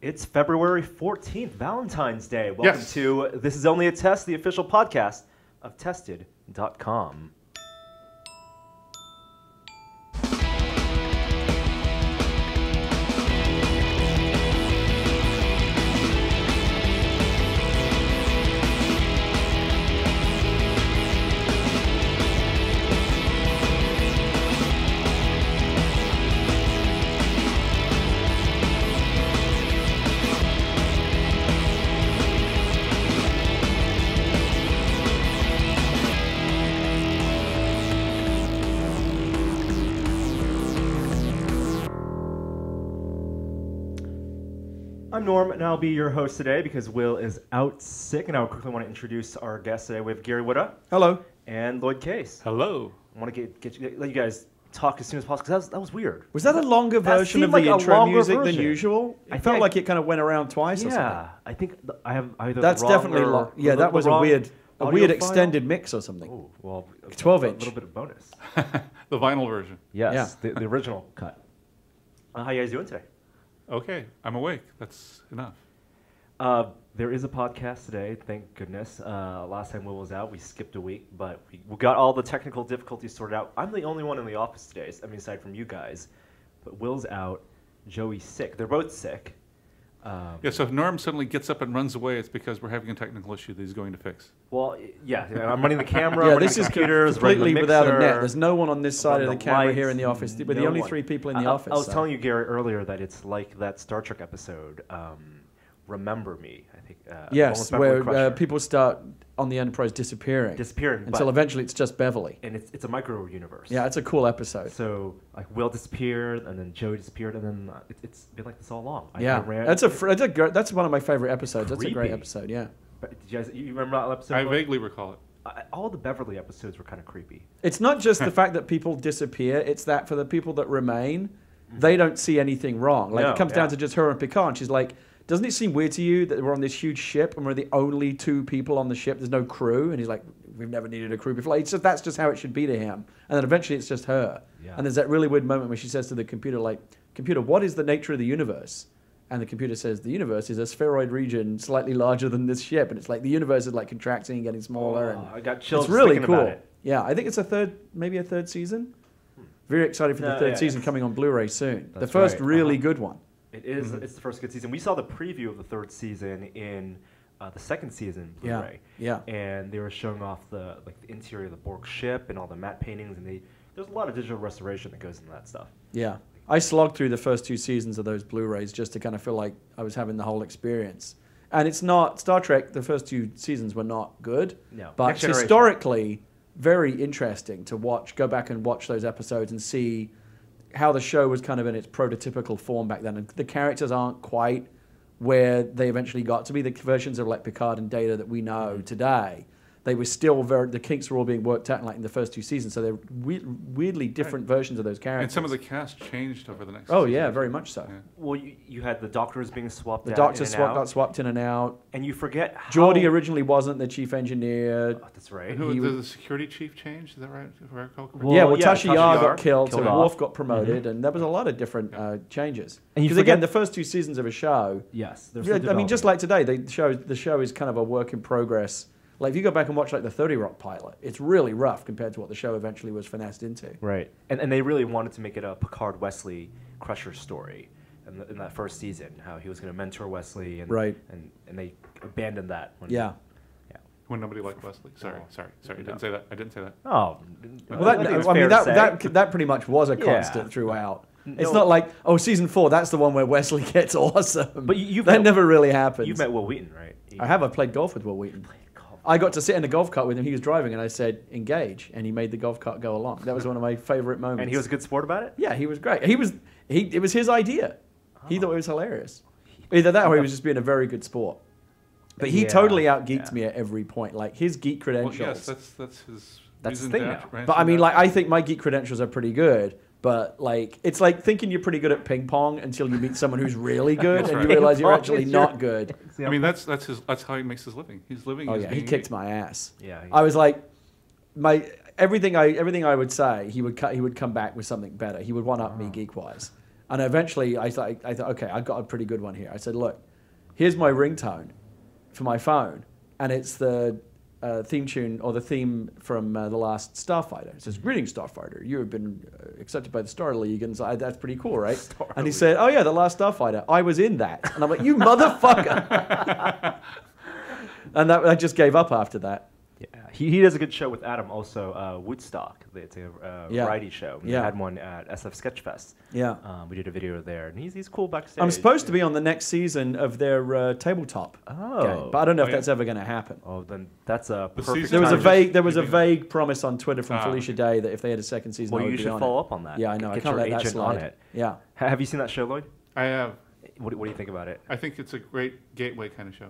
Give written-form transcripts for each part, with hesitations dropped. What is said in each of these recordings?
It's February 14th, Valentine's Day. Welcome to This Is Only a Test, the official podcast of Tested.com. I'm Norm, and I'll be your host today because Will is out sick, and I quickly want to introduce our guests today. We have Gary Whitta. Hello. And Loyd Case. Hello. I want to let you guys talk as soon as possible, because that was weird. Was that a longer version of the intro music than usual? I felt like it kind of went around twice or something. Yeah, I think I have either That's the wrong definitely or yeah, that was a weird file. extended mix or something. Oh, well, 12-inch. A little bit of bonus. The vinyl version. Yes, yeah. the original cut. How you guys doing today? Okay, I'm awake. That's enough. There is a podcast today, thank goodness. Last time Will was out, we skipped a week, but we got all the technical difficulties sorted out. I'm the only one in the office today, I mean, aside from you guys. But Will's out, Joey's sick. They're both sick. Yeah, so if Norm suddenly gets up and runs away, it's because we're having a technical issue that he's going to fix. Well, yeah, I'm running the camera, yeah, running this the is computers, completely the without a mixer, net. There's no one on this side of the camera lights, here in the office. We're the only three people in the office. I was telling you, Gary, earlier that it's like that Star Trek episode, Remember Me, I think. Yes, where people start on the Enterprise disappearing until eventually it's just Beverly. And it's a micro universe. Yeah, it's a cool episode. So like Will disappeared, and then Joey disappeared, and then it's been like this all along. Yeah, that's one of my favorite episodes. Creepy. That's a great episode. Yeah. But did you guys remember that episode? I vaguely recall it. All the Beverly episodes were kind of creepy. It's not just the fact that people disappear; it's that for the people that remain, they don't see anything wrong. Like it comes down to just her and Picard. And she's like, doesn't it seem weird to you that we're on this huge ship and we're the only two people on the ship? There's no crew. And he's like, we've never needed a crew before. Like, that's just how it should be to him. And then eventually it's just her. Yeah. And there's that really weird moment where she says to the computer, like, computer, what is the nature of the universe? And the computer says, the universe is a spheroid region slightly larger than this ship. And it's like the universe is like contracting and getting smaller. And I got chills it's really thinking cool. about it. Yeah, I think it's maybe a third season. Very excited for the third season coming on Blu-ray soon. The first really good one. It is. It's the first good season. We saw the preview of the third season in the second season Blu-ray. Yeah. And they were showing off the interior of the Borg ship and all the matte paintings, and there's a lot of digital restoration that goes into that stuff. Yeah. I slogged through the first two seasons of those Blu-rays just to kind of feel like I was having the whole experience. And it's not Star Trek. The first two seasons were not good. No. But historically, very interesting to watch. Go back and watch those episodes and see how the show was kind of in its prototypical form back then. And the characters aren't quite where they eventually got to be. The versions of like Picard and Data that we know today, they were still the kinks were all being worked out in the first two seasons. So they're weirdly different versions of those characters. And some of the cast changed over the next Oh, season. yeah, very much so. Yeah. Well, you had the doctors being swapped out. The doctors got swapped in and out. And you forget how... Geordi originally wasn't the chief engineer. Oh, that's right. Did the security chief change? Is that right? Tasha Yar got killed, so Worf got promoted, and there was a lot of different changes. Because again, the first two seasons of a show... Yes. I mean, just like today, the show is kind of a work in progress. Like, if you go back and watch, like, the 30 Rock pilot, it's really rough compared to what the show eventually was finessed into. Right. And they really wanted to make it a Picard-Wesley Crusher story in that first season, how he was going to mentor Wesley, and they abandoned that. When nobody liked Wesley. Sorry. I didn't say that. Oh. Well, that pretty much was a constant throughout. It's not like, season 4, that's the one where Wesley gets awesome. But that never really happened. You've met Will Wheaton, right? I have. I played golf with Will Wheaton. I got to sit in a golf cart with him. He was driving, and I said, engage, and he made the golf cart go along. That was one of my favorite moments. And he was a good sport about it? Yeah, he was great. It was his idea. He thought it was hilarious. Either that or he was just being a very good sport. But he totally out-geeked me at every point. Like, his geek credentials... Well, yes, that's his... That's the thing now. But I mean, like, I think my geek credentials are pretty good. But, like, it's like thinking you're pretty good at ping pong until you meet someone who's really good and you realize you're actually not good. I mean, that's how he makes his living. He's living. Oh yeah, he kicked my ass. Yeah. I was like, everything I would say, he would come back with something better. He would one up me geek wise. And eventually I thought, okay, I got a pretty good one here. I said, look, here's my ringtone for my phone, and it's the theme tune or the theme from the last Starfighter. It says, "Greetings, Starfighter. You have been accepted by the Star League," and so that's pretty cool, right? And he said, "Oh yeah, the last Starfighter. I was in that," and I'm like, "You motherfucker!" And I just gave up after that. Yeah, he does a good show with Adam also, Woodstock. It's a variety show. We had one at SF Sketchfest. Yeah. We did a video there, and he's cool backstage. I'm supposed to be on the next season of their tabletop game, but I don't know if that's ever going to happen. Oh, then that's a perfect. There was a vague promise on Twitter from Felicia Day that if they had a second season, I would be on it. Well, you should follow up on that. Yeah, I know. I can't let that slide. On it. Yeah. Have you seen that show, Loyd? I have. What do you think about it? I think it's a great gateway kind of show.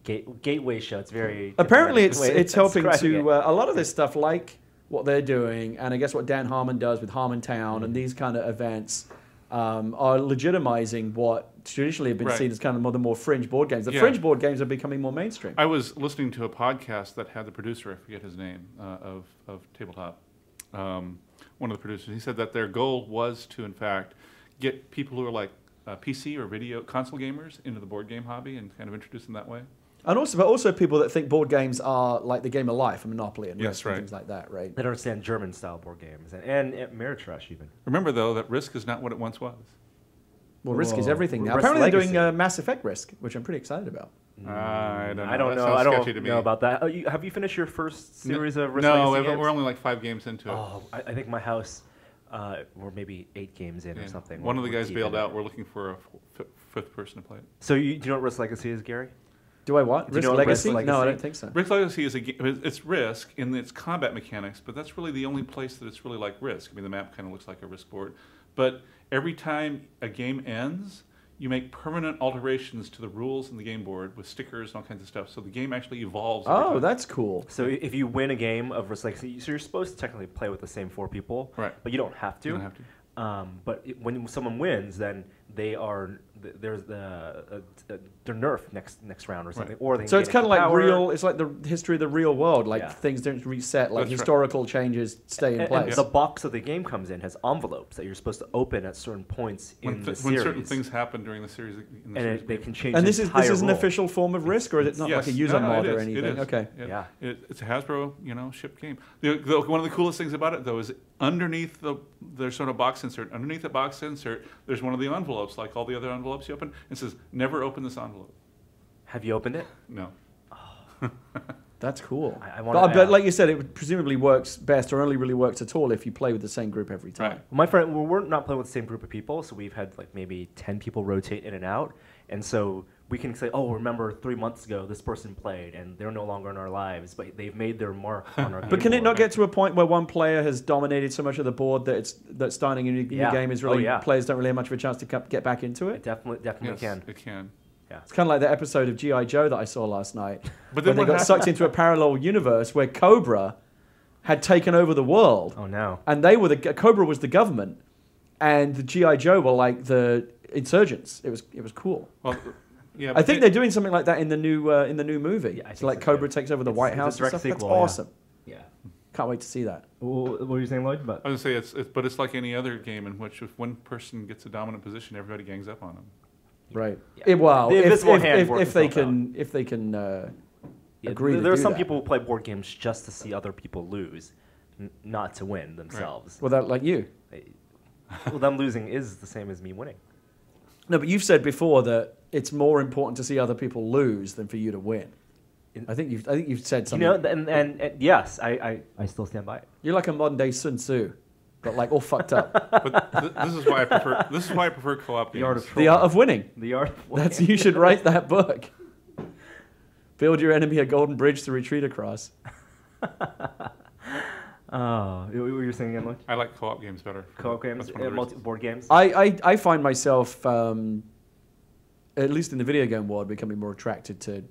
Gateway show. It's very. Apparently, it's helping to a lot of this stuff, like what they're doing, and I guess what Dan Harmon does with Harmontown and these kind of events are legitimizing what traditionally have been seen as kind of the more fringe board games. The fringe board games are becoming more mainstream. I was listening to a podcast that had the producer, I forget his name, of Tabletop. One of the producers. He said that their goal was to, in fact, get people who are like PC or video console gamers into the board game hobby and kind of introduce them that way. And also people that think board games are like the game of life, Monopoly and Risk and things like that, right? They don't understand German-style board games and Ameritrash even. Remember, though, that Risk is not what it once was. Well, Risk is everything now. Apparently they're doing Mass Effect Risk, which I'm pretty excited about. I don't know. I don't know about that. Have you finished your first series of Risk Legacy games? We're only like 5 games into it. Oh, I think my house, we're maybe 8 games in or something. One of the guys bailed out. We're looking for a fifth person to play it. So do you know what Risk Legacy is, Gary? Do I what? Risk Legacy? No, I don't think so. Risk Legacy is it's Risk in its combat mechanics, but that's really the only place that it's really like Risk. I mean, the map kind of looks like a Risk board. But every time a game ends, you make permanent alterations to the rules in the game board with stickers and all kinds of stuff. So the game actually evolves. Oh, that's cool. So if you win a game of Risk Legacy, so you're supposed to technically play with the same 4 people, right? But you don't have to. You don't have to. But when someone wins, then they're nerfed next round or something, or they so it's kind of like real. It's like the history of the real world. Like things don't reset. Like historical changes stay in place. And the box that the game comes in has envelopes that you're supposed to open at certain points in the series. When certain things happen during the series, they can change. And this is an official form of Risk, or is it not like a user mod or anything? It is. Okay. Yeah. It's a Hasbro, shipped game. One of the coolest things about it, though, is underneath there's sort of box insert. Underneath the box insert, there's one of the envelopes, like all the other envelopes you open. It says, "Never open this envelope." Have you opened it? No. That's cool. But like you said, it presumably works best, or only really works at all if you play with the same group every time. Right. Well, my friend, we're not playing with the same group of people, so we've had like maybe 10 people rotate in and out, and so we can say, "Oh, remember 3 months ago this person played, and they're no longer in our lives, but they've made their mark on our." But can it not get to a point where one player has dominated so much of the board that starting a new game is really players don't really have much of a chance to get back into it? It definitely can. It can. Yeah. It's kind of like that episode of G.I. Joe that I saw last night, but where they got sucked into a parallel universe where Cobra had taken over the world. Oh no! And they were Cobra was the government, and the G.I. Joe were like the insurgents. It was cool. Well, yeah, I think they're doing something like that in the new movie. Yeah, it's like Cobra takes over the White House and stuff. That's awesome. Yeah. Can't wait to see that. What were you saying, Lloyd? I was going to say it's like any other game in which if one person gets a dominant position, everybody gangs up on them. Right. Yeah. If they can agree. There are some people who play board games just to see other people lose, not to win themselves. Right. Well, like you. Well, them losing is the same as me winning. No, but you've said before that it's more important to see other people lose than for you to win. I think you've said something. And yes, I still stand by it. You're like a modern day Sun Tzu, but like all fucked up. But this is why I prefer co-op games. The Art of Winning. The Art of Winning. You should write that book. Build your enemy a golden bridge to retreat across. Oh, what were you saying again, Lloyd? I like co-op games better. Co-op games, board games. I find myself, at least in the video game world, becoming more attracted to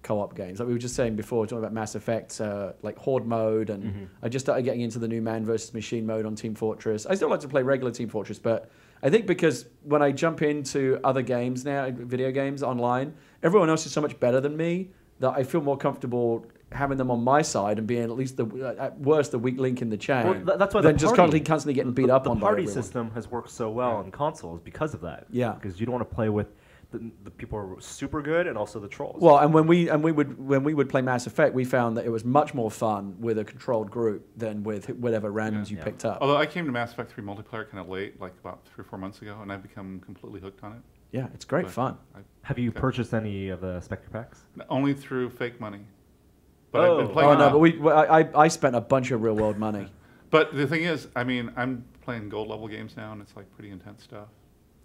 co-op games. Like we were just saying before, talking about Mass Effect, like Horde mode, and I just started getting into the new man versus machine mode on Team Fortress. I still like to play regular Team Fortress, but I think because when I jump into other games now, video games online, everyone else is so much better than me that I feel more comfortable having them on my side and being at least at worst the weak link in the chain. Well, that's why than just constantly getting beat up on. The party system has worked so well on consoles because of that. Yeah, because you don't want to play with the people who are super good and also the trolls. Well, and when we would play Mass Effect, we found that it was much more fun with a controlled group than with whatever randoms you picked up. Although I came to Mass Effect 3 multiplayer kind of late, like about 3 or 4 months ago, and I've become completely hooked on it. Yeah, it's great fun. Have you purchased any of the Spectre packs? Only through fake money. But I've been playing. But I spent a bunch of real world money. But the thing is, I mean, I'm playing gold level games now, and it's like pretty intense stuff.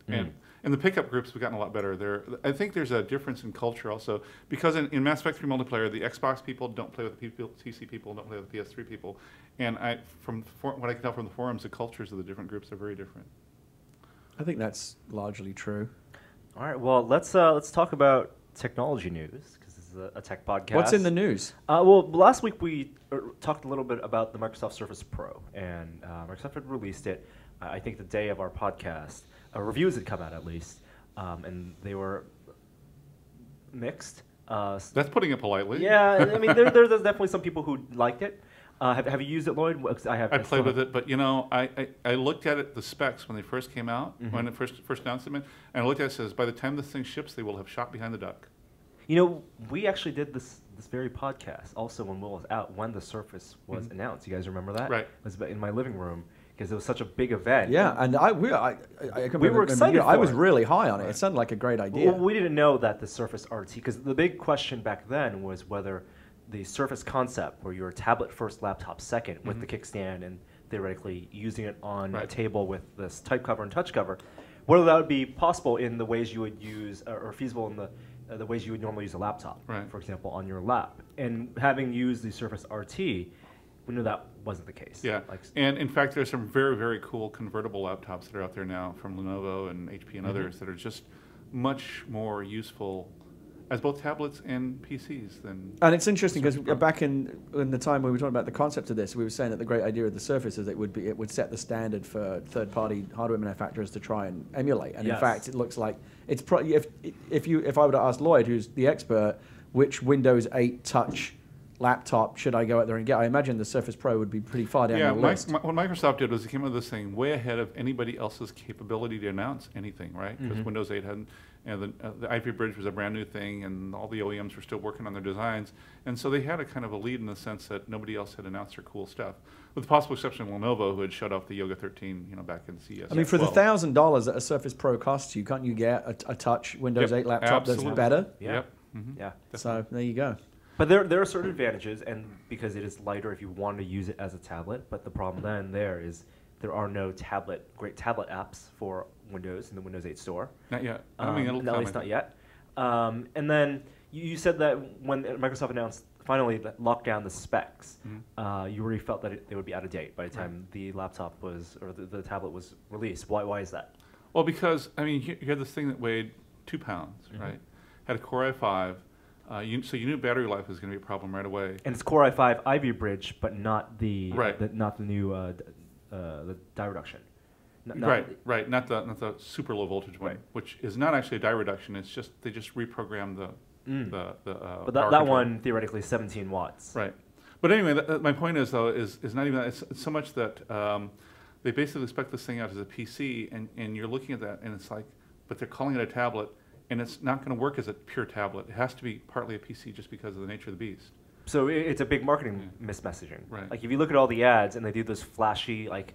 And the pickup groups have gotten a lot better. I think there's a difference in culture also, because in Mass Effect 3 multiplayer, the Xbox people don't play with the PC people, don't play with the PS3 people. And from what I can tell from the forums, the cultures of the different groups are very different. I think that's largely true. All right, well, let's talk about technology news, because this is a tech podcast. What's in the news? Well, last week we talked a little bit about the Microsoft Surface Pro, and Microsoft had released it, I think the day of our podcast. Reviews had come out at least, and they were mixed. That's putting it politely. Yeah, I mean, there's definitely some people who liked it. Have you used it, Loyd? I played with it, but you know, I looked at it, the specs when they first came out, when it first announced them, and I looked at it, it says by the time this thing ships, they will have shot behind the duck. You know, we actually did this very podcast also when Will was out, when the Surface was announced. You guys remember that? Right. It was in my living room because it was such a big event. Yeah, and we were excited. I was really high on it. It sounded like a great idea. Well, we didn't know that the Surface RT, because the big question back then was whether the Surface concept, where you're tablet first, laptop second, with the kickstand and theoretically using it on a table with this type cover and touch cover, whether that would be possible in the ways you would use, or feasible in the ways you would normally use a laptop, for example, on your lap. And having used the Surface RT, we knew that wasn't the case. Yeah, and in fact, there's some very, very cool convertible laptops that are out there now from Lenovo and HP and others that are just much more useful as both tablets and PCs than. And it's interesting because back in the time when we were talking about the concept of this, we were saying that the great idea of the Surface is it would set the standard for third-party hardware manufacturers to try and emulate. And in fact, it looks like it's probably if I were to ask Loyd, who's the expert, which Windows 8 Touch laptop should I go out there and get? I imagine the Surface Pro would be pretty far down the list. What Microsoft did was they came up with this thing way ahead of anybody else's capability to announce anything, right? Because Windows 8 hadn't, the Ivy Bridge was a brand new thing, and all the OEMs were still working on their designs, and so they had a kind of a lead in the sense that nobody else had announced their cool stuff, with the possible exception of Lenovo, who had shut off the Yoga 13, back in CES. I mean, for the $1,000 that a Surface Pro costs you, can't you get a Touch Windows 8 laptop that's better? Yeah. Yeah. So there you go. But there are certain advantages, and because it is lighter if you want to use it as a tablet. But the problem then is there are no great tablet apps for Windows in the Windows 8 store. Not yet. At least not yet. And then you said that when Microsoft announced finally that locked down the specs, you already felt that they would be out of date by the time the laptop was, or the tablet was released. Why is that? Well, because you had this thing that weighed 2 pounds, right? Had a Core i5. So you knew battery life was going to be a problem right away. And it's Core i5 Ivy Bridge, but not the new the die reduction. Right. Not the super low voltage one, which is not actually a die reduction. It's just they just reprogrammed the. But that one theoretically is 17 watts. Right. But anyway, my point is though is not even that. It's so much that they basically spec this thing out as a PC, and you're looking at that, and it's like, but they're calling it a tablet. And it's not going to work as a pure tablet. It has to be partly a PC just because of the nature of the beast. So it's a big marketing mismessaging. Right. Like if you look at all the ads and they do those flashy like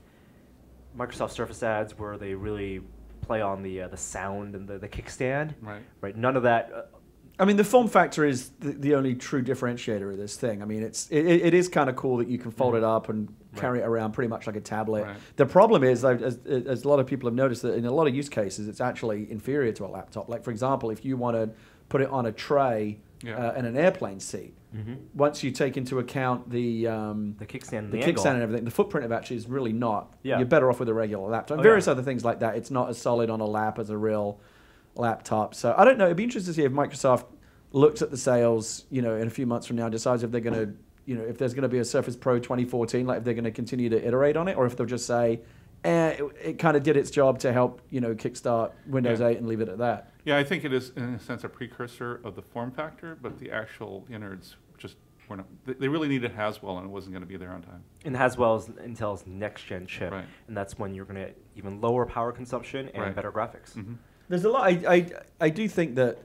Microsoft Surface ads where they really play on the sound and the kickstand. Right. None of that. I mean, the form factor is the only true differentiator of this thing. I mean, it is kind of cool that you can fold it up and carry it around pretty much like a tablet. Right. The problem is, as a lot of people have noticed, that in a lot of use cases, it's actually inferior to a laptop. Like, for example, if you want to put it on a tray in an airplane seat, once you take into account the kickstand, and everything, the footprint of actually is really not. Yeah. You're better off with a regular laptop. And various other things like that. It's not as solid on a lap as a real laptop. So I don't know. It'd be interesting to see if Microsoft looks at the sales, in a few months from now, decides if they're going to, if there's going to be a Surface Pro 2014, like if they're going to continue to iterate on it, or if they'll just say, it kind of did its job to help, kickstart Windows 8 and leave it at that. Yeah, I think it is, in a sense, a precursor of the form factor, but the actual innards just weren't. They really needed Haswell, and it wasn't going to be there on time. And Haswell is Intel's next-gen chip, Right. and that's when you're going to even lower power consumption and Right. better graphics. Mm-hmm. There's a lot. I do think that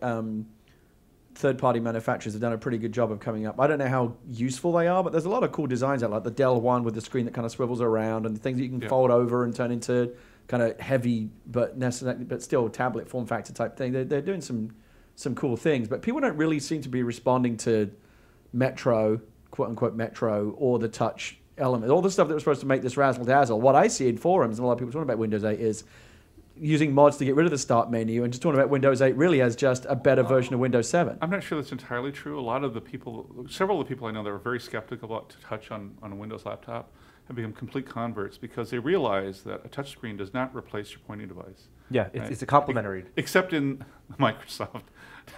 third-party manufacturers have done a pretty good job of coming up. I don't know how useful they are, but there's a lot of cool designs out, like the Dell one with the screen that kind of swivels around and the things that you can fold over and turn into kind of heavy but still tablet form factor type thing. They're doing some cool things, but people don't really seem to be responding to Metro, quote unquote Metro, or the touch element. All the stuff that was supposed to make this razzle dazzle. What I see in forums and a lot of people talking about Windows 8 is using mods to get rid of the start menu and just talking about Windows 8 really as just a better version of Windows 7. I'm not sure that's entirely true. A lot of the people, several of the people I know that are very skeptical about touch on a Windows laptop have become complete converts because they realize that a touchscreen does not replace your pointing device. Yeah, it's a complementary. Except in the Microsoft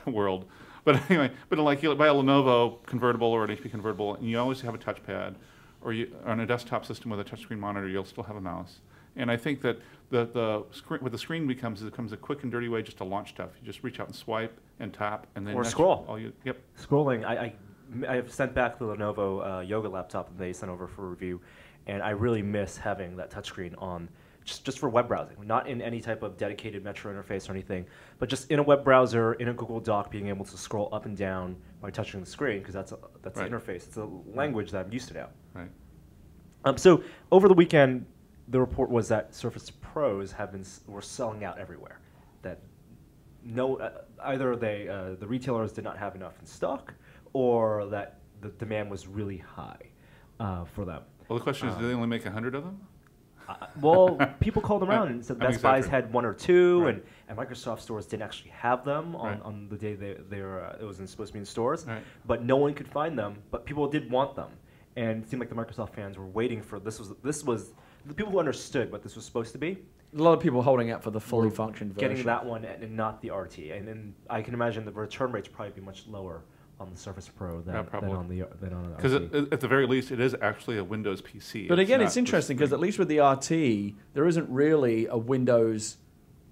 world. But anyway, like you buy a Lenovo convertible or an HP convertible, and you always have a touchpad, or on a desktop system with a touchscreen monitor, you'll still have a mouse. And I think that the screen, what the screen becomes a quick and dirty way just to launch stuff. You just reach out and swipe and tap, and then or scroll. Yep. Scrolling. I have sent back the Lenovo Yoga laptop that they sent over for review, and I really miss having that touchscreen on just for web browsing, not in any type of dedicated Metro interface or anything, but just in a web browser, in a Google Doc, being able to scroll up and down by touching the screen, because that's the interface. It's a language that I'm used to now. Right. So over the weekend, the report was that Surface Pros were selling out everywhere. That either the retailers did not have enough in stock, or that the demand was really high for them. Well, the question is, do they only make 100 of them? Well, people called around and said Best Buy's had one or two, right. and Microsoft stores didn't actually have them on the day it was supposed to be in stores. Right. But no one could find them. But people did want them, and it seemed like the Microsoft fans were waiting for this was the people who understood what this was supposed to be. A lot of people holding out for the fully functioned version. Getting that one and not the RT, and then I can imagine the return rates probably be much lower on the Surface Pro than on the RT. Because at the very least, it is actually a Windows PC. But again, it's interesting because at least with the RT, there isn't really a Windows.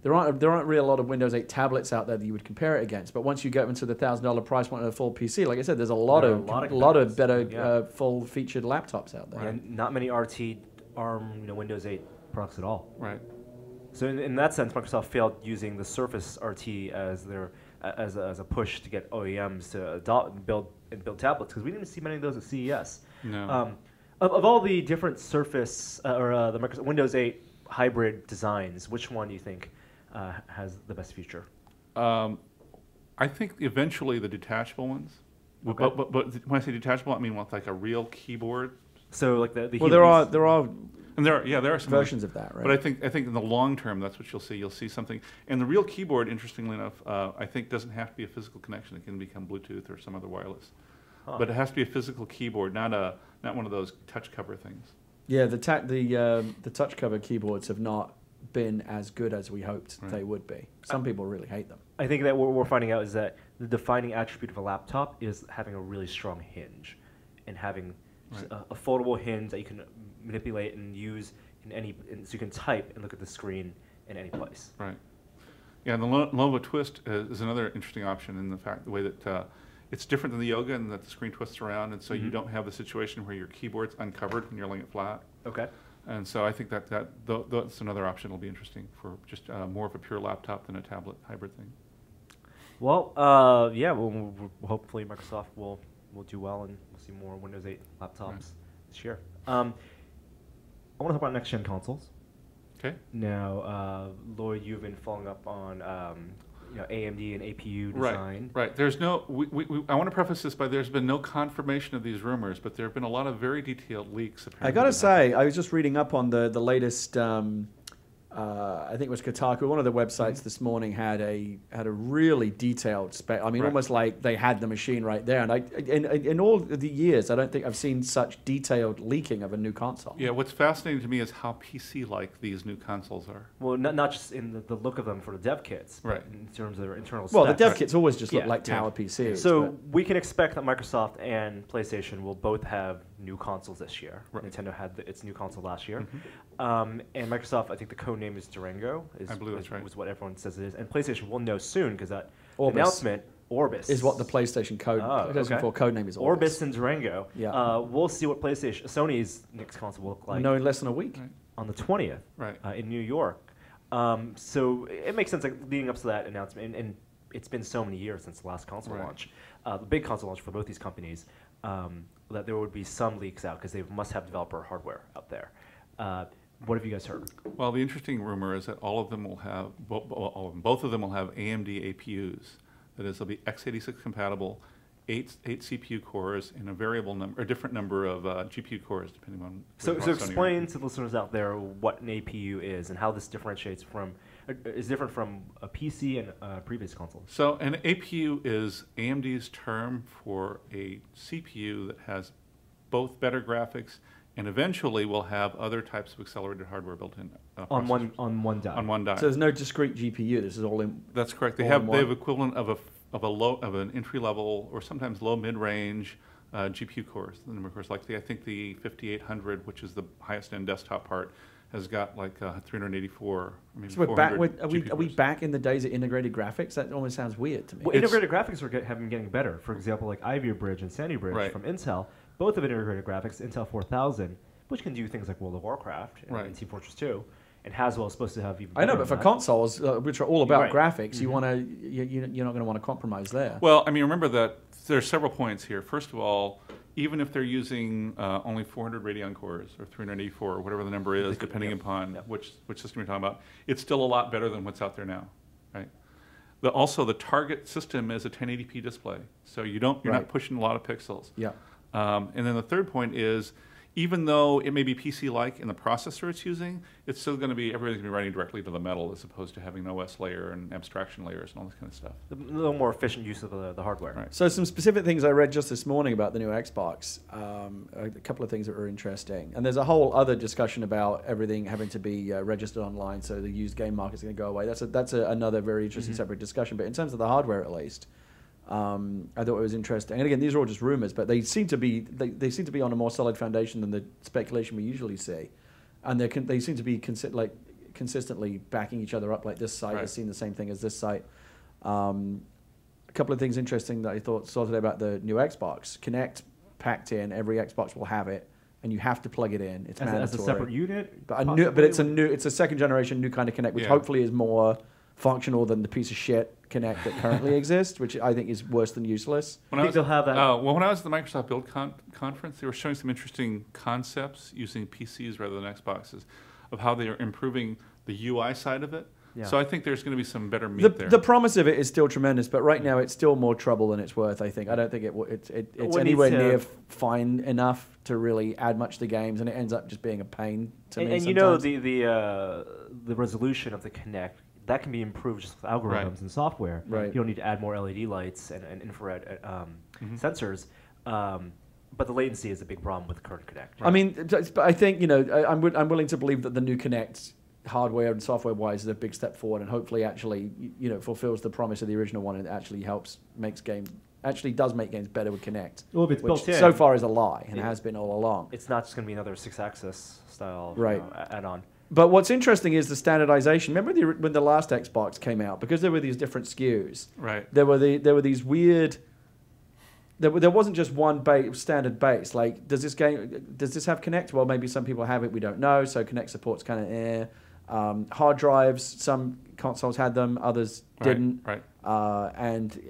There aren't really a lot of Windows 8 tablets out there that you would compare it against. But once you get into the $1,000 price point of a full PC, like I said, there's a lot of better full-featured laptops out there. And not many RT ARM Windows 8 products at all. Right. So in that sense, Microsoft failed using the Surface RT as their as a push to get OEMs to adopt and build tablets, because we didn't see many of those at CES. No. Of all the different Surface or the Microsoft Windows 8 hybrid designs, which one do you think has the best future? I think eventually the detachable ones. Okay. But when I say detachable, I mean with like a real keyboard. So like the well, there are and there are some versions of that, right? But I think in the long term, that's what you'll see. You'll see something. And the real keyboard, interestingly enough, I think doesn't have to be a physical connection. It can become Bluetooth or some other wireless. Huh. But it has to be a physical keyboard, not one of those touch cover things. Yeah, the touch cover keyboards have not been as good as we hoped they would be. Some people really hate them. I think that what we're finding out is that the defining attribute of a laptop is having a really strong hinge, and having a foldable hinge that you can manipulate and use so you can type and look at the screen in any place. Right. Yeah, and the Lenovo Twist is another interesting option in the way that it's different than the Yoga and that the screen twists around, and so you don't have the situation where your keyboard's uncovered when you're laying it flat. Okay. And so I think that's another option that'll be interesting for just more of a pure laptop than a tablet hybrid thing. Well, hopefully Microsoft will do well, and we'll see more Windows 8 laptops this year. I want to talk about next-gen consoles. Okay. Now, Loyd, you've been following up on AMD and APU design. Right. There's no. I want to preface this by there's been no confirmation of these rumors, but there have been a lot of very detailed leaks. I got to say, I was just reading up on the latest. I think it was Kotaku. One of the websites this morning had a really detailed spec. I mean, almost like they had the machine right there. And in all the years, I don't think I've seen such detailed leaking of a new console. Yeah, what's fascinating to me is how PC-like these new consoles are. Well, not just in the look of them for the dev kits, but in terms of their internal specs. Well, the dev kits always just look like tower PCs. So we can expect that Microsoft and PlayStation will both have new consoles this year. Nintendo had its new console last year. And Microsoft, I think the code name is Durango. I believe that's right. Was what everyone says it is. And PlayStation will know soon, because that announcement, Orbis is what the PlayStation code. PlayStation 4 code name is Orbis and Durango. Yeah. We'll see what Sony's next console will look like. No, in less than a week. Right. On the 20th, in New York. So it makes sense, like leading up to that announcement, and it's been so many years since the last console launch, the big console launch for both these companies, that there would be some leaks out because they must have developer hardware out there. What have you guys heard? Well, the interesting rumor is that all of them will have, both of them will have AMD APUs. That is, they'll be x86 compatible, eight CPU cores, and a variable number, a different number of GPU cores, depending on. So explain to the listeners out there what an APU is and how this differentiates from, is different from a PC and previous consoles. So an APU is AMD's term for a CPU that has both better graphics and eventually will have other types of accelerated hardware built in. On one die. On one die. So there's no discrete GPU. This is all in. That's correct. They have equivalent of an entry level or sometimes low mid range GPU cores. The number of cores, like I think the 5800, which is the highest end desktop part, has got like 384. Maybe so we're back. Are we cores. back in the days of integrated graphics? That almost sounds weird to me. Well, integrated graphics have been getting better. For example, like Ivy Bridge and Sandy Bridge from Intel. Both have integrated graphics, Intel 4000, which can do things like World of Warcraft and Team Fortress 2, and Haswell is supposed to have even. I know, but for consoles, which are all about graphics, you're not going to want to compromise there. Well, I mean, remember that there are several points here. First of all, even if they're using only 400 Radeon cores or 384 or whatever the number is, depending upon which system you're talking about, it's still a lot better than what's out there now, right? Also, the target system is a 1080p display, so you're not pushing a lot of pixels. Yeah. And then the third point is, even though it may be PC-like in the processor it's using, it's still going to be, everything's going to be running directly to the metal as opposed to having an OS layer and abstraction layers and all this kind of stuff. A little more efficient use of the hardware. Right. So some specific things I read just this morning about the new Xbox, a couple of things that were interesting. And there's a whole other discussion about everything having to be registered online, so the used game market's going to go away. That's another very interesting separate discussion. But in terms of the hardware, at least, I thought it was interesting. And again, these are all just rumors, but they seem to be on a more solid foundation than the speculation we usually see, and they seem to be consistently backing each other up. Like this site has seen the same thing as this site. A couple of things interesting that I thought saw today about the new Xbox. Kinect packed in. Every Xbox will have it, and you have to plug it in. It's mandatory. As a separate unit, but it's a second generation new kind of Kinect, which hopefully is more functional than the piece of shit Kinect that currently exists, which I think is worse than useless. When I was at the Microsoft Build conference, they were showing some interesting concepts using PCs rather than Xboxes of how they are improving the UI side of it. Yeah. So I think there's going to be some better meat there. The promise of it is still tremendous, but right now it's still more trouble than it's worth, I think. I don't think it's anywhere near fine enough to really add much to games, and it ends up just being a pain to me. And you know the resolution of the Kinect, that can be improved just with algorithms and software. Right. You don't need to add more LED lights and infrared sensors. But the latency is a big problem with the current Kinect. Right? I mean, I think I'm willing to believe that the new Kinect, hardware and software-wise, is a big step forward, and hopefully actually fulfills the promise of the original one and actually does make games better with Kinect. Well, if it's built in, so far is a lie and has been all along. It's not just going to be another 6-axis style add-on. But what's interesting is the standardization. Remember when the last Xbox came out, because there were these different SKUs. Right. There were these weird. There wasn't just one standard base. Like, does this have Kinect? Well, maybe some people have it. We don't know. So Kinect support's kind of hard drives. Some consoles had them. Others didn't. Right. And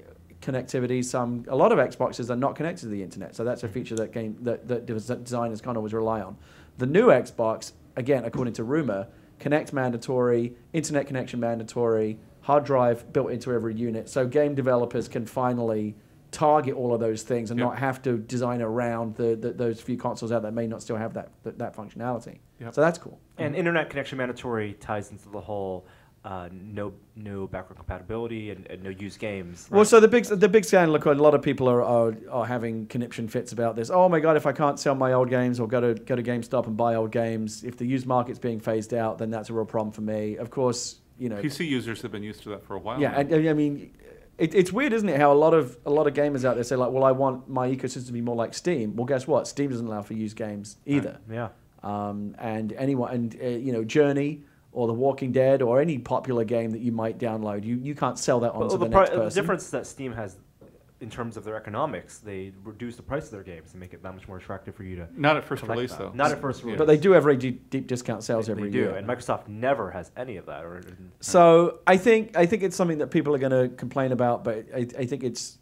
connectivity. A lot of Xboxes are not connected to the internet. So that's a feature that designers can't always rely on. The new Xbox, again, according to rumor, Kinect mandatory, internet connection mandatory, hard drive built into every unit. So game developers can finally target all of those things and not have to design around those few consoles out that may not still have that functionality. Yep. So that's cool. And internet connection mandatory ties into the whole no backward compatibility and no used games. Right? Well, so the big scandal, a lot of people are having conniption fits about this. Oh my God, if I can't sell my old games or go to GameStop and buy old games, if the used market's being phased out, then that's a real problem for me. Of course, PC users have been used to that for a while. Yeah, and I mean, it's weird, isn't it? How a lot of gamers out there say like, well, I want my ecosystem to be more like Steam. Well, guess what? Steam doesn't allow for used games either. Right. Yeah. And Journey, or The Walking Dead, or any popular game that you might download, you can't sell that on to the next person. The difference that Steam has in terms of their economics, they reduce the price of their games and make it that much more attractive for you to Not at first collect release, that. though. Not at first release. But they do have very deep discount sales every They do, year. and Microsoft never has any of that. So I think it's something that people are going to complain about, but I think it's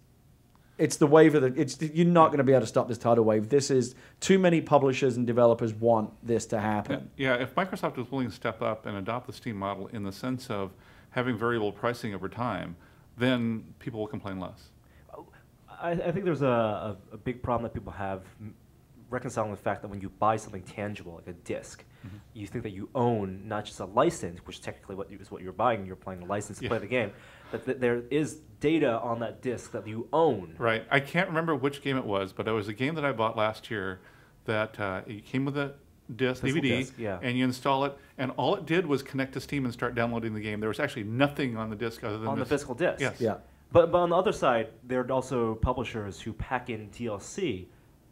the wave of you're not going to be able to stop this tidal wave. This is too many publishers and developers want this to happen. Yeah, if Microsoft is willing to step up and adopt the Steam model in the sense of having variable pricing over time, then people will complain less. I think there's a big problem that people have reconciling the fact that when you buy something tangible, like a disc, you think that you own not just a license, which technically is what you're buying. You're playing a license to play the game. But there is data on that disc that you own. Right. I can't remember which game it was, but it was a game that I bought last year that it came with a DVD, and you install it, and all it did was connect to Steam and start downloading the game. There was actually nothing on the disc other than the physical disc. Yes. Yeah. But on the other side, there are also publishers who pack in DLC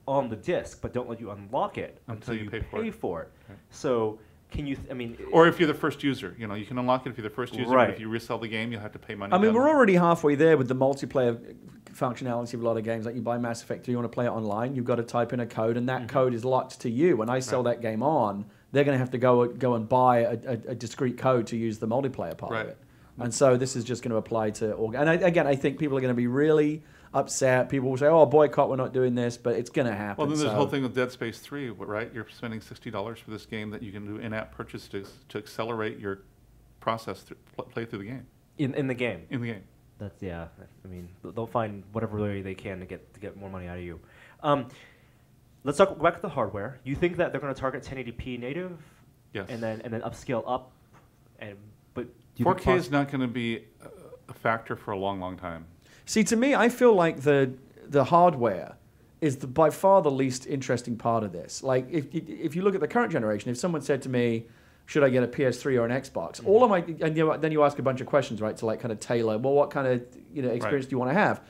on the disc, but don't let you unlock it until you pay for it. Okay. So can you? Or if you're the first user, you can unlock it if you're the first user. Right. But if you resell the game, you'll have to pay money. I mean, we're already halfway there with the multiplayer functionality of a lot of games. Like you buy Mass Effect 3, you want to play it online, you've got to type in a code, and that code is locked to you. When I sell that game on, they're going to have to go and buy a discrete code to use the multiplayer part of it. And so this is just going to apply to all. And I think people are going to be really upset. People will say, "Oh, boycott! We're not doing this," but it's going to happen. Well, then there's the whole thing with Dead Space 3, right? You're spending $60 for this game that you can do in-app purchase to accelerate your process play through the game. In the game. In the game. That's I mean, they'll find whatever way they can to get more money out of you. Let's go back to the hardware. You think that they're going to target 1080p native? Yes. And then upscale up, but 4K is not going to be a factor for a long, long time. See, to me, I feel like the hardware is by far the least interesting part of this. Like, if you look at the current generation, if someone said to me, should I get a PS3 or an Xbox? All of my, and then you ask a bunch of questions, right, to like kind of tailor, well, what kind of experience do you want to have?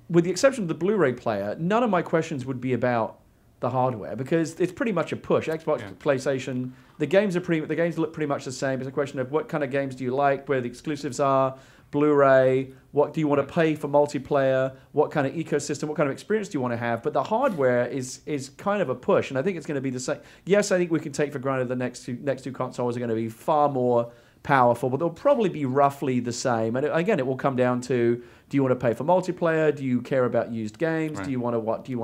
With the exception of the Blu-ray player, none of my questions would be about the hardware because it's pretty much a push. Xbox, PlayStation, the games look pretty much the same. It's a question of what kind of games do you like, where the exclusives are, Blu-ray, what do you want to pay for multiplayer, what kind of ecosystem, what kind of experience do you want to have. But the hardware is kind of a push, and I think it's going to be the same. Yes, I think we can take for granted the next two consoles are going to be far more powerful, but they'll probably be roughly the same. And again, it will come down to: do you want to pay for multiplayer? Do you care about used games? Right. Do you want to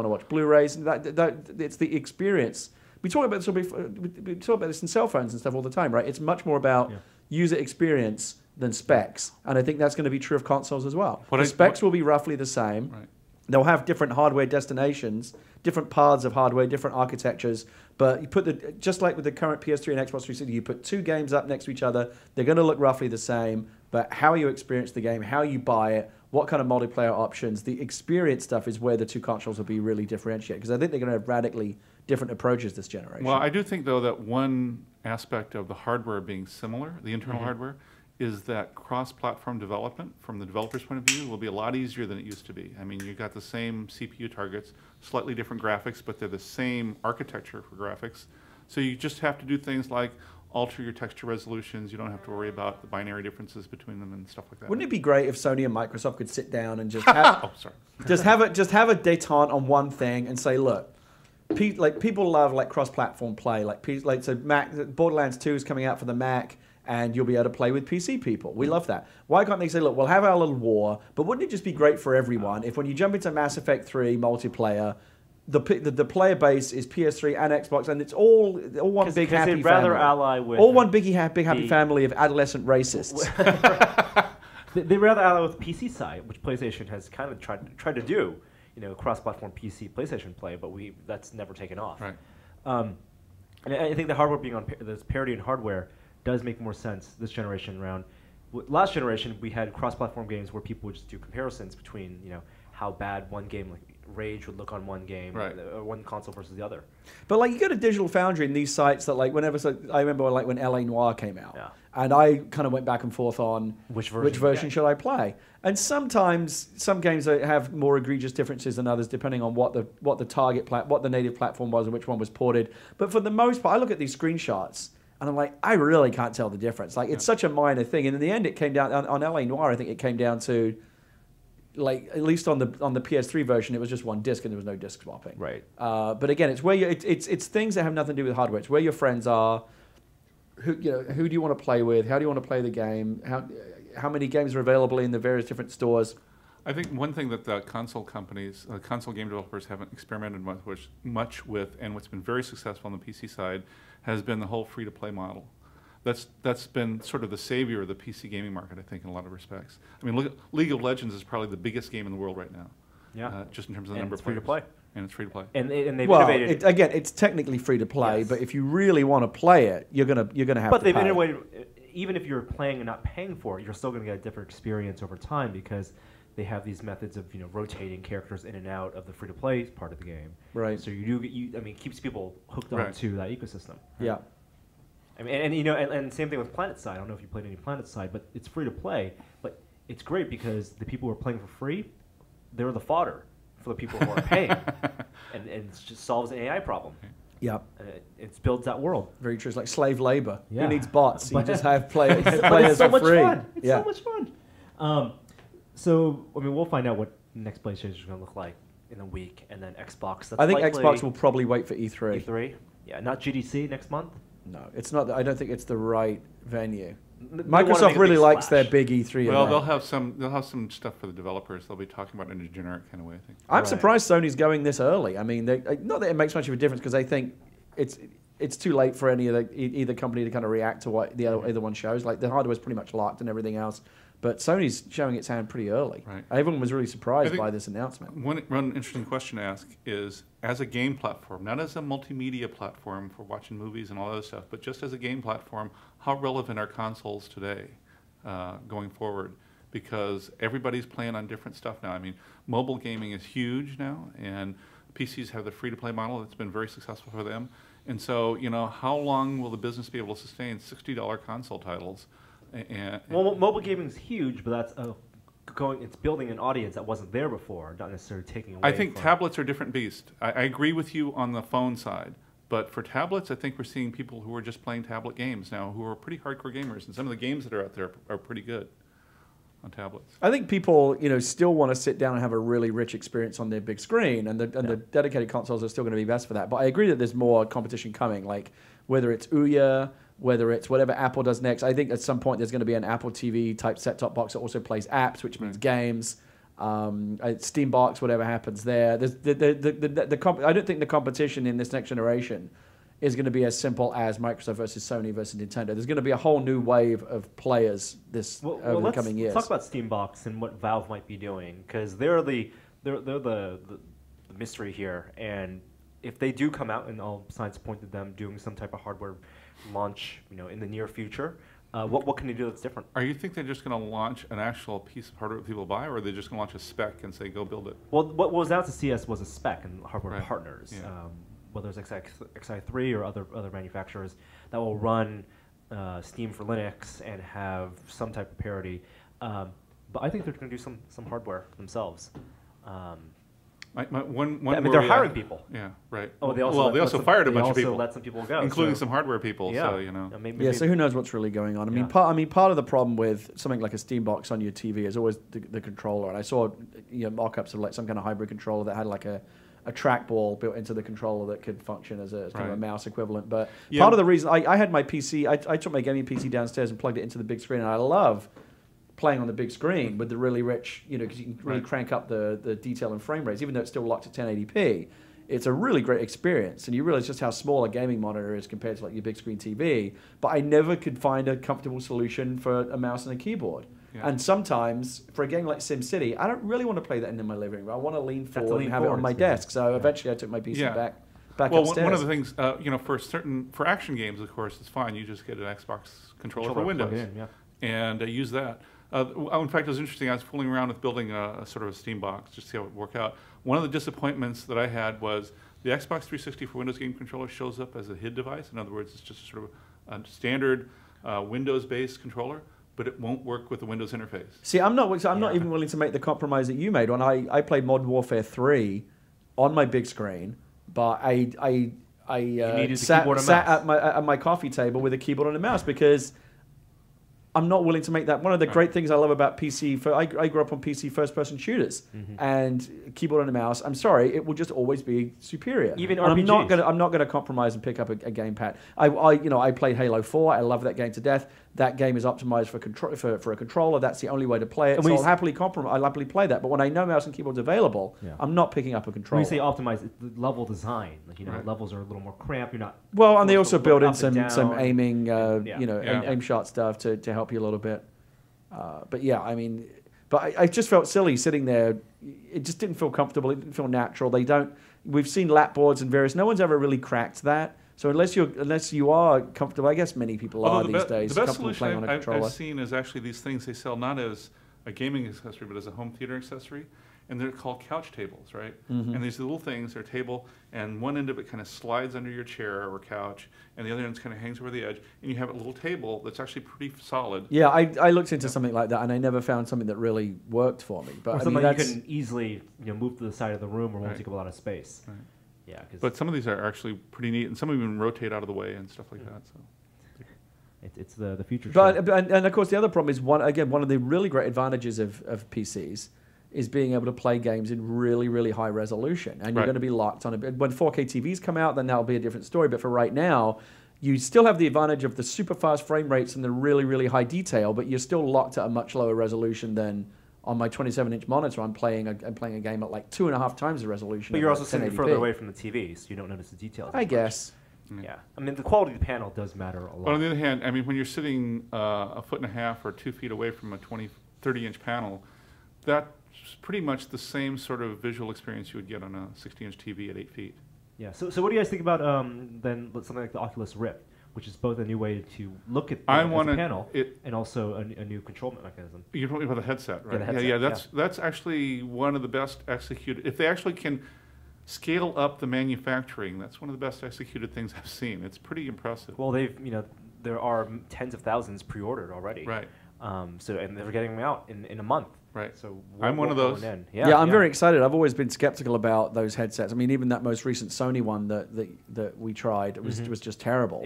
watch Blu-rays? And that it's the experience. We talk about this in cell phones and stuff all the time, right? It's much more about user experience than specs, and I think that's going to be true of consoles as well. The specs will be roughly the same. Right. They'll have different hardware destinations, different paths of hardware, different architectures. But you put just like with the current PS3 and Xbox 360, you put two games up next to each other. They're going to look roughly the same. But how you experience the game, how you buy it, what kind of multiplayer options, the experience stuff is where the two consoles will be really differentiated. Because I think they're going to have radically different approaches this generation. Well, I do think though that one aspect of the hardware being similar, the internal hardware, is that cross-platform development from the developer's point of view will be a lot easier than it used to be. I mean, you've got the same CPU targets, slightly different graphics, but they're the same architecture for graphics. So you just have to do things like alter your texture resolutions. You don't have to worry about the binary differences between them and stuff like that. Wouldn't it be great if Sony and Microsoft could sit down and just have, just have a detente on one thing and say, look, people love like cross-platform play. So Borderlands 2 is coming out for the Mac, and you'll be able to play with PC people. We love that. Why can't they say, look, we'll have our little war, but wouldn't it just be great for everyone if when you jump into Mass Effect 3 multiplayer, the player base is PS3 and Xbox, and it's all one big happy family. Rather ally with all one big happy family of adolescent racists. They rather ally with the PC side, which PlayStation has kind of tried to do, cross-platform PC PlayStation play, but that's never taken off. Right. And I think the hardware being on this parity in hardware does make more sense this generation around. Last generation, we had cross-platform games where people would just do comparisons between, how bad one game, like Rage, would look on one game, or one console versus the other. But like you go to Digital Foundry and these sites that I remember like when LA Noire came out, and I kind of went back and forth on which version should I play. And sometimes some games have more egregious differences than others depending on what the native platform was and which one was ported. But for the most part, I look at these screenshots. And I'm like, I really can't tell the difference. Like, it's such a minor thing. And in the end, it came down, on LA Noire, I think it came down to, like at least on the PS3 version, it was just one disc and there was no disc swapping. Right. But again, it's where it's things that have nothing to do with hardware. It's where your friends are. Who do you want to play with? How do you want to play the game? How many games are available in the various different stores? I think one thing that the console companies, console game developers haven't experimented much with, and what's been very successful on the PC side, has been the whole free-to-play model. That's been sort of the savior of the PC gaming market, I think, in a lot of respects. I mean, League of Legends is probably the biggest game in the world right now. Yeah. Just in terms of the And number it's of players. free to play. And it's free to play. And they've Well, innovated. again, it's technically free to play, Yes. but if you really want to play it, you're gonna have But to they've pay. innovated. Even if you're playing and not paying for it, you're still going to get a different experience over time because they have these methods of rotating characters in and out of the free to play part of the game. Right. So you do get. I mean, it keeps people hooked Right. onto that ecosystem. Yeah. I mean, and same thing with PlanetSide. I don't know if you played any PlanetSide, but it's free to play. But it's great because the people who are playing for free, they're the fodder for the people who are paying, and it just solves an AI problem. Yeah. And it builds that world. Very true. It's like slave labor. Yeah. Who needs bots? You But- just have players But players it's so for much free. fun. It's Yeah. so much fun. So I mean, we'll find out what next PlayStation is going to look like in a week, and then Xbox. That's I think likely Xbox will probably wait for E3. E3. Yeah, not GDC next month. No, it's not. I don't think it's the right venue. They wanna make Microsoft a really big likes splash. their big E3 Well, event. they'll have some stuff for the developers. They'll be talking about it in a generic kind of way, I think. I'm Right. surprised Sony's going this early. I mean, not that it makes much of a difference because they think it's too late for any of either company to kind of react to what the other one shows. Like the hardware's pretty much locked and everything else, but Sony's showing its hand pretty early. Right. Everyone was really surprised think- by this announcement. One interesting question to ask is, as a game platform, not as a multimedia platform for watching movies and all that other stuff, but just as a game platform, how relevant are consoles today going forward? Because everybody's playing on different stuff now. I mean, mobile gaming is huge now, and PCs have the free-to-play model that's been very successful for them. And so, how long will the business be able to sustain $60 console titles? Well, mobile gaming is huge, but that's it's building an audience that wasn't there before, not necessarily taking away. I think from tablets are a different beast. I agree with you on the phone side, but for tablets, I think we're seeing people who are just playing tablet games now who are pretty hardcore gamers, and some of the games that are out there are pretty good on tablets. I think people, still want to sit down and have a really rich experience on their big screen, and the dedicated consoles are still going to be best for that. But I agree that there's more competition coming, like whether it's Ouya, whether it's whatever Apple does next. I think at some point there's going to be an Apple TV type set-top box that also plays apps, which means games. Steambox, whatever happens there. I don't think the competition in this next generation is going to be as simple as Microsoft versus Sony versus Nintendo. There's going to be a whole new wave of players over the coming years. Let's talk about Steambox and what Valve might be doing, because they're the mystery here. And if they do come out, and all signs point to them doing some type of hardware launch, in the near future, what can they do that's different? Are you think they're just going to launch an actual piece of hardware that people buy, or are they just going to launch a spec and say, go build it? Well, what was announced at CS was a spec and hardware Right. partners. Yeah. Whether it's XI3 or other manufacturers that will run Steam for Linux and have some type of parity. But I think they're going to do some hardware themselves. They're hiring people. Yeah, right. Oh, they they also fired a bunch of people, let some people go, including so- some hardware people. Yeah. So Maybe, So who knows what's really going on? Part of the problem with something like a Steambox on your TV is always the controller. And I saw mock-ups of like some kind of hybrid controller that had like a trackball built into the controller that could function as kind of a mouse equivalent. But part of the reason I had my PC, I took my gaming PC downstairs and plugged it into the big screen, and I love playing on the big screen with the really rich, because you can really crank up the detail and frame rates, even though it's still locked at 1080p. It's a really great experience, and you realize just how small a gaming monitor is compared to like your big screen TV. But I never could find a comfortable solution for a mouse and a keyboard. Yeah. And sometimes, for a game like SimCity, I don't really want to play that in my living room. I want to lean forward and have it on my desk. So eventually I took my PC back upstairs. One of the things, for action games, of course, it's fine. You just get an Xbox controller for Windows and use that. In fact, it was interesting. I was fooling around with building a sort of a Steam box just to see how it would work out. One of the disappointments that I had was the Xbox 360 for Windows game controller shows up as a HID device. In other words, it's just sort of a standard Windows-based controller, but it won't work with the Windows interface. See, I'm not even willing to make the compromise that you made when I played Modern Warfare 3 on my big screen, but I sat at my coffee table with a keyboard and a mouse because I'm not willing to make that. One of the great things I love about PC, I grew up on PC first-person shooters and keyboard and a mouse. I'm sorry, it will just always be superior. Even and RPGs. I'm not gonna compromise and pick up a gamepad. I played Halo 4. I love that game to death. That game is optimized for a controller. That's the only way to play it. So I'll happily play that. But when I know mouse and keyboard's available, I'm not picking up a controller. When you say optimized, it's the level design. Like levels are a little more cramped. You're not. Well, and they also build in some aiming, Yeah. aim shot stuff to help you a little bit. But yeah, I mean, I just felt silly sitting there. It just didn't feel comfortable. It didn't feel natural. We've seen lap boards and various. No one's ever really cracked that. So unless you are comfortable, I guess many people are these days. The best comfortable playing on a controller. I've seen is actually these things they sell not as a gaming accessory, but as a home theater accessory. And they're called couch tables, right? And these little things, they're a table, and one end of it kind of slides under your chair or couch, and the other end kind of hangs over the edge, and you have a little table that's actually pretty solid. Yeah, I looked into something like that, and I never found something that really worked for me. But or something you can easily move to the side of the room or won't take up a lot of space. Right. Yeah, but some of these are actually pretty neat, and some even rotate out of the way and stuff like that. So. It's the future. But and of course the other problem is one of the really great advantages of PCs is being able to play games in really, really high resolution. And you're going to be locked on it. When 4K TVs come out, then that'll be a different story. But for right now, you still have the advantage of the super fast frame rates and the really, really high detail, but you're still locked at a much lower resolution than on my 27-inch monitor. I'm playing a game at like 2.5 times the resolution. But you're also sitting further away from the TV, so you don't notice the details. I guess. Yeah. I mean, the quality of the panel does matter a lot. But on the other hand, I mean, when you're sitting 1.5 feet or 2 feet away from a 30-inch panel, that's pretty much the same sort of visual experience you would get on a 60-inch TV at 8 feet. Yeah. So what do you guys think about then something like the Oculus Rift, which is both a new way to look at the panel and also a new control mechanism? You're talking about the headset, right? Yeah, the headset, that's actually one of the best executed. If they actually can scale up the manufacturing, that's one of the best executed things I've seen. It's pretty impressive. Well, there are tens of thousands pre-ordered already. Right. And they're getting them out in a month. Right. So I'm one of those. Yeah, I'm very excited. I've always been skeptical about those headsets. I mean, even that most recent Sony one that we tried was just terrible.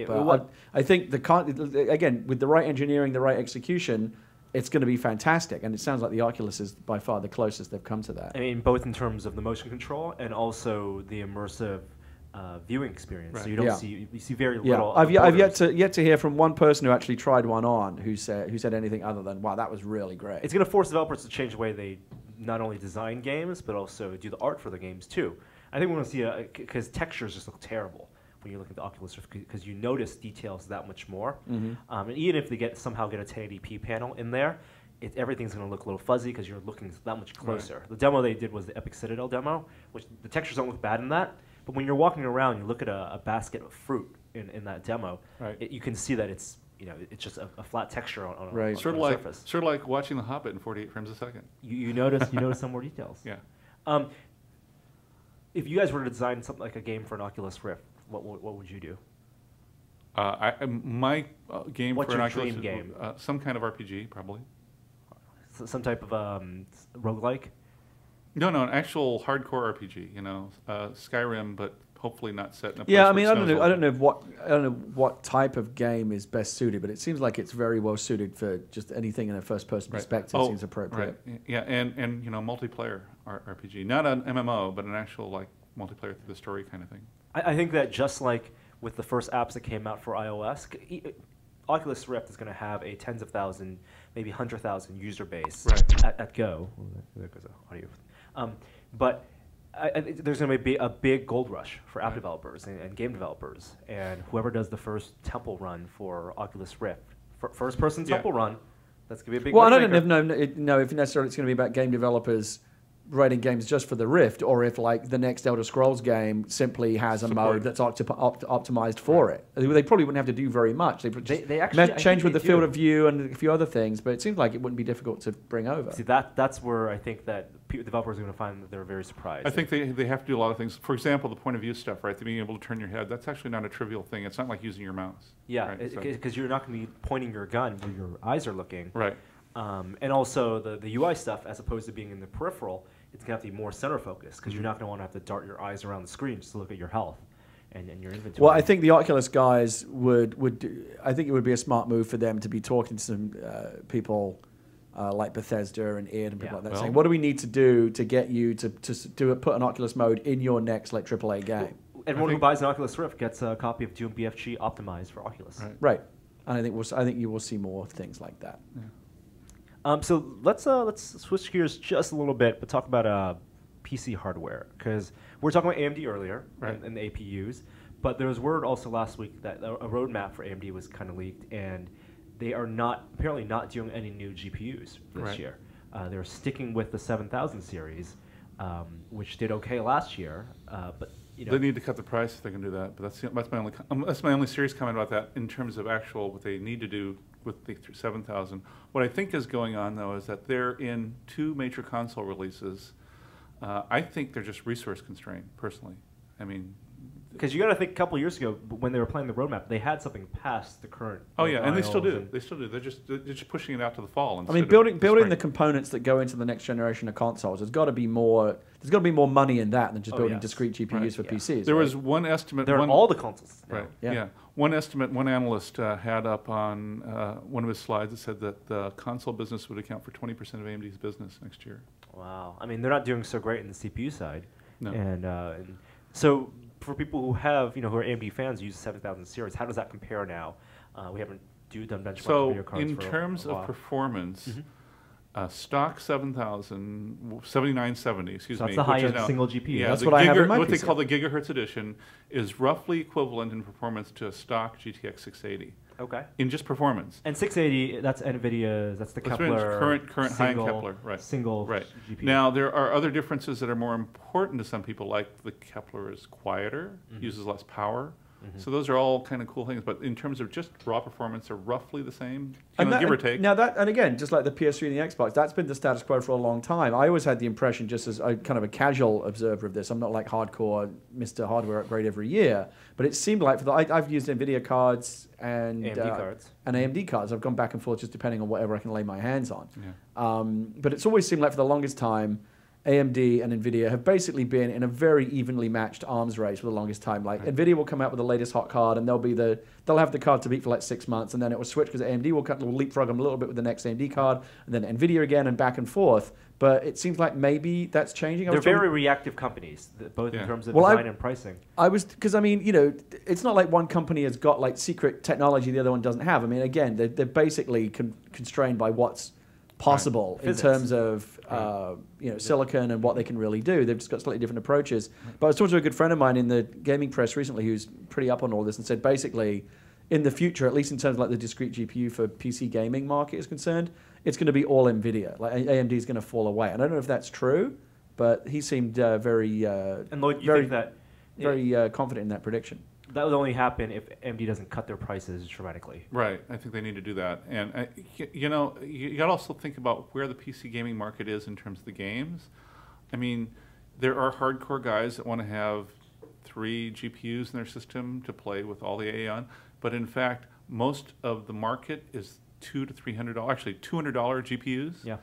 I think again, with the right engineering, the right execution, it's going to be fantastic. And it sounds like the Oculus is by far the closest they've come to that. I mean, both in terms of the motion control and also the immersive viewing experience. Right. So you see very little. Yeah, I've yet to hear from one person who actually tried one on who said anything other than, wow, that was really great. It's going to force developers to change the way they not only design games but also do the art for the games too. I think we're going to see because textures just look terrible when you look at the Oculus Rift, because you notice details that much more. And even if they somehow get a 1080p panel in there, everything's going to look a little fuzzy because you're looking that much closer. Right. The demo they did was the Epic Citadel demo, which the textures don't look bad in that. But when you're walking around, you look at a basket of fruit in that demo. Right. You can see that it's just a flat texture on a surface. Sort of like watching The Hobbit in 48 frames a second. You notice some more details. Yeah. If you guys were to design something like a game for an Oculus Rift, what would you do? My game What's for an your Oculus dream game? Some kind of RPG, probably. Some type of roguelike? No, an actual hardcore RPG. Skyrim, but hopefully not set in a place I mean, where I don't know what type of game is best suited, but it seems like it's very well suited for just anything in a first-person perspective. Seems appropriate. Right. Yeah, and multiplayer RPG, not an MMO, but an actual multiplayer through the story kind of thing. I think that just like with the first apps that came out for iOS, Oculus Rift is going to have a tens of thousand, maybe 100,000 user base at Go. There goes the audio. But there's going to be a big gold rush for app developers and game developers, and whoever does the first temple run for Oculus Rift, first-person temple run, that's going to be a big. Well, I don't know if necessarily it's going to be about game developers writing games just for the Rift, or if the next Elder Scrolls game simply has a mode that's optimized for it. They probably wouldn't have to do very much. They actually change with the field of view and a few other things, but it seems like it wouldn't be difficult to bring over. See, that's where I think that developers are going to find that they're very surprised. I think they have to do a lot of things. For example, the point of view stuff, right? Being able to turn your head, that's actually not a trivial thing. It's not like using your mouse. Yeah, because you're not going to be pointing your gun where your eyes are looking. Right. And also the UI stuff, as opposed to being in the peripheral, it's going to have to be more center focused because you're not going to want to have to dart your eyes around the screen just to look at your health. and your inventory. Well, I think the Oculus guys I think it would be a smart move for them to be talking to some people like Bethesda and id and people like that, saying, what do we need to do to get you to put an Oculus mode in your next like AAA game? Everyone who buys an Oculus Rift gets a copy of Doom BFG optimized for Oculus. Right. And I think you will see more things like that. Yeah. So let's switch gears just a little bit, but talk about PC hardware, because we were talking about AMD earlier and the APUs, but there was word also last week that a roadmap for AMD was kind of leaked, and they are apparently not doing any new GPUs this year. They're sticking with the 7000 series, which did okay last year, but they need to cut the price if they can do that. But that's my only serious comment about that in terms of what they need to do with the 7000. What I think is going on though is that they're in 2 major console releases. I think they're just resource constrained, personally. I mean, because you got to think a couple of years ago when they were planning the roadmap, they had something past the current. Oh yeah, and they still do. They still do. They're just pushing it out to the fall. I mean, building the components that go into the next generation of consoles. There's got to be more. There's got to be more money in that than just building discrete GPUs for PCs. There was one estimate. They're on all the consoles. Right. Yeah. One estimate one analyst had up on one of his slides that said that the console business would account for 20% of AMD's business next year. Wow. I mean, they're not doing so great in the CPU side. No. And so for people who have, who are AMD fans, use the 7000 series, how does that compare now? We haven't done benchmark video cards in terms of performance, stock 7970, excuse me. That's the high-end single GPU. Yeah, that's what I have in my what PC. they call the gigahertz edition is roughly equivalent in performance to a stock GTX 680. Okay. In just performance. And 680, that's NVIDIA, that's the Kepler. Current high-end Kepler, right. Single GPU. Now, there are other differences that are more important to some people, like the Kepler is quieter, uses less power. So those are all kind of cool things. But in terms of just raw performance, they're roughly the same, give or take. Now and again, just like the PS3 and the Xbox, that's been the status quo for a long time. I always had the impression, just as a kind of a casual observer of this, I'm not like hardcore Mr. Hardware upgrade every year, but it seemed like I've used NVIDIA cards and AMD cards. I've gone back and forth just depending on whatever I can lay my hands on. Yeah. But it's always seemed like for the longest time, AMD and NVIDIA have basically been in a very evenly matched arms race for the longest time. Like NVIDIA will come out with the latest hot card, and they'll have the card to beat for like 6 months, and then it will switch because AMD will leapfrog them a little bit with the next AMD card, and then NVIDIA again, and back and forth. But it seems like maybe that's changing. They're very reactive companies, both in terms of design and pricing. Because I mean, it's not like one company has got like secret technology the other one doesn't have. I mean, again, they're basically constrained by what's possible in terms of silicon and what they can really do. They've just got slightly different approaches. But I was talking to a good friend of mine in the gaming press recently who's pretty up on all this and said basically in the future, at least in terms of like the discrete GPU for PC gaming market is concerned, it's going to be all NVIDIA. Like AMD is going to fall away. And I don't know if that's true, but he seemed very and Lloyd, you think that very confident in that prediction. That would only happen if AMD doesn't cut their prices dramatically. Right. I think they need to do that. And, you got to also think about where the PC gaming market is in terms of the games. I mean, there are hardcore guys that want to have 3 GPUs in their system to play with all the AI on. But in fact, most of the market is $200 to $300, actually $200 GPUs. Yeah.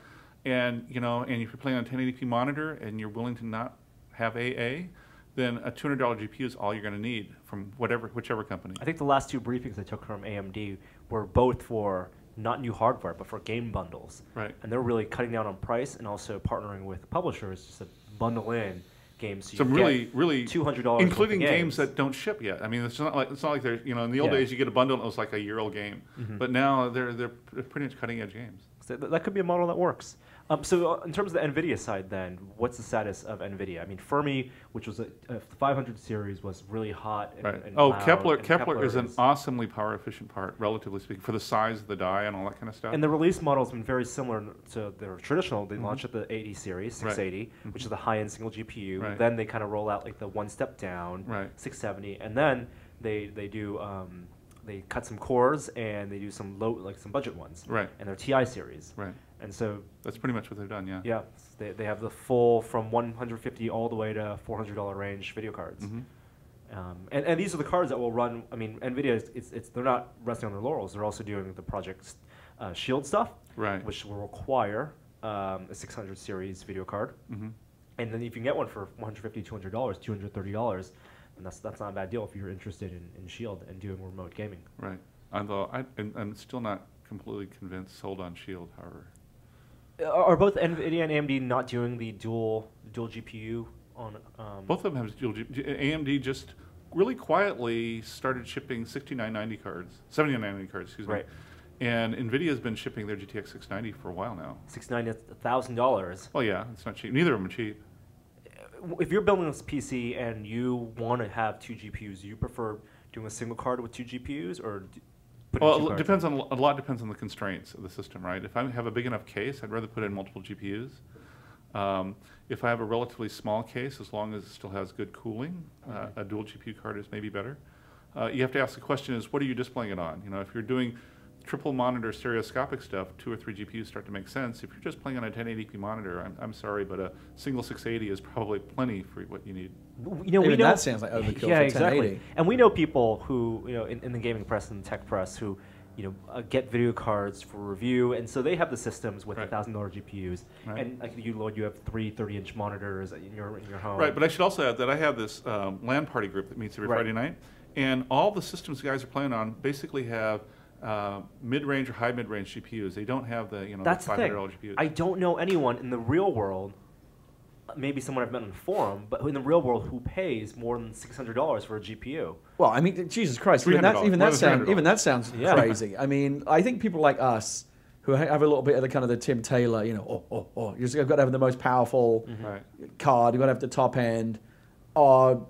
And, and if you're playing on a 1080p monitor and you're willing to not have AA, then a $200 GPU is all you're going to need from whichever company. I think the last 2 briefings I took from AMD were both for not new hardware, but for game bundles. Right. And they're really cutting down on price and also partnering with publishers just to bundle in games. So some really $200, including games that don't ship yet. I mean, it's not like they're in the old days you get a bundle and it was like a year-old game, but now they're pretty much cutting-edge games. So that could be a model that works. So in terms of the NVIDIA side then, what's the status of NVIDIA? I mean, Fermi, which was the 500 series, was really hot and loud, Kepler is an awesomely power-efficient part, relatively speaking, for the size of the die and all that kind of stuff. And the release model has been very similar to their traditional. They launched at the 80 series, 680, which is the high-end single GPU. Right. Then they kind of roll out like the one step down, 670, and then they do they cut some cores and they do some some budget ones, and their TI series, and so that's pretty much what they've done, yeah. They have the full from 150 all the way to $400 range video cards, and these are the cards that will run. I mean, NVIDIA they're not resting on their laurels. They're also doing the Project Shield stuff, which will require a 600 series video card, and then if you can get one for $150, $200, $230. And that's not a bad deal if you're interested in Shield and doing remote gaming. Right. Although I'm still not completely sold on Shield, however. Are both NVIDIA and AMD not doing the dual GPU on? Both of them have dual GPU. AMD just really quietly started shipping 7990 cards, 7990 cards, excuse me. Right. And NVIDIA has been shipping their GTX 690 for a while now. $690, $1,000. Well, yeah, it's not cheap. Neither of them are cheap. If you're building this PC and you want to have 2 GPUs, do you prefer doing a single card with 2 GPUs or? Well, it depends on a lot. Depends on the constraints of the system, right? If I have a big enough case, I'd rather put in multiple GPUs. If I have a relatively small case, as long as it still has good cooling, a dual GPU card is maybe better. You have to ask the question: is what are you displaying it on? You know, if you're doing triple monitor stereoscopic stuff, 2 or 3 GPUs start to make sense. If you're just playing on a 1080p monitor, I'm sorry, but a single 680 is probably plenty for what you need. You know, we know that sounds like overkill for 1080. Exactly. And we know people who, you know, in the gaming press and the tech press who, you know, get video cards for review, and so they have the systems with $1,000 GPUs. Right. And like you, Lloyd, you have 3 30-inch monitors in your home. Right, but I should also add that I have this LAN party group that meets every Friday night, and all the systems guys are playing on basically have mid-range or high mid-range GPUs. They don't have the That's the $500 GPUs. I don't know anyone in the real world, maybe someone I've met on the forum, but in the real world who pays more than $600 for a GPU. Well, I mean, Jesus Christ, even that sounds crazy. I mean, I think people like us who have a little bit of the kind of the Tim Taylor, you know, you've got to have the most powerful card, you've got to have the top end, are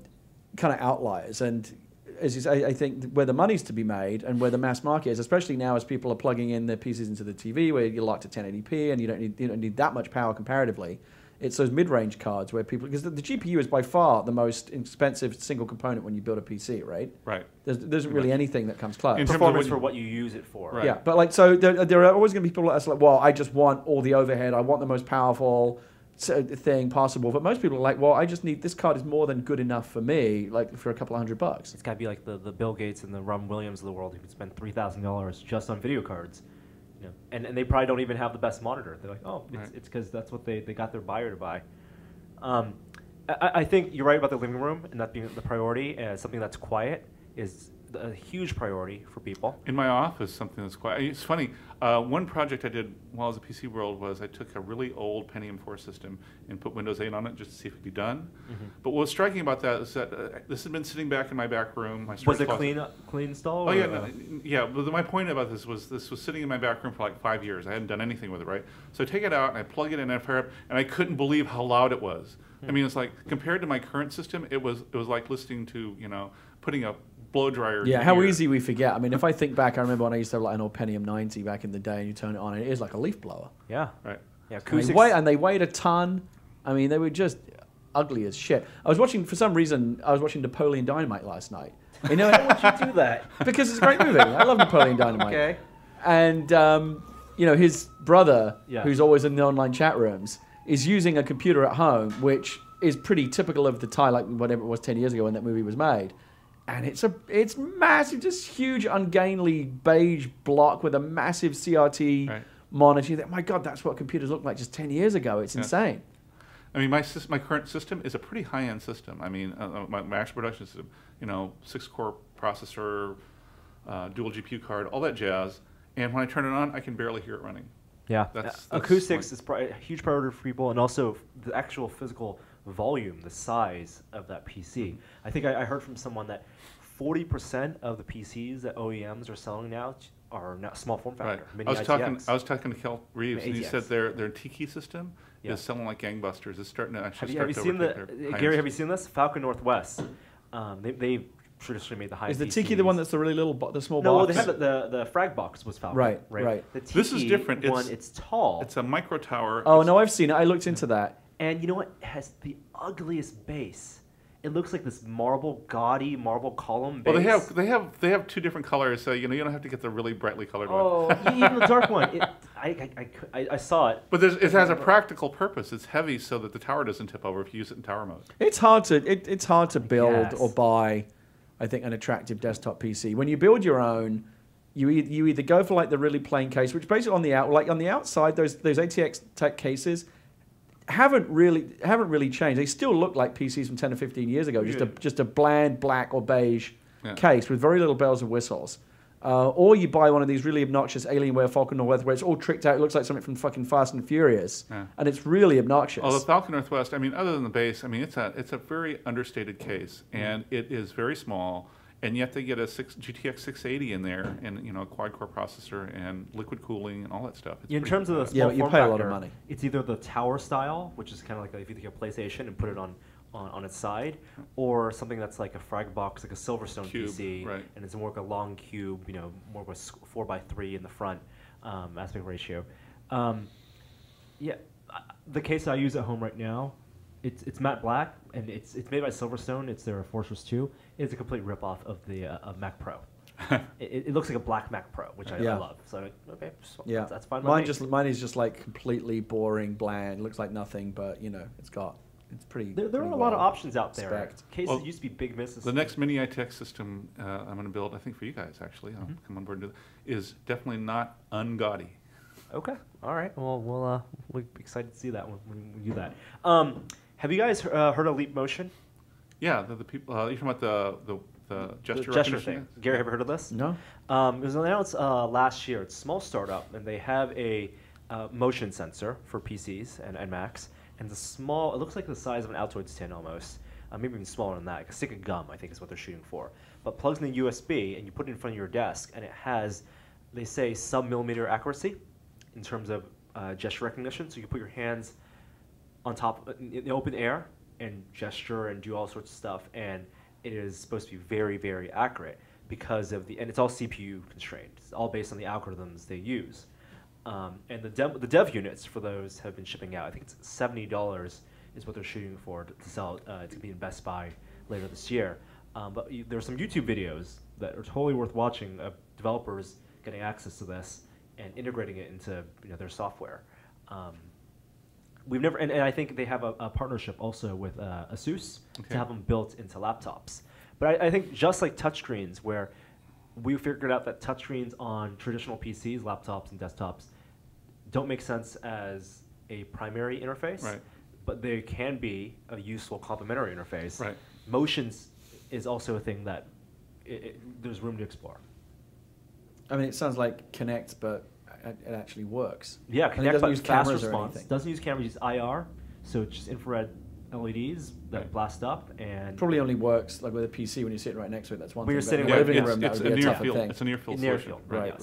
kind of outliers. And as you say, I think where the money's to be made and where the mass market is, especially now as people are plugging in their PCs into the TV, where you're locked to 1080p and you don't need that much power comparatively. It's those mid-range cards where people, because the GPU is by far the most expensive single component when you build a PC, right? Right. There isn't really anything that comes close. In performance for what you use it for. Right. Yeah, but like, so there are always going to be people that's like, well, I just want all the overhead. I want the most powerful thing possible. But most people are like, well, I just need, this card is more than good enough for me, like for a couple of $100. It's got to be like the Bill Gates and the Ron Williams of the world who could spend $3,000 just on video cards. You know, and they probably don't even have the best monitor. They're like, oh, it's because that's what they got their buyer to buy. I think you're right about the living room and that being the priority. Something that's quiet is a huge priority for people. In my office, something that's quiet. It's funny. One project I did while I was at PC World was I took a really old Pentium 4 system and put Windows 8 on it just to see if it could be done. But what was striking about that is that this had been sitting back in my back room. Was it clean install? Oh, yeah. Yeah, but my point about this was sitting in my back room for like 5 years. I hadn't done anything with it, right? So I take it out and I plug it in and I fire up, and I couldn't believe how loud it was. I mean, it's like, compared to my current system, it was like listening to, you know, putting a blow dryer. Yeah, how easy we forget. I mean, if I think back, I remember when I used to have like an old Pentium 90 back in the day, and you turn it on, and it is like a leaf blower. Yeah, right. Yeah, and they weighed a ton. I mean, they were just ugly as shit. For some reason, I was watching Napoleon Dynamite last night. You know, why would you do that? Because it's a great movie. I love Napoleon Dynamite. Okay. And you know, his brother, who's always in the online chat rooms, is using a computer at home, which is pretty typical of the time, like whatever it was 10 years ago when that movie was made. And it's massive, just huge, ungainly beige block with a massive CRT monitor. You think, my God, that's what computers looked like just 10 years ago. It's insane. I mean, my current system is a pretty high-end system. I mean, my actual production system, you know, 6-core processor, dual GPU card, all that jazz. And when I turn it on, I can barely hear it running. Yeah, that's acoustics is a huge priority for people, and also the actual physical volume, the size of that PC. I think I heard from someone that 40% of the PCs that OEMs are selling now are not small form factor. Right. I was talking to Kel Reeves, and he said their Tiki system is selling like gangbusters. It's starting to actually have you seen Gary? Have you seen this? Falcon Northwest. They've traditionally made the high. Is the PCs. Tiki the one that's the really little, the small box? No, they have the Frag box was Falcon. Right. The Tiki this is different. It's tall. It's a micro tower. Oh no, I've seen it. I looked into that. And you know what? It has the ugliest base. It looks like this gaudy marble column base. Well, they have 2 different colors, so you know you don't have to get the really brightly colored one. Oh, even the dark one. I saw it. But it has a practical purpose. It's heavy so that the tower doesn't tip over if you use it in tower mode. It's hard to build or buy, I think, an attractive desktop PC. When you build your own, you either go for like the really plain case, which basically on the outside, those ATX tech cases, haven't really changed. They still look like PCs from 10 or 15 years ago. Just a bland black or beige case with very little bells and whistles. Or you buy one of these really obnoxious Alienware Falcon Northwest where it's all tricked out. It looks like something from fucking Fast and Furious, and it's really obnoxious. Oh, the Falcon Northwest. I mean, other than the base, I mean, it's a very understated case, and it is very small. And yet they get a GTX 680 in there, and a quad-core processor and liquid cooling and all that stuff. In terms of the small you form pay factor, a lot of money. It's either the tower style, which is kind of like if you think of PlayStation and put it on its side, or something that's like a frag box, like a Silverstone Cube, PC, right. and it's more like a long cube, more of a 4x3 in the front aspect ratio. The case I use at home right now, it's matte black, and it's made by Silverstone. It's their Fortress 2. It's a complete ripoff of the Mac Pro. it looks like a black Mac Pro, which I love. So okay, that's fine. Mine is just like completely boring, bland. Looks like nothing, but it's pretty. There are a lot of options out there. Spec'd. Cases used to be big misses. The next mini outtakes system I'm going to build, I think for you guys actually, I'll come on board and do that, is definitely not ungaudy. Okay, all right. Well, we'll be excited to see that when we do that. Have you guys heard of Leap Motion? Yeah, the people. You're talking about the gesture thing. Gary, have you heard of this? No. It was announced last year. It's a small startup, and they have a motion sensor for PCs and Macs. And it looks like the size of an Altoids tin almost, maybe even smaller than that. Like a stick of gum, I think, is what they're shooting for. But plugs in the USB, and you put it in front of your desk, and it has, they say, sub-millimeter accuracy in terms of gesture recognition. So you can put your hands on top in the open air and gesture and do all sorts of stuff, and it is supposed to be very, very accurate because of and it's all CPU constrained. It's all based on the algorithms they use. And the dev units for those have been shipping out. I think it's $70 is what they're shooting for to sell. It's going to be in Best Buy later this year. But there are some YouTube videos that are totally worth watching of developers getting access to this and integrating it into their software. We've never, and I think they have a partnership also with ASUS to have them built into laptops. But I think just like touchscreens, where we figured out that touchscreens on traditional PCs, laptops, and desktops don't make sense as a primary interface, right. but they can be a useful complementary interface. Right. Motions is also a thing that there's room to explore. I mean, it sounds like Kinect, but it actually works. Yeah, Kinect doesn't use fast cameras response. or anything. Doesn't use cameras, use IR, so it's just infrared LEDs that blast up, and probably only works like with a PC when you're sitting right next to it. That's one when thing. you're sitting in the living right room, that it's would a be a near tougher field. thing. It's a near field near solution. field, Right.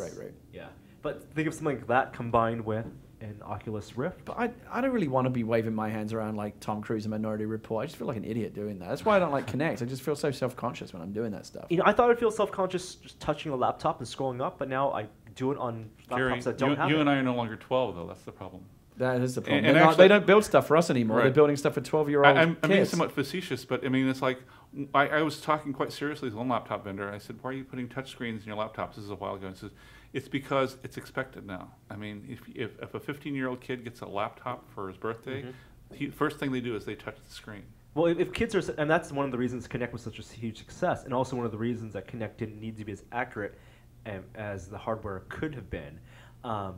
Yeah, but think of something like that combined with an Oculus Rift. But I don't really want to be waving my hands around like Tom Cruise in Minority Report. I just feel like an idiot doing that. That's why I don't like Kinect. I just feel so self-conscious when I'm doing that stuff. I thought I'd feel self-conscious just touching a laptop and scrolling up, but now I do it on laptops Gary, that don't have you it. and I are no longer 12, though. That's the problem. That is the problem. And They don't build stuff for us anymore. Right. They're building stuff for 12-year-old I'm being kids. somewhat facetious, but I mean, it's like I was talking quite seriously with one laptop vendor. I said, "Why are you putting touchscreens in your laptops?" This is a while ago. He says, "It's because it's expected now." I mean, if a 15-year-old kid gets a laptop for his birthday, first thing they do is they touch the screen. Well, if kids are, and that's one of the reasons Kinect was such a huge success, and also one of the reasons that Kinect didn't need to be as accurate as the hardware could have been.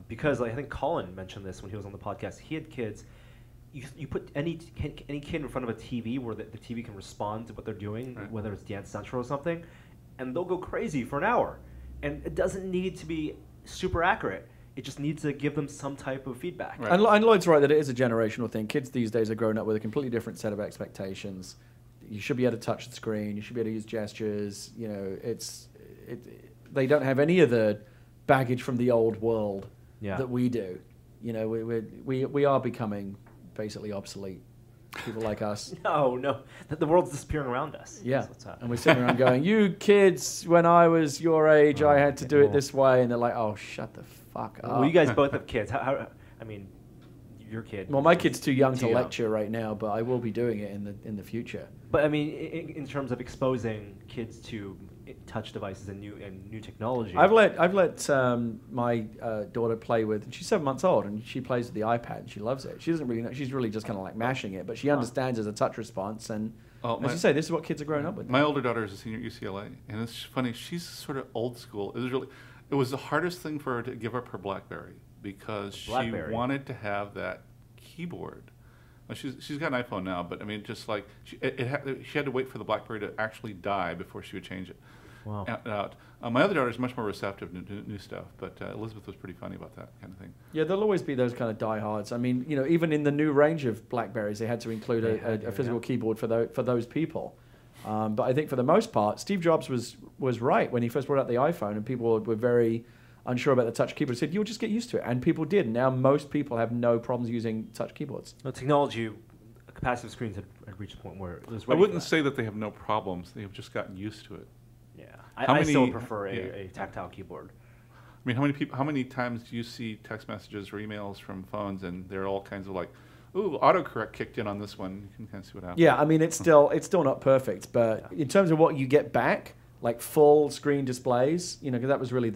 Because I think Colin mentioned this when he was on the podcast. He had kids. You put any kid in front of a TV where the TV can respond to what they're doing, right. whether it's Dance Central or something, and they'll go crazy for an hour. And it doesn't need to be super accurate. It just needs to give them some type of feedback. Right. And Lloyd's right that it is a generational thing. Kids these days are growing up with a completely different set of expectations. You should be able to touch the screen. You should be able to use gestures. They don't have any of the baggage from the old world that we do. We are becoming basically obsolete. People like us. No, the world's disappearing around us. Yeah, and we're sitting around going, "You kids, when I was your age, I had to do it this way," and they're like, "Oh, shut the fuck up." Well, you guys both have kids. How I mean, your kid. Well, my kid's too young to lecture right now, but I will be doing it in the future. But I mean, in terms of exposing kids to touch devices and new technology, I've let my daughter play with. And she's 7 months old, and she plays with the iPad, and she loves it. She doesn't really know. She's really just kind of like mashing it, but she understands as a touch response. And as you say, this is what kids are growing up with. My older daughter is a senior at UCLA, and it's funny. She's sort of old school. It was the hardest thing for her to give up her BlackBerry because she wanted to have that keyboard Well, she's got an iPhone now, but I mean, just like she had to wait for the BlackBerry to actually die before she would change it. Wow. Out. My other daughter is much more receptive to new stuff, but Elizabeth was pretty funny about that kind of thing. Yeah, there'll always be those kind of diehards. I mean, even in the new range of Blackberries, they had to include a physical keyboard for those people. But I think for the most part, Steve Jobs was right when he first brought out the iPhone, and people were very unsure about the touch keyboard. He said, you'll just get used to it. And people did. Now most people have no problems using touch keyboards. The technology, capacitive screens had reached a point where it was ready. I wouldn't say that they have no problems. They have just gotten used to it. Yeah. I still prefer a tactile keyboard. I mean, how many times do you see text messages or emails from phones, and they're all kinds of like, ooh, autocorrect kicked in on this one. You can kind of see what happens. Yeah, I mean, it's still not perfect, but in terms of what you get back, like full screen displays, because that was really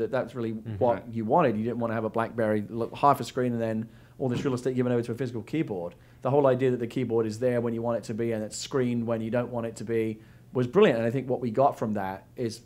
what you wanted. You didn't want to have a BlackBerry look half a screen and then all this real estate given over to a physical keyboard. The whole idea that the keyboard is there when you want it to be and it's screened when you don't want it to be was brilliant. And I think what we got from that is,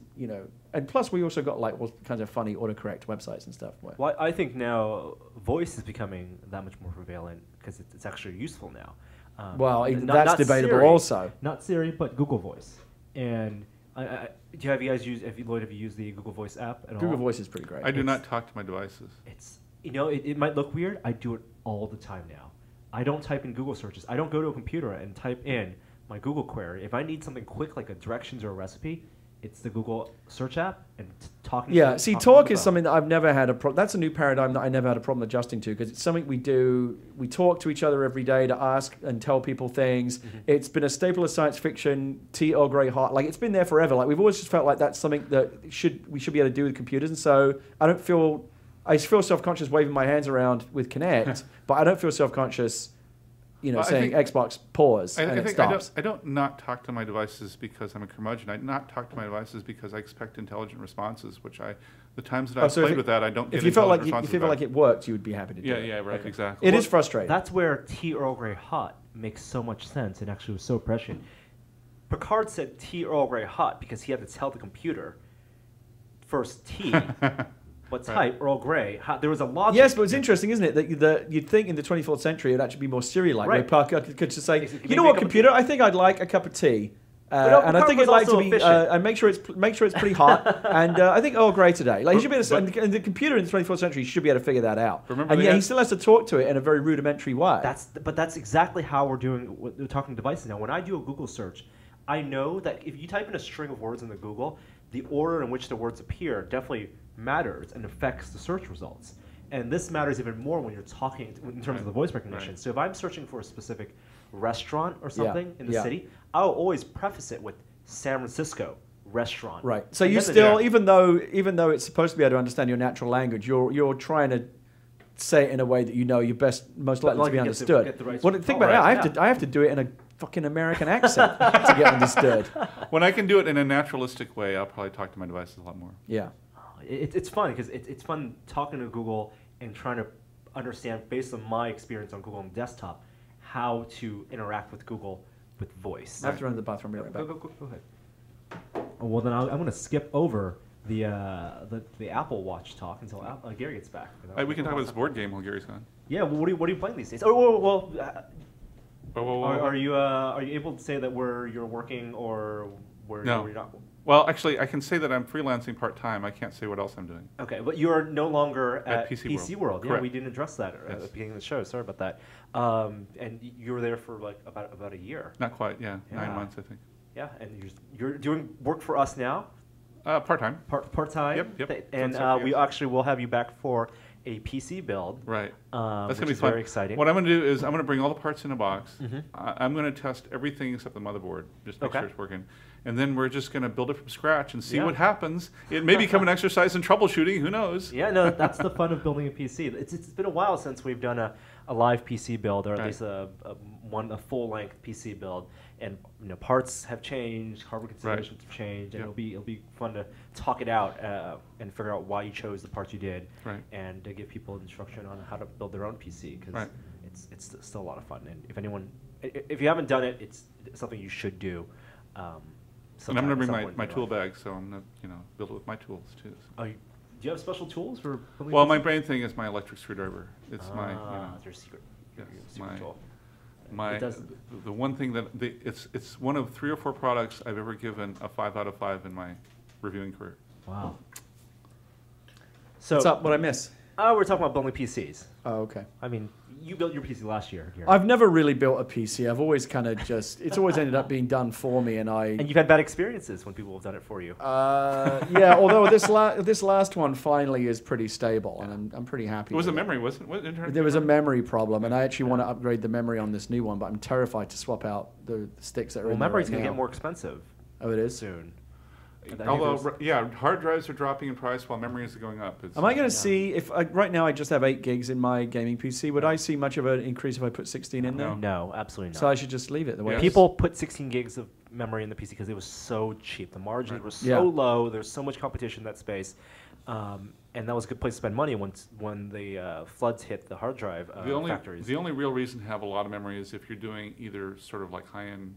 and plus we also got like all kinds of funny autocorrect websites and stuff. Well, I think now voice is becoming that much more prevalent because it's actually useful now. That's debatable Siri, also. Not Siri, but Google Voice. And have you guys used the Google Voice app at all? Google Voice is pretty great. I do not talk to my devices. It's it might look weird. I do it all the time now. I don't type in Google searches. I don't go to a computer and type in my Google query. If I need something quick like a directions or a recipe, it's the Google search app and talking. Yeah, talk is something that I've never had a problem. That's a new paradigm that I never had a problem adjusting to because it's something we do. We talk to each other every day to ask and tell people things. Mm-hmm. It's been a staple of science fiction. Tea Earl Grey hot. Like it's been there forever. Like we've always just felt like that's something that we should be able to do with computers. And so I feel self-conscious waving my hands around with Kinect, but I don't feel self-conscious. Saying Xbox pause and it stops. I don't not talk to my devices because I'm a curmudgeon. I not talk to my devices because I expect intelligent responses, which the times that I've played with that, I don't get intelligent responses. If you felt like it worked, you would be happy to do it. Yeah, right, okay. Exactly. It is frustrating. That's where Tea Earl Grey hot makes so much sense and actually was so prescient. Picard said Tea Earl Grey hot because he had to tell the computer first tea. What type, Earl Grey? There was a logic. Yes, but it's interesting, isn't it, that you'd think in the 24th century it would actually be more Siri-like. Right. Where Parker could just say, you know what, computer, I think I'd like a cup of tea. And I think I'd like to be, and make sure it's pretty hot. And I think Earl Grey today. Like he should be able to, and the computer in the 24th century should be able to figure that out. He still has to talk to it in a very rudimentary way. But that's exactly how we're talking devices now. When I do a Google search, I know that if you type in a string of words into Google, the order in which the words appear definitely matters and affects the search results. And this matters even more when you're talking in terms of the voice recognition. Right. So if I'm searching for a specific restaurant or something in the city, I'll always preface it with San Francisco restaurant. Right. So you still, even though it's supposed to be able to understand your natural language, you're trying to say it in a way that you're most likely to be understood. Think about it. I have to do it in a fucking American accent to get understood. When I can do it in a naturalistic way, I'll probably talk to my devices a lot more. Yeah. It's fun because it's fun talking to Google and trying to understand, based on my experience on Google on desktop, how to interact with Google with voice. I have to run to the bathroom. Go ahead. Well, then I'm going to skip over the Apple Watch talk until Gary gets back. We can talk about this board game while Gary's gone. Yeah. Well, what are you playing these days? Are you able to say that where you're working or where you're not? Well, actually, I can say that I'm freelancing part-time. I can't say what else I'm doing. Okay, but you are no longer at PC World. Correct. Yeah, we didn't address that at the beginning of the show. Sorry about that. And you were there for like about a year. Not quite, 9 months, I think. Yeah, and you're doing work for us now? Part-time. Part-time? Yep. And we actually will have you back for a PC build. Right. That's going to be fun. Very exciting. What I'm going to do is I'm going to bring all the parts in a box. Mm-hmm. I'm going to test everything except the motherboard, just make sure it's working. And then we're just going to build it from scratch and see what happens. It may become an exercise in troubleshooting. Who knows? Yeah, no, that's the fun of building a PC. It's been a while since we've done a live PC build, or at least a full-length PC build. And parts have changed, hardware considerations have changed, and it'll be fun to talk it out and figure out why you chose the parts you did, and to give people instruction on how to build their own PC, because it's still a lot of fun. And if you haven't done it, it's something you should do. And I'm going to bring my tool bag, so I'm going to build it with my tools too. So. Do you have special tools for building? Well, my main thing is my electric screwdriver. It's my your secret tool. the one thing that it's one of 3 or 4 products I've ever given a 5 out of 5 in my reviewing career. Wow. So What's up? What I miss? we're talking about building PCs. Oh, okay. I mean, you built your PC last year. Gary. I've never really built a PC. I've always kind of it's always ended up being done for me, and you've had bad experiences when people have done it for you. Yeah. Although this last one finally is pretty stable, and I'm pretty happy. It was with a memory, wasn't it? There was a memory problem, and I actually want to upgrade the memory on this new one, but I'm terrified to swap out the sticks that are in there memory's right going to now. get more expensive. Oh, it is? Soon. Although, yeah, hard drives are dropping in price while memory is going up. Am I going to see, right now I just have 8 gigs in my gaming PC, would I see much of an increase if I put 16 in there? No, absolutely not. So I should just leave it the way it is? People put 16 gigs of memory in the PC because it was so cheap. The margins were so low. There's so much competition in that space. And that was a good place to spend money when the floods hit the hard drive factories. The only real reason to have a lot of memory is if you're doing either sort of like high-end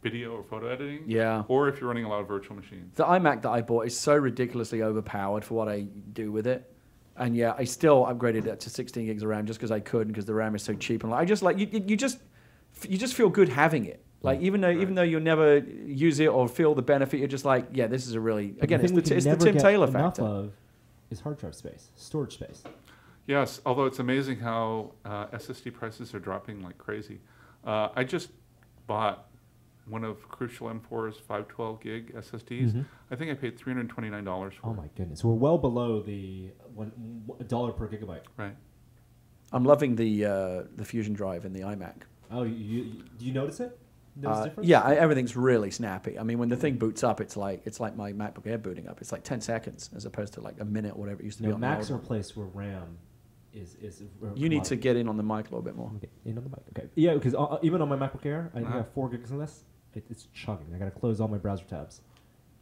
video or photo editing, or if you're running a lot of virtual machines. The iMac that I bought is so ridiculously overpowered for what I do with it, and I still upgraded it to 16 gigs of RAM just because I could, and because the RAM is so cheap. And I just you just feel good having it. Like even though you'll never use it or feel the benefit, you're just like, this is a really it's the Tim Taylor factor. Of is hard drive space, storage space. Yes, although it's amazing how SSD prices are dropping like crazy. I just bought one of Crucial M4's 512 gig SSDs. Mm-hmm. I think I paid $329 for Oh my goodness, we're well below the $1 per gigabyte. Right. I'm loving the Fusion drive in the iMac. Oh, do you notice it? Notice difference? Yeah, everything's really snappy. I mean, when the thing boots up, it's like my MacBook Air booting up. It's like 10 seconds as opposed to like a minute or whatever it used to be. On Macs the are old a place where RAM is. You need to get in on the mic a little bit more. Okay, in on the mic. Okay. Yeah, because even on my MacBook Air, I have 4 gigs in this. It's chugging. I got to close all my browser tabs.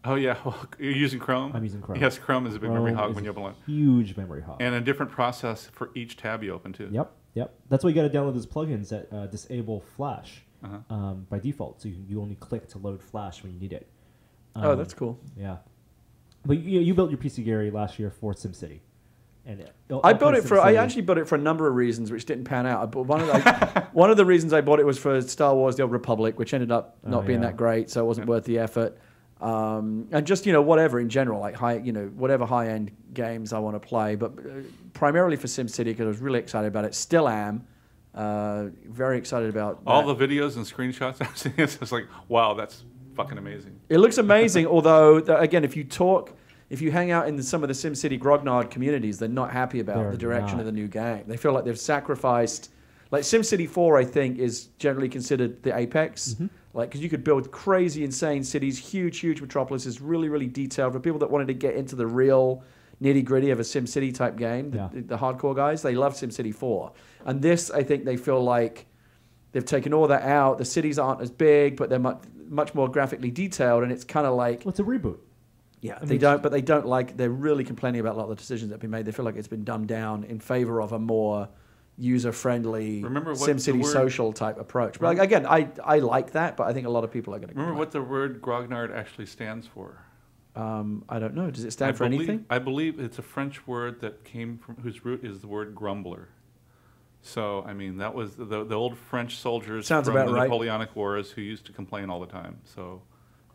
Oh yeah, well, you're using Chrome? I'm using Chrome. Yes, Chrome is a big memory hog when you open one. Huge memory hog. And a different process for each tab you open too. Yep. That's why you got to download those plugins that disable Flash by default. So you only click to load Flash when you need it. Oh, that's cool. Yeah. But you built your PC, Gary, last year for SimCity. And I actually built it for a number of reasons which didn't pan out. One of the reasons I bought it was for Star Wars: The Old Republic, which ended up not being that great, so it wasn't worth the effort. And just whatever in general, like whatever high-end games I want to play, but primarily for SimCity because I was really excited about it. Still am. Very excited about all the videos and screenshots I've seen. It's like, wow, that's fucking amazing. It looks amazing, although again, if you hang out in some of the SimCity grognard communities, they're not happy about the direction of the new game. They feel like they've sacrificed. Like SimCity 4, I think, is generally considered the apex. Mm-hmm. Like, because you could build crazy, insane cities, huge metropolises, really, really detailed. For people that wanted to get into the real nitty-gritty of a SimCity type game, the hardcore guys, they love SimCity 4. And this, I think they feel like they've taken all that out. The cities aren't as big, but they're much more graphically detailed, and it's kind of like... Well, it's a reboot. Yeah, they don't like, they're really complaining about a lot of the decisions that have been made. They feel like it's been dumbed down in favor of a more user-friendly SimCity social type approach. But again, I like that, but I think a lot of people are going to... Remember what the word grognard actually stands for? I don't know. Does it stand for anything? I believe it's a French word that came from, whose root is the word grumbler. So, I mean, that was the old French soldiers from the Napoleonic Wars who used to complain all the time. So,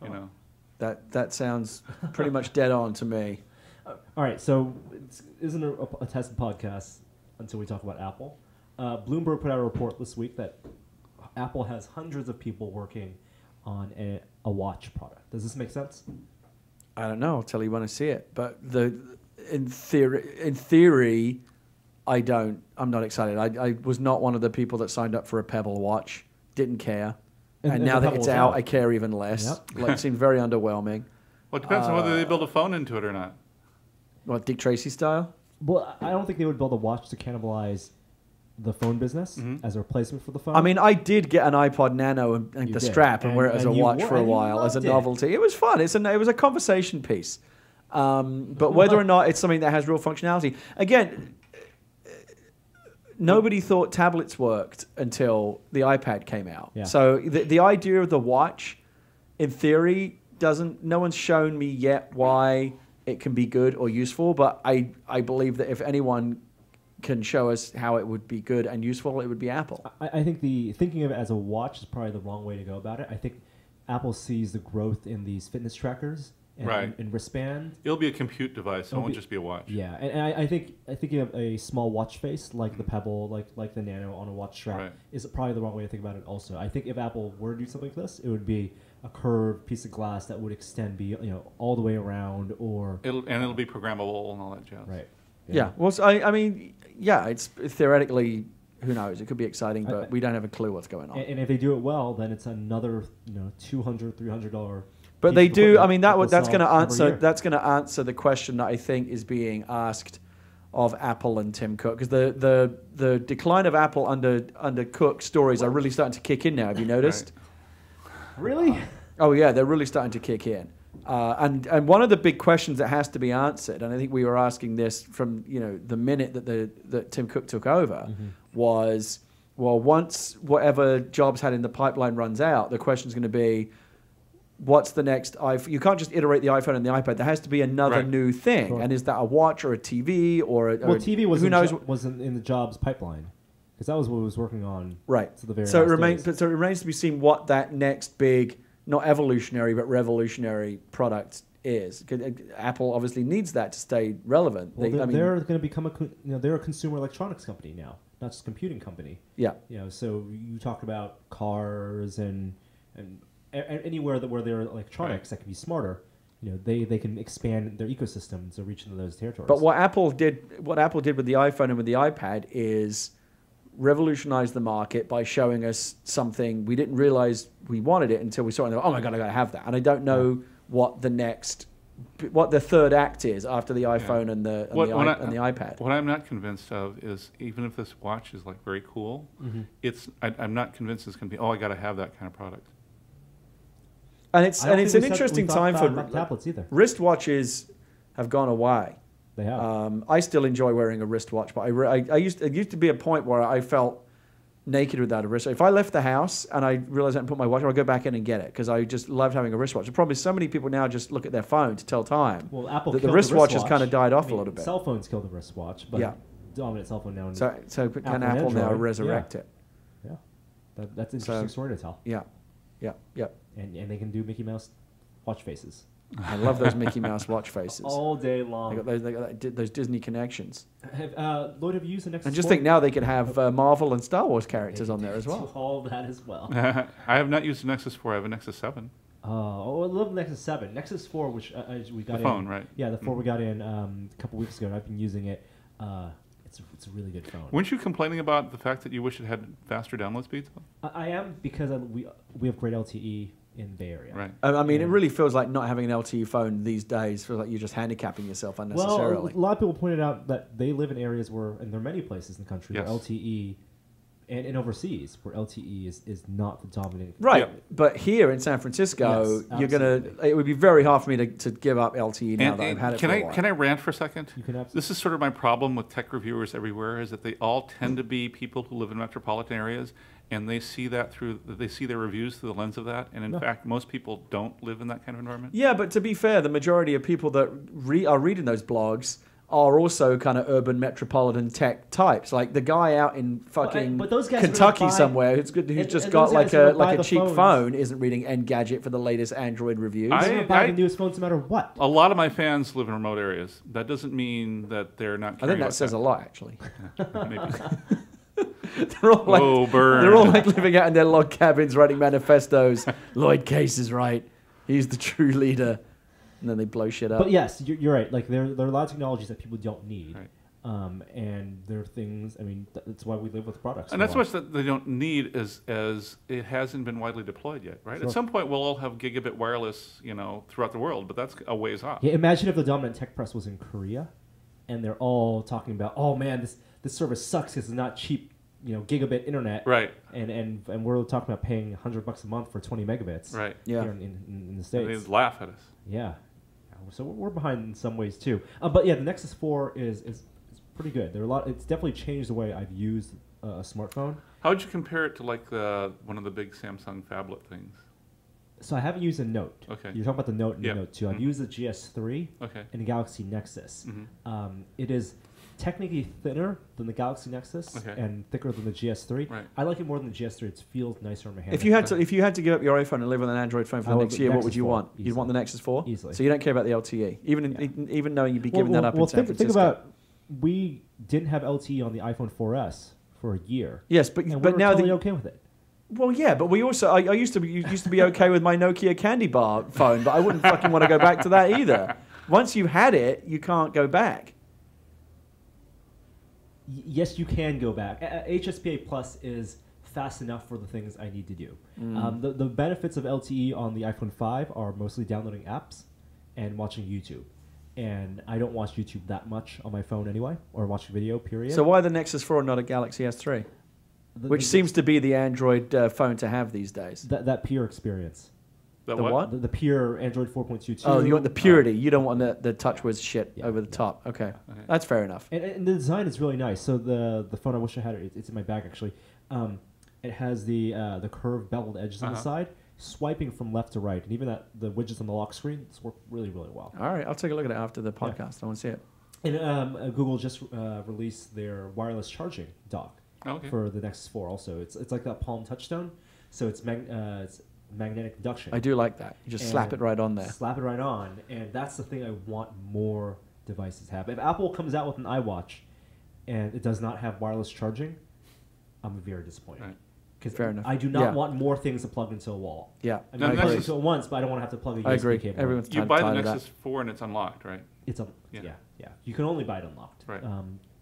you know... That sounds pretty much dead on to me. All right, so isn't a tested podcast until we talk about Apple. Bloomberg put out a report this week that Apple has hundreds of people working on a watch product. Does this make sense? I don't know. I'll tell you when I see it. But in theory, I'm not excited. I was not one of the people that signed up for a Pebble watch. Didn't care. And now that it's out, I care even less. Yep. Like, it seemed very underwhelming. Well, it depends on whether they build a phone into it or not. What, Dick Tracy style? Well, I don't think they would build a watch to cannibalize the phone business as a replacement for the phone. I mean, I did get an iPod Nano and the strap and wear it as a watch for a while as a novelty. It was fun. It was a conversation piece. But whether or not it's something that has real functionality, again, nobody thought tablets worked until the iPad came out. Yeah. So the idea of the watch, in theory, no one's shown me yet why it can be good or useful, but I believe that if anyone can show us how it would be good and useful, it would be Apple. I think thinking of it as a watch is probably the wrong way to go about it. I think Apple sees the growth in these fitness trackers and wristband. It'll be a compute device. It won't just be a watch. Yeah, and I think you have a small watch face like the Pebble, like the Nano on a watch strap is probably the wrong way to think about it. Also, I think if Apple were to do something like this, it would be a curved piece of glass that would extend all the way around, or it'll be programmable and all that jazz. Right. Yeah. Well, so I mean, yeah, it's theoretically, who knows? It could be exciting, but we don't have a clue what's going on. And if they do it well, then it's another $200, $300. But they do. I mean, that's going to answer the question that I think is being asked of Apple and Tim Cook, because the decline of Apple under Cook stories are really starting to kick in now. Have you noticed? Really? Oh yeah, they're really starting to kick in. And one of the big questions that has to be answered, and I think we were asking this from the minute that Tim Cook took over, was, well, once whatever Jobs had in the pipeline runs out, the question is going to be, what's the next iPhone? You can't just iterate the iPhone and the iPad. There has to be another new thing. Sure. And is that a watch or a TV or TV wasn't in the Jobs pipeline, because that was what it was working on. Right. To the very so it remains to be seen what that next big, not evolutionary but revolutionary product is. Apple obviously needs that to stay relevant. Well, they're going to become they're a consumer electronics company now, not just a computing company. Yeah. So you talk about cars and anywhere where there are electronics that can be smarter, they can expand their ecosystem to reach into those territories. But what Apple did with the iPhone and with the iPad is revolutionize the market by showing us something we didn't realize we wanted it until we saw it and oh my God, I got to have that. And I don't know what the third act is after the iPhone and the iPad. What I'm not convinced of is, even if this watch is very cool, I'm not convinced it's going to be, I got to have that kind of product. And it's an interesting time for tablets either. Wristwatches have gone away. They have. I still enjoy wearing a wristwatch, but it used to be a point where I felt naked without a wristwatch. If I left the house and I realized I hadn't put my watch on, I'd go back in and get it, because I just loved having a wristwatch. The problem is so many people now just look at their phone to tell time. Well, Apple the wristwatch has kind of died off a little bit. Cell phones killed the wristwatch, but dominant cell phone now. So can Apple now resurrect it? Yeah, that's an interesting story to tell. Yeah. And they can do Mickey Mouse watch faces. I love those Mickey Mouse watch faces all day long. They got those Disney connections. Lloyd, have you used the Nexus? And just think now they could have Marvel and Star Wars characters on there as well. All that as well. I have not used the Nexus 4. I have a Nexus 7. I love the Nexus 7. Nexus 4, which we got the phone, right? Yeah, the 4 we got in a couple weeks ago, and I've been using it. It's a really good phone. Weren't you complaining about the fact that you wish it had faster download speeds? I am, because we have great LTE in the Bay Area. Right. I mean, it really feels like not having an LTE phone these days feels like you're just handicapping yourself unnecessarily. Well, a lot of people pointed out that they live in areas and there are many places in the country where LTE, and overseas, where LTE is not the dominant. Right. Yeah. But here in San Francisco, it would be very hard for me to give up LTE now that I've had it for a while. Can I rant for a second? You can absolutely. This is sort of my problem with tech reviewers everywhere, is that they all tend to be people who live in metropolitan areas, and they see their reviews through the lens of that. And in fact, most people don't live in that kind of environment. Yeah, but to be fair, the majority of people that are reading those blogs are also kind of urban metropolitan tech types. Like the guy out in fucking Kentucky somewhere who's just got like a cheap phone isn't reading Engadget for the latest Android reviews. I can do his phones no matter what. A lot of my fans live in remote areas. That doesn't mean that they're not. I think that says a lot, actually. Maybe. They're all like living out in their log cabins writing manifestos. Loyd Case is right. He's the true leader. And then they blow shit up. But yes, you're right. Like there are a lot of technologies that people don't need. Right. And there are things, that's why we live with products. And that's much that they don't need as it hasn't been widely deployed yet, right? Sure. At some point, we'll all have gigabit wireless, throughout the world, but that's a ways off. Yeah, imagine if the dominant tech press was in Korea, and they're all talking about, oh man, this service sucks because it's not cheap, gigabit internet. Right. And we're talking about paying $100 a month for 20 megabits. Right. Yeah. Here in the States. They laugh at us. Yeah. So we're behind in some ways too. But yeah, the Nexus 4 is pretty good. It's definitely changed the way I've used a smartphone. How would you compare it to one of the big Samsung phablet things? So I haven't used a Note. Okay. You're talking about the Note and the Note 2. I've used the GS3 and the Galaxy Nexus. Mm-hmm. It is technically thinner than the Galaxy Nexus and thicker than the GS3. Right. I like it more than the GS3. It feels nicer on my hand. If you had to give up your iPhone and live with an Android phone for the next year, what would you want? Easily. You'd want the Nexus 4? Easily. So you don't care about the LTE, even knowing you'd be giving that up in San Francisco. Think about, we didn't have LTE on the iPhone 4S for a year. Yes, but we now totally okay with it. Well, yeah, but we also I used to be okay with my Nokia Candy Bar phone, but I wouldn't fucking want to go back to that either. Once you had it, you can't go back. Yes, you can go back. HSPA Plus is fast enough for the things I need to do. The benefits of LTE on the iPhone 5 are mostly downloading apps and watching YouTube. And I don't watch YouTube that much on my phone anyway, or watch video, period. So why the Nexus 4 and not a Galaxy S3? Which seems to be the Android phone to have these days. That pure experience. The what? The pure Android 4.22. Oh, you want the purity. You don't want the TouchWiz shit over the top. Okay. That's fair enough. And the design is really nice. So the phone, I wish I had it. It's in my bag, actually. It has the curved beveled edges on the side, swiping from left to right. And even the widgets on the lock screen, it's worked really, really well. All right. I'll take a look at it after the podcast. I want to see it. And Google just released their wireless charging dock for the Nexus 4 also. It's like that Palm Touchstone. So it's magnetic induction. I do like that. You just slap it right on there. Slap it right on. And that's the thing I want more devices to have. If Apple comes out with an iWatch and it does not have wireless charging, I'm very disappointed. Right. Because fair enough. I do not want more things to plug into a wall. Yeah. I mean, I plug into it once, but I don't want to have to plug a USB cable. Everyone's you buy the tired of Nexus 4 and it's unlocked, right? It's yeah. You can only buy it unlocked. Right.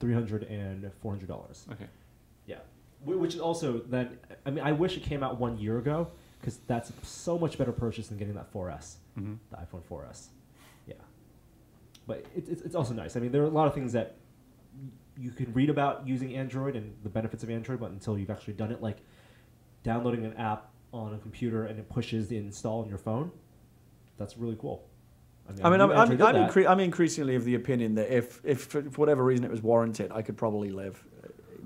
$300 and $400. Okay. Yeah. Which is also then. I mean, I wish it came out 1 year ago because that's so much better purchase than getting that 4S, the iPhone 4S. Yeah. But it's also nice. I mean, there are a lot of things that you can read about using Android and the benefits of Android, but until you've actually done it, like downloading an app on a computer and it pushes the install on your phone, that's really cool. I'm increasingly of the opinion that if for whatever reason it was warranted, I could probably live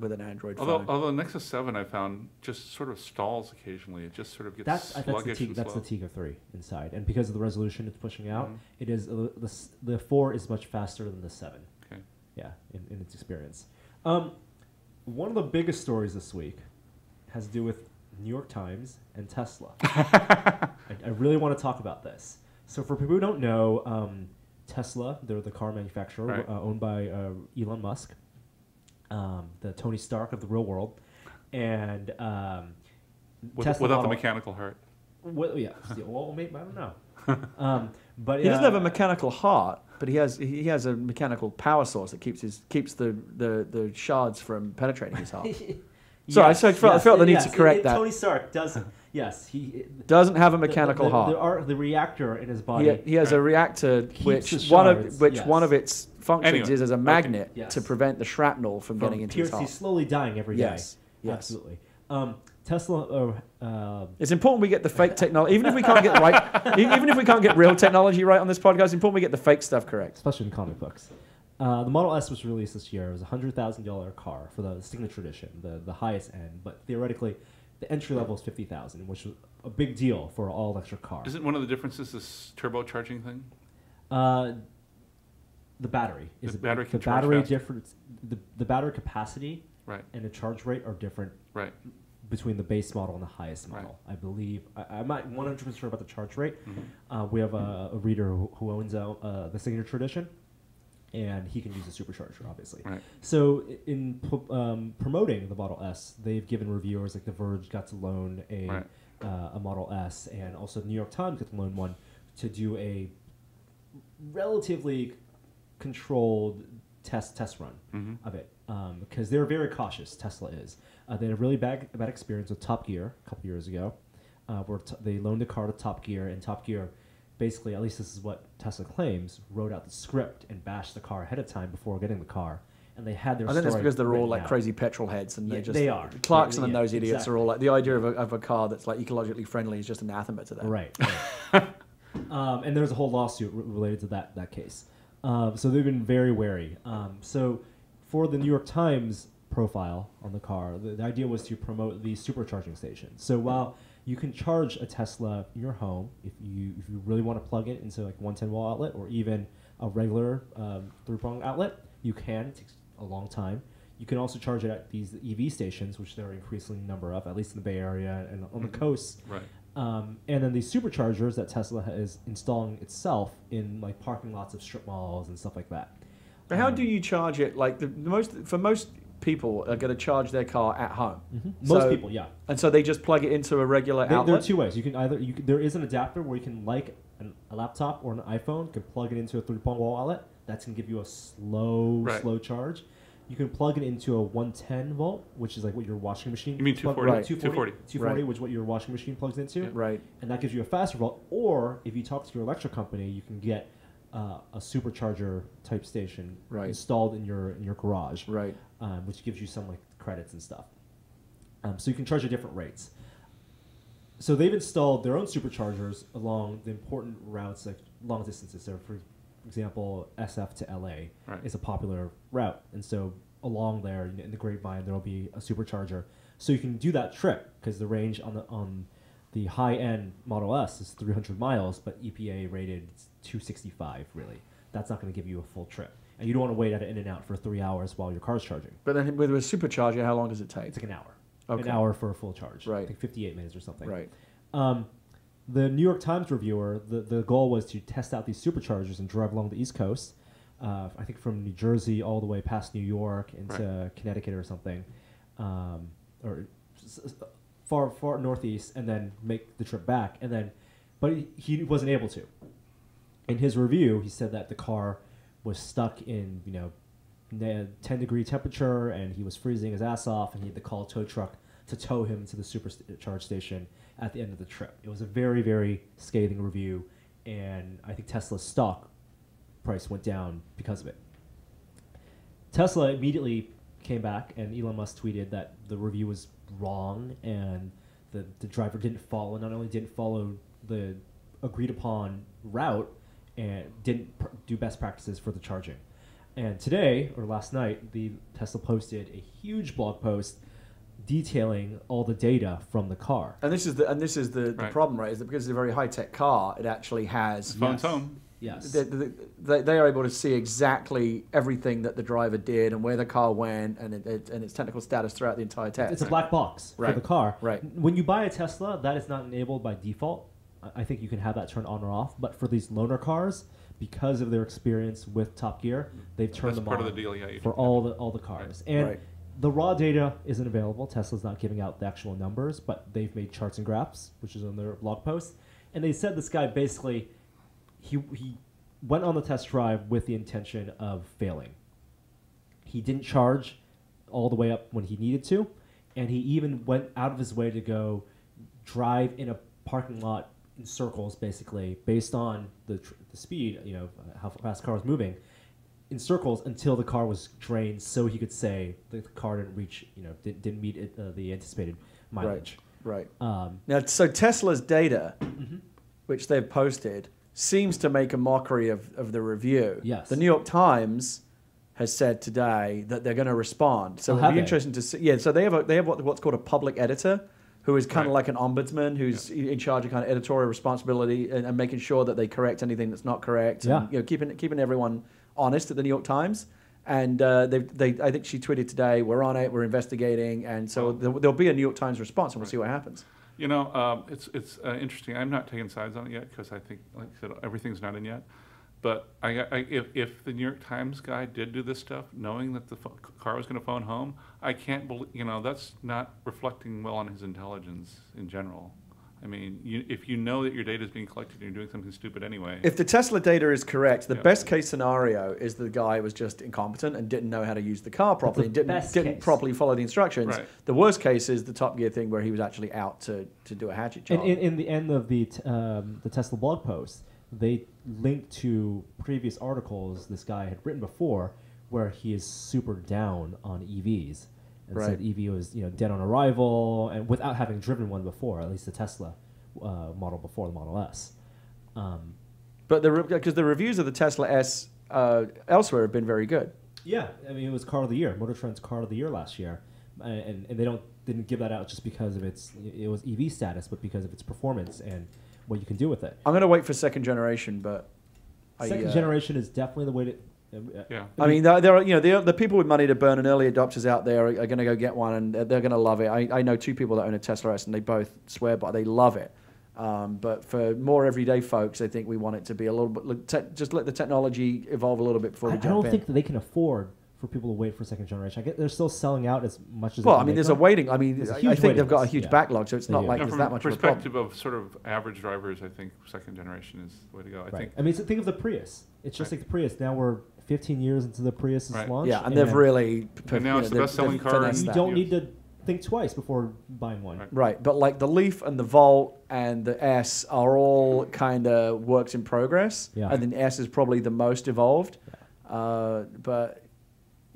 with an Android phone. Although Nexus 7 I found just sort of stalls occasionally. It just sort of gets sluggish and slow. That's the Tiga 3 inside. And because of the resolution it's pushing out, it is the 4 is much faster than the 7. Okay. Yeah, in its experience. One of the biggest stories this week has to do with New York Times and Tesla. I really want to talk about this. So for people who don't know, Tesla, they're the car manufacturer owned by Elon Musk, the Tony Stark of the real world, and without the mechanical heart. Well, yeah. Well, maybe, I don't know. But he doesn't have a mechanical heart, but he has a mechanical power source that keeps the shards from penetrating his heart. I felt the need to correct that. Tony Stark doesn't. Yes, he doesn't have a mechanical heart. The reactor in his body. He has a reactor which one of its functions is as a magnet to prevent the shrapnel from getting into his heart. He's slowly dying every day. Yes, Absolutely. Tesla. It's important we get the fake technology, even if we can't get right. Even if we can't get real technology right on this podcast, it's important we get the fake stuff correct, especially in comic books. The Model S was released this year. It was a $100,000 car for the signature edition, the highest end. But theoretically, the entry level is $50,000, which was a big deal for all electric car. Isn't one of the differences this turbocharging thing? The battery is the battery difference. The battery capacity and the charge rate are different. Right. Between the base model and the highest model, I believe. I'm not 100% sure about the charge rate. We have a reader who owns the signature edition, and he can use a supercharger, obviously. Right. So in promoting the Model S, they've given reviewers, like The Verge got to loan a Model S, and also the New York Times got to loan one to do a relatively controlled test run of it, because they're very cautious. Tesla is. They had a really bad experience with Top Gear a couple years ago, where they loaned a car to Top Gear, and Top Gear, basically, at least this is what Tesla claims, wrote out the script and bashed the car ahead of time before getting the car, and they had their. I think it's because they're all like crazy petrol heads, and they are. Clarkson and those idiots are all like the idea of a car that's like ecologically friendly is just anathema to them. Right. And there's a whole lawsuit related to that case. So they've been very wary. So for the New York Times profile on the car, the idea was to promote these supercharging stations. So while you can charge a Tesla in your home, if you really want to plug it into like 110 wall outlet or even a regular 3-prong outlet, you can. It a long time. You can also charge it at these EV stations, which there are increasing number of, at least in the Bay Area and on the coast. Right. And then these superchargers that Tesla is installing itself in like parking lots of strip malls and stuff like that. But how do you charge it? Like most people are going to charge their car at home. Most people, yeah. And so they just plug it into a regular outlet? There are two ways. You can either there is an adapter where you can, like a laptop or an iPhone, can plug it into a 3-point wall outlet. That's going to give you a slow charge. You can plug it into a 110 volt, which is like what your washing machine. You mean 240? Right. 240, Right. which is what your washing machine plugs into. Right. And that gives you a faster volt. Or if you talk to your electric company, you can get a supercharger type station installed in your garage, right? Which gives you some like credits and stuff. So you can charge at different rates. So they've installed their own superchargers along the important routes, like long distances. So for example, SF to LA is a popular route, and so along there in the Grapevine there will be a supercharger. So you can do that trip because the range on the high end Model S is 300 miles, but EPA rated 265. Really, that's not going to give you a full trip, and you don't want to wait at an In-N-Out for 3 hours while your car's charging. But then with a supercharger, how long does it take? It's like an hour. Okay. An hour for a full charge. Right. I think 58 minutes or something. Right. The New York Times reviewer, the goal was to test out these superchargers and drive along the East Coast. I think from New Jersey all the way past New York into Connecticut or something, or far northeast, and then make the trip back. But he wasn't able to. In his review, he said that the car was stuck in 10-degree temperature, and he was freezing his ass off, and he had to call a tow truck to tow him to the supercharge station at the end of the trip. It was a very, very scathing review, and I think Tesla's stock price went down because of it. Tesla immediately came back, and Elon Musk tweeted that the review was wrong, and the driver not only didn't follow the agreed upon route, and didn't do best practices for the charging. And today, or last night, the Tesla posted a huge blog post detailing all the data from the car. And this is the problem, right? Is that because it's a very high-tech car, it actually has phone's home. Yes. They are able to see exactly everything that the driver did and where the car went and its technical status throughout the entire test. It's a black box for the car. Right. When you buy a Tesla, that is not enabled by default. I think you can have that turned on or off. But for these loaner cars, because of their experience with Top Gear, they've turned them on of the deal, for all the cars. And the raw data isn't available. Tesla's not giving out the actual numbers, but they've made charts and graphs, which is on their blog post. And they said this guy basically, he went on the test drive with the intention of failing. He didn't charge all the way up when he needed to, and he even went out of his way to go drive in a parking lot in circles, basically, based on the speed, how fast the car was moving, in circles until the car was drained, so he could say the car didn't reach, didn't meet the anticipated mileage. Right. Now, so Tesla's data, which they've posted, seems to make a mockery of the review. Yes. The New York Times has said today that they're going to respond. So it'll be interesting to see. Yeah. So they have what's called a public editor, who is kind of like an ombudsman who's in charge of kind of editorial responsibility and making sure that they correct anything that's not correct. Yeah. And, keeping everyone honest at the New York Times. And I think she tweeted today, we're on it, we're investigating. And so there'll be a New York Times response, and we'll see what happens. It's interesting. I'm not taking sides on it yet because I think, like I said, everything's not in yet. But if the New York Times guy did do this stuff, knowing that the car was going to phone home, I can't believe, that's not reflecting well on his intelligence in general. I mean, if you know that your data is being collected and you're doing something stupid anyway. If the Tesla data is correct, the best case scenario is the guy was just incompetent and didn't know how to use the car properly and didn't properly follow the instructions. Right. The worst case is the Top Gear thing where he was actually out to do a hatchet job. And in the end of the Tesla blog post, they linked to previous articles this guy had written before where he is super down on EVs. And said EV was dead on arrival, and without having driven one before, at least the Tesla model before the Model S. But because the reviews of the Tesla S elsewhere have been very good. Yeah, I mean it was Car of the Year, Motor Trend's Car of the Year last year, and they didn't give that out just because of it was EV status, but because of its performance and what you can do with it. I'm going to wait for second generation, but second generation is definitely the way Yeah. I mean, there are the people with money to burn and early adopters out there are going to go get one, and they're going to love it. I know 2 people that own a Tesla S, and they both swear by they love it. But for more everyday folks, I think we want it to be a little bit just let the technology evolve a little bit before we jump in. I don't think that they can afford for people to wait for second generation. I get they're still selling out as much as. Well, I mean, there's a waiting. I mean, I think they've got a huge yeah. backlog, so it's not like No, there's from that a much of a problem. perspective of sort of average drivers, I think second generation is the way to go. I think. I mean, think of the Prius. It's just like the Prius. Now we're 15 years into the Prius's launch. Yeah, and they've really. And now it's the best-selling car. You don't need to think twice before buying one. Right, but like the Leaf and the Volt and the S are all kind of works in progress. Yeah. And then the S is probably the most evolved. But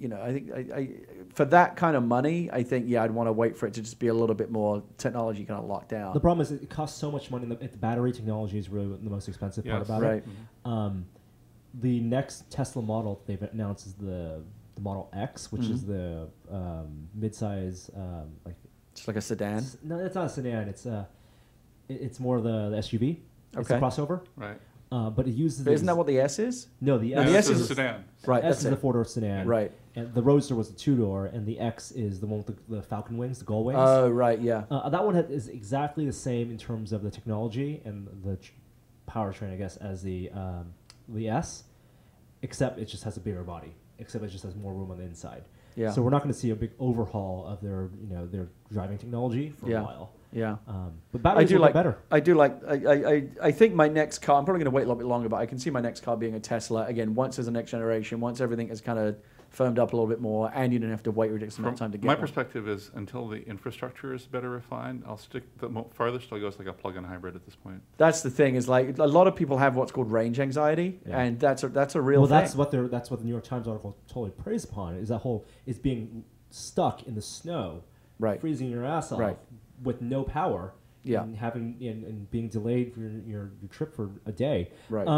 I think I for that kind of money, I think I'd want to wait for it to just be a little bit more technology kind of locked down. The problem is it costs so much money. The battery technology is really the most expensive part about it. Mm-hmm. The next Tesla model they've announced is the Model X, which is the midsize, like just like a sedan. No, it's not a sedan. It's more of the SUV. It's a crossover. Right. But it uses. But isn't that what the S is? No, the No, S, the S is is a sedan. Right. S That's is the it. 4-door sedan. Right. And the Roadster was the 2-door, and the X is the one with the Falcon wings, the gull wings. Oh, right. Yeah. That one is exactly the same in terms of the technology and the powertrain, I guess, as the S, except it just has a bigger body. Except it just has more room on the inside. Yeah. So we're not going to see a big overhaul of their driving technology for a while. Yeah. But batteries will get better. I do like. I think my next car. I'm probably going to wait a little bit longer, but I can see my next car being a Tesla again. Once there's a next generation, once everything is kind of firmed up a little bit more, and you don't have to wait ridiculous amount of time to get. My one. perspective is until the infrastructure is better refined, I'll stick the farthest I'll go is like a plug-in hybrid at this point. That's the thing. Is like a lot of people have what's called range anxiety, and that's a real thing. That's what the New York Times article totally prays upon. Is that whole is being stuck in the snow, freezing your ass off with no power. Yeah. And having and being delayed for your trip for a day. Right.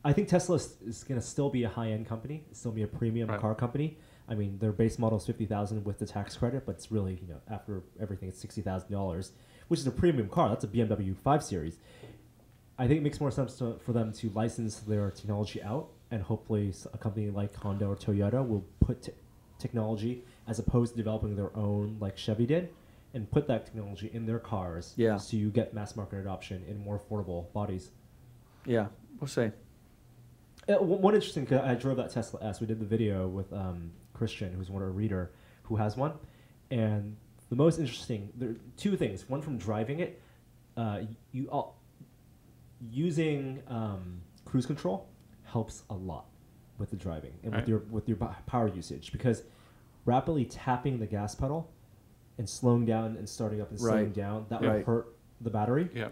I think Tesla is going to still be a high-end company, still be a premium car company. I mean, their base model is $50,000 with the tax credit, but it's really after everything, it's $60,000, which is a premium car. That's a BMW 5 Series. I think it makes more sense for them to license their technology out, and hopefully a company like Honda or Toyota will put technology as opposed to developing their own, like Chevy did. And put that technology in their cars, so you get mass market adoption in more affordable bodies. Yeah, we'll see. One interesting, I drove that Tesla S. We did the video with Christian, who's a reader who has one, and the most interesting. There are 2 things. One from driving it, using cruise control helps a lot with the driving and with your power usage, because rapidly tapping the gas pedal and slowing down and starting up and slowing down, that will hurt the battery. Yeah.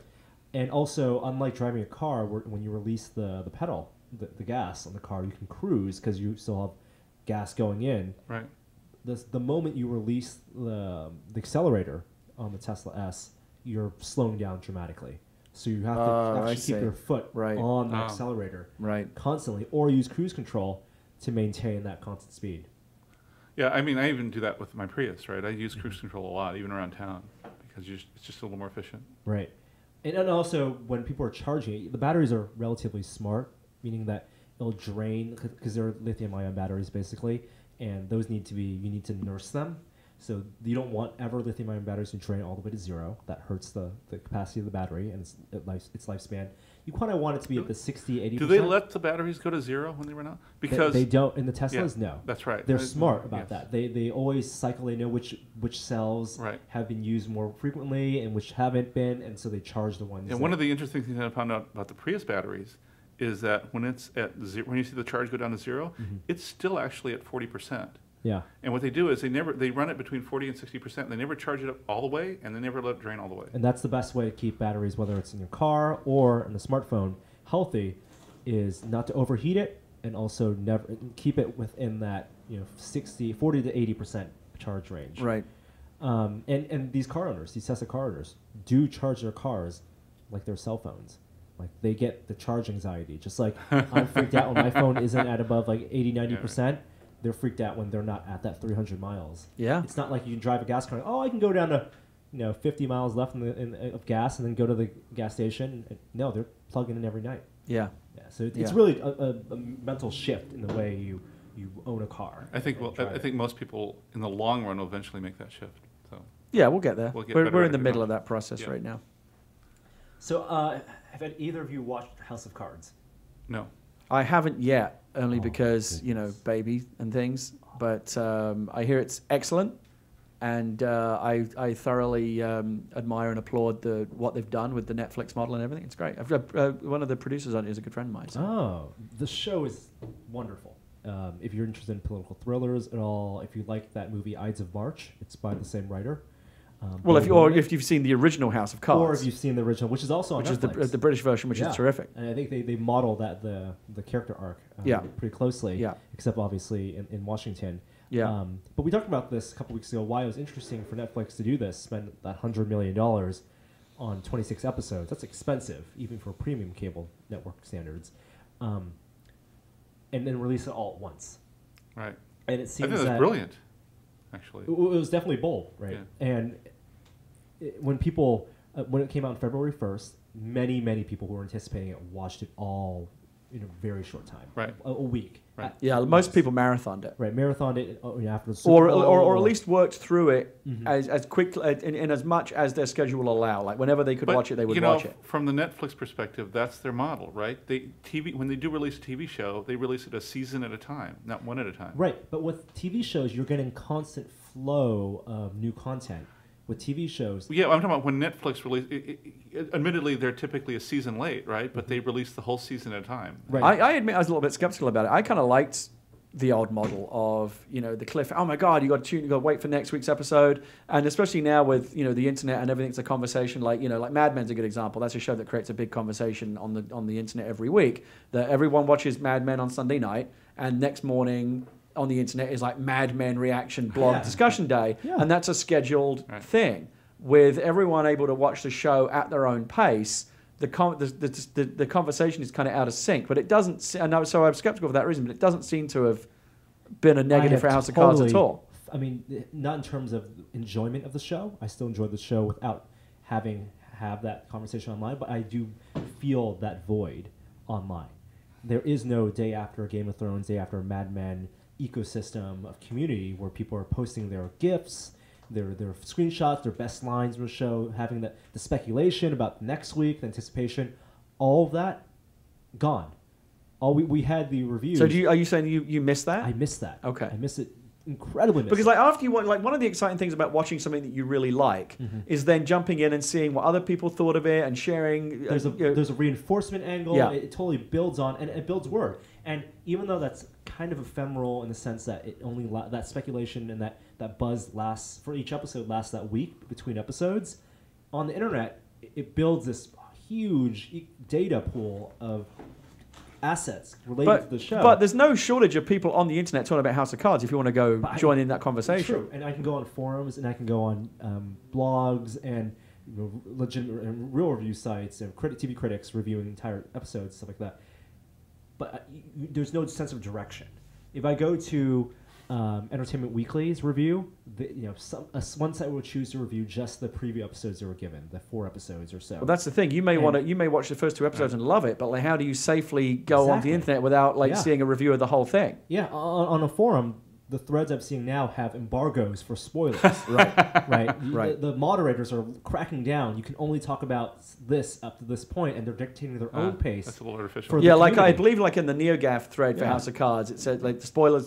And also, unlike driving a car, when you release the pedal, the gas on the car, you can cruise because you still have gas going in. Right. The moment you release the accelerator on the Tesla S, you're slowing down dramatically. So you have to actually keep your foot on the accelerator constantly, or use cruise control to maintain that constant speed. Yeah, I mean, I even do that with my Prius, right? I use cruise control a lot, even around town, because it's just a little more efficient. Right. And also, when people are charging it, the batteries are relatively smart, meaning that it'll drain, because they're lithium-ion batteries, basically, and those you need to nurse them. So you don't want ever lithium-ion batteries to drain all the way to 0. That hurts the capacity of the battery and its lifespan. You kind of want it to be at the 60, 80%. Do they let the batteries go to 0 when they run out? Because they don't. In the Teslas, no. That's right. They're smart about that. They always cycle. They know which cells have been used more frequently and which haven't been, and so they charge the ones. And one of the interesting things I found out about the Prius batteries is that when it's at 0, when you see the charge go down to 0, it's still actually at 40%. Yeah. And what they do is they run it between 40 and 60%. They never charge it up all the way, and they never let it drain all the way. And that's the best way to keep batteries, whether it's in your car or in a smartphone, healthy, is not to overheat it, and also never keep it within that 40 to 80% charge range. Right. And these Tesla car owners, do charge their cars like their cell phones. Like they get the charge anxiety. Just like I'm freaked out when my phone isn't at above like 80, 90%. They're freaked out when they're not at that 300 miles. Yeah. It's not like you can drive a gas car. Oh, I can go down to 50 miles left of gas and then go to the gas station. No, they're plugging in every night. Yeah. So it's really a mental shift in the way you own a car. I think most people in the long run will eventually make that shift. So yeah, we'll get there. We're in the middle of that process right now. So have either of you watched House of Cards? No. I haven't yet, only because, baby and things. But I hear it's excellent. And I thoroughly admire and applaud what they've done with the Netflix model and everything. It's great. One of the producers on it is a good friend of mine. So. Oh, the show is wonderful. If you're interested in political thrillers at all, if you like that movie Ides of March, it's by the same writer. Well, if you've seen the original House of Cards, or if you've seen the original, which is also on Netflix. Which is the British version, which is terrific. And I think they model the character arc pretty closely. Yeah. Except obviously in Washington. Yeah. But we talked about this a couple weeks ago. Why it was interesting for Netflix to do this, spend that $100 million on 26 episodes. That's expensive, even for premium cable network standards. And then release it all at once. Right. And it seems I think that's brilliant. Actually, it was definitely bold, right? Yeah. And when it came out on February 1st, many people who were anticipating it watched it all in a very short time, right? A week. Right. Most people marathoned it. Right, marathoned it after the Super Bowl, or at least worked through it as quickly in as much as their schedule will allow. Like whenever they could watch it, they would watch it. From the Netflix perspective, that's their model, right? When they do release a TV show, they release it a season at a time, not one at a time. Right, but with TV shows, you're getting constant flow of new content. With TV shows, yeah, I'm talking about when Netflix release. Admittedly, they're typically a season late, right? But they release the whole season at a time. Right. I admit I was a little bit skeptical about it. I kind of liked the old model of the cliff. Oh my God, you got to wait for next week's episode, and especially now with the internet and everything's a conversation. Like Mad Men's a good example. That's a show that creates a big conversation on the internet every week. That everyone watches Mad Men on Sunday night, and next morning on the internet is like Mad Men reaction blog discussion day, and that's a scheduled thing with everyone able to watch the show at their own pace. The conversation is kind of out of sync, but it doesn't. So I'm skeptical for that reason, but it doesn't seem to have been a negative for House of Cards at all. I mean, not in terms of enjoyment of the show. I still enjoy the show without have that conversation online, but I do feel that void online. There is no day after Game of Thrones, day after Mad Men ecosystem of community where people are posting their GIFs, their screenshots, their best lines from the show, having the speculation about next week, the anticipation, all of that gone. We had the reviews. So are you saying you missed that? I missed that. Okay. I missed it incredibly. Because after you watch, one of the exciting things about watching something that you really like is then jumping in and seeing what other people thought of it and sharing. There's a reinforcement angle. Yeah. It totally builds on, and it builds word. And even though that's kind of ephemeral in the sense that it only that speculation and that buzz lasts for each episode lasts that week between episodes, on the internet it builds this huge data pool of assets related to the show. But there's no shortage of people on the internet talking about House of Cards if you want to go join in that conversation. True. And I can go on forums and I can go on blogs and legitimate and real review sites and TV critics reviewing entire episodes, stuff like that. But there's no sense of direction. If I go to Entertainment Weekly's review, one site will choose to review just the preview episodes they were given, the 4 episodes or so. Well, that's the thing. You may watch the first 2 episodes and love it, but how do you safely go on the internet without seeing a review of the whole thing? Yeah, on a forum, the threads I'm seeing now have embargoes for spoilers. Right. The moderators are cracking down. You can only talk about this up to this point, and they're dictating their own pace. That's a little artificial. I believe in the NeoGAF thread for House of Cards, it said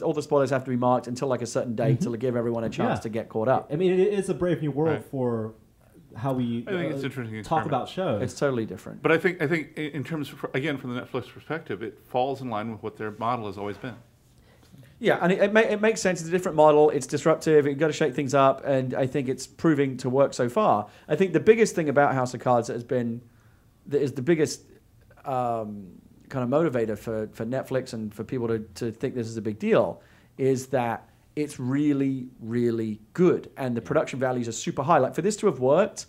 all the spoilers have to be marked until a certain date to give everyone a chance to get caught up. I mean, it is a brave new world for how we talk about shows. It's totally different. But I think in terms of, again, from the Netflix perspective, it falls in line with what their model has always been. Yeah, and it makes sense. It's a different model. It's disruptive. You've got to shake things up, and I think it's proving to work so far. I think the biggest thing about House of Cards that is the biggest kind of motivator for Netflix and for people to think this is a big deal is that it's really, really good, and the production values are super high. Like, for this to have worked,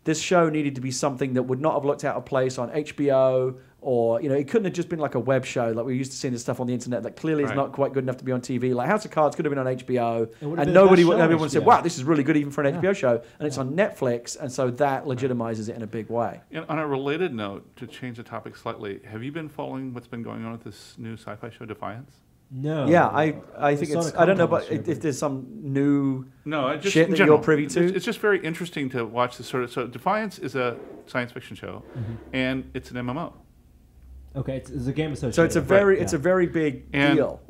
this show needed to be something that would not have looked out of place on HBO or it couldn't have just been like a web show like we used to see this stuff on the internet that clearly is not quite good enough to be on TV. Like House of Cards could have been on HBO, and everyone said, "Wow, this is really good even for an HBO show," and it's on Netflix, and so that legitimizes it in a big way. And on a related note, to change the topic slightly, have you been following what's been going on with this new sci-fi show, Defiance? No. Yeah, I think it's. I don't know, but if there's some new shit that you're privy to, it's just very interesting to watch this sort of. So Defiance is a science fiction show, and it's an MMO. Okay, it's a game associated. So it's a very big deal.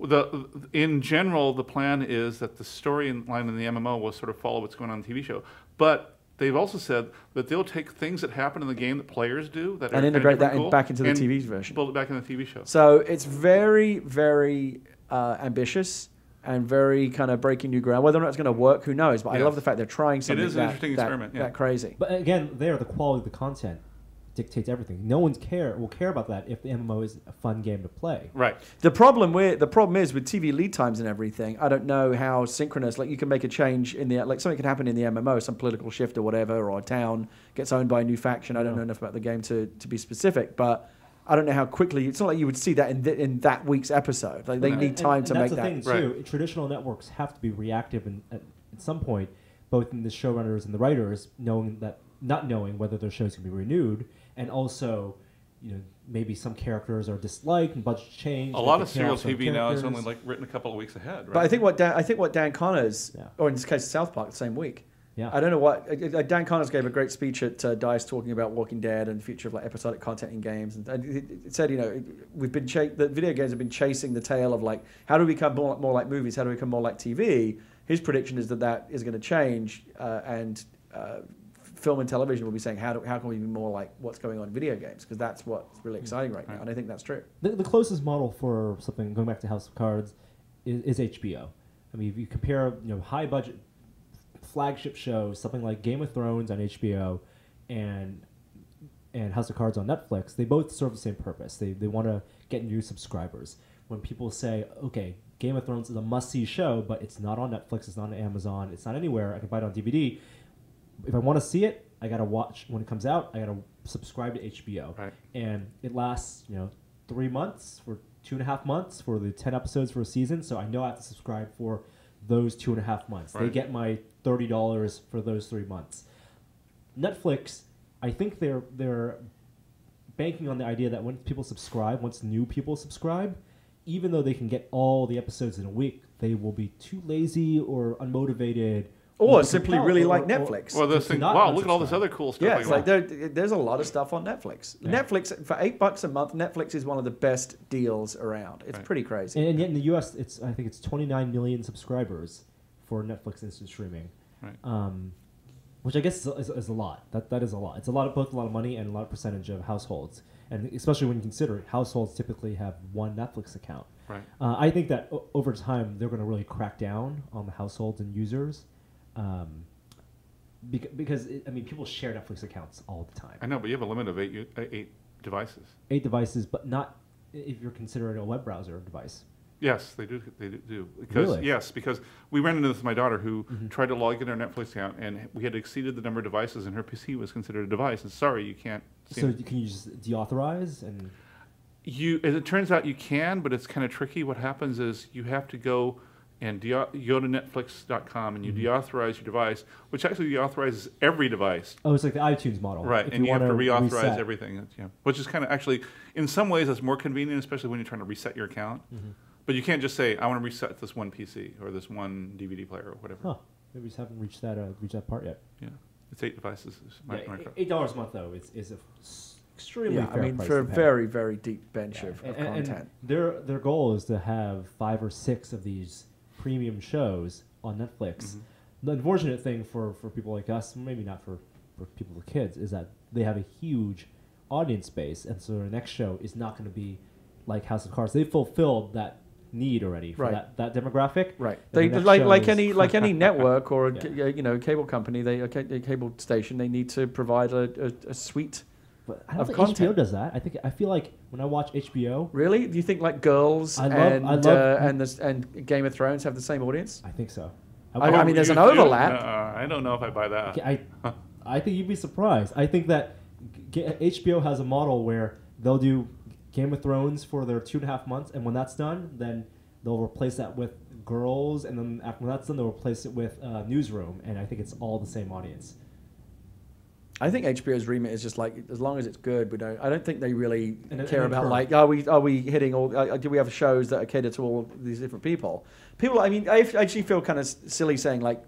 In general, the plan is that the storyline in the MMO will sort of follow what's going on in the TV show. But they've also said that they'll take things that happen in the game that players do and integrate that back into the TV version. Build it back in the TV show. So it's very, very ambitious and very kind of breaking new ground. Whether or not it's going to work, who knows? But I love the fact they're trying something it is an interesting experiment, that crazy. But again, the quality of the content dictates everything. No one's will care about that if the MMO is a fun game to play. Right. The problem is with TV lead times and everything. I don't know how synchronous. Like you can make a change in the something can happen in the MMO, some political shift or whatever, or a town gets owned by a new faction. I don't know enough about the game to be specific, but I don't know how quickly. It's not like you would see that in that week's episode. Like they need time to make that. That's the thing too. Traditional networks have to be reactive, and at some point, both in the showrunners and the writers, not knowing whether their shows can be renewed, and also, maybe some characters are disliked and budgets change. A lot of serial TV now is only written a couple of weeks ahead, right? But I think what Dan Connors, or in this case South Park, the same week. Yeah. I don't know what Dan Connors gave a great speech at DICE talking about Walking Dead and the future of episodic content in games, and it said we've been the video games have been chasing the tail of how do we become more like movies, how do we become more like TV. His prediction is that is going to change, and film and television will be saying how can we be more like what's going on in video games, because that's what's really exciting right now, and I think that's true. The closest model for something going back to House of Cards is HBO. I mean, if you compare high budget flagship shows, something like Game of Thrones on HBO and House of Cards on Netflix, they both serve the same purpose. They want to get new subscribers. When people say, okay, Game of Thrones is a must-see show, but it's not on Netflix, it's not on Amazon, it's not anywhere, I can buy it on DVD. If I want to see it, I got to watch when it comes out, I got to subscribe to HBO. Right. And it lasts, 3 months, for 2.5 months, for the 10 episodes for a season, so I know I have to subscribe for those 2.5 months. Right. They get my $30 for those 3 months. Netflix, I think they're banking on the idea that when people subscribe, once new people subscribe, even though they can get all the episodes in a week, they will be too lazy or unmotivated. Or simply really like Netflix. Or they'll think, wow, look at all this other cool stuff. Yeah, it's like there's a lot of stuff on Netflix. Yeah. Netflix, for $8 a month, Netflix is one of the best deals around. It's pretty crazy. And yet in the U.S., I think it's 29 million subscribers for Netflix instant streaming. Right. Which I guess is a lot. That is a lot. It's both a lot of money and a lot of percentage of households. And especially when you consider households typically have one Netflix account. Right. I think that over time, they're going to really crack down on the households and users. Because people share Netflix accounts all the time. I know, but you have a limit of 8 devices. 8 devices, but not if you're considering a web browser device. Yes, they do. They do. Really? Yes, because we ran into this with my daughter, who tried to log in her Netflix account, and we had exceeded the number of devices, and her PC was considered a device. And sorry, you can't. So can you just deauthorize and? As it turns out, you can, but it's kind of tricky. What happens is you have to go and you go to Netflix.com and you deauthorize your device, which actually deauthorizes every device. Oh, it's like the iTunes model. Right, and you have to reauthorize everything. Which is kind of actually, in some ways, that's more convenient, especially when you're trying to reset your account. But you can't just say, I want to reset this one PC or this one DVD player or whatever. Huh. Maybe we just haven't reached that part yet. Yeah, it's 8 devices. $8 a month, though, is extremely fair price for a very, very deep bench of content. And their goal is to have 5 or 6 of these premium shows on Netflix. The unfortunate thing for people like us, maybe not for people with kids, is that they have a huge audience base, and so their next show is not going to be like House of Cards. They fulfilled that need already for that demographic. Right. They like any network or a cable company, a cable station, they need to provide a suite. But I don't think HBO does that. I feel like when I watch HBO, really, do you think like Girls and Game of Thrones have the same audience? I think so. I mean, there's an overlap. I don't know if I buy that. Okay, I think you'd be surprised. I think that HBO has a model where they'll do Game of Thrones for their 2.5 months, and when that's done, then they'll replace that with Girls, and then after that's done, they'll replace it with Newsroom, and I think it's all the same audience. I think HBO's remit is just like, as long as it's good, I don't think they really care about current. like, are we hitting all? Do we have shows that are catered to all these different people? I mean, I actually feel kind of silly saying like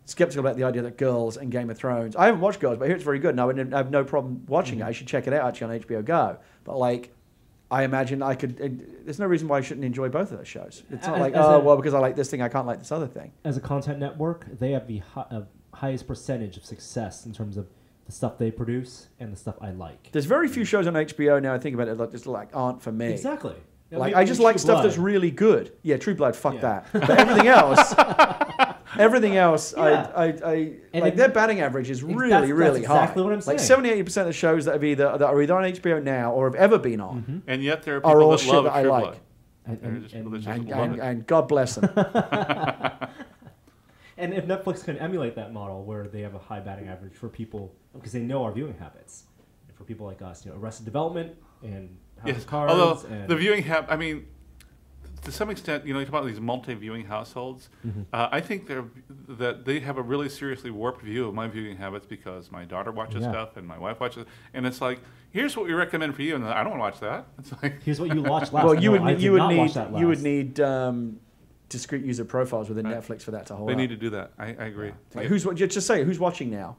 skeptical about the idea that Girls and Game of Thrones. I haven't watched Girls, but I hear it's very good, and I have no problem watching it. I should check it out actually on HBO Go. But like, I imagine I could. There's no reason why I shouldn't enjoy both of those shows. It's not like because I like this thing, I can't like this other thing. As a content network, they have the highest percentage of success in terms of the stuff they produce and the stuff I like. There's very few shows on HBO now. I think about it, that just like aren't for me. Exactly. Like I just like stuff that's really good. Yeah, True Blood. Fuck that. But everything else. Yeah. I like their batting average is really that's high. Exactly what I'm saying. Like 70-80% of the shows that are either on HBO now or have ever been on, And yet there are are people all that shit love that I True like. Blood. And And God bless them. And if Netflix can emulate that model where they have a high batting average for people because they know our viewing habits, and for people like us, Arrested Development and House Yes, of Cards, although and the viewing I mean, to some extent, you talk about these multi-viewing households. I think that they have a really seriously warped view of my viewing habits because my daughter watches stuff and my wife watches, and it's like, here's what we recommend for you, and I don't want to watch that. It's like, here's what you watched last. Well, No, you would I did you not would watch need that you would last. need discrete user profiles within Right. Netflix for that to hold they up. need to do that. I agree. Like, just say who's watching now,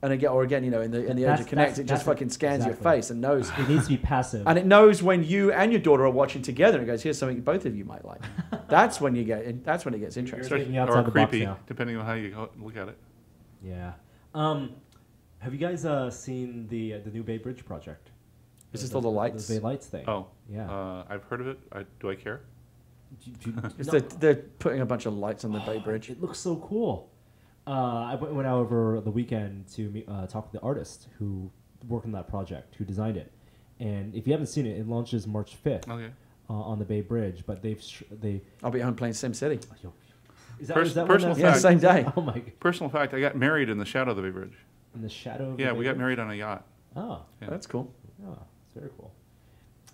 and again, in the Edge That's- of Connect, that's- it just that's fucking scans your exactly. face and knows. It needs to be passive. And it knows when you and your daughter are watching together, and it goes, "Here's something both of you might like." That's when it gets interesting. thinking outside Or the box creepy, now. depending on how you look at it. Yeah. Have you guys seen the new Bay Bridge project? Is this all the lights? The Bay Lights thing. Oh, Yeah. I've heard of it. Do I care? They're putting a bunch of lights on the Bay Bridge. It looks so cool. I went out over the weekend to talk to the artist who worked on that project, who designed it. And if you haven't seen it, it launches March 5th Okay. on the Bay Bridge. But they I'll be home playing SimCity. is that Personal when that fact. Same day. Oh my god! Personal fact: I got married in the shadow of the Bay Bridge. In the shadow. Of Yeah, the we Bay got Bridge? married on a yacht. Oh, Yeah. That's cool. it's very cool.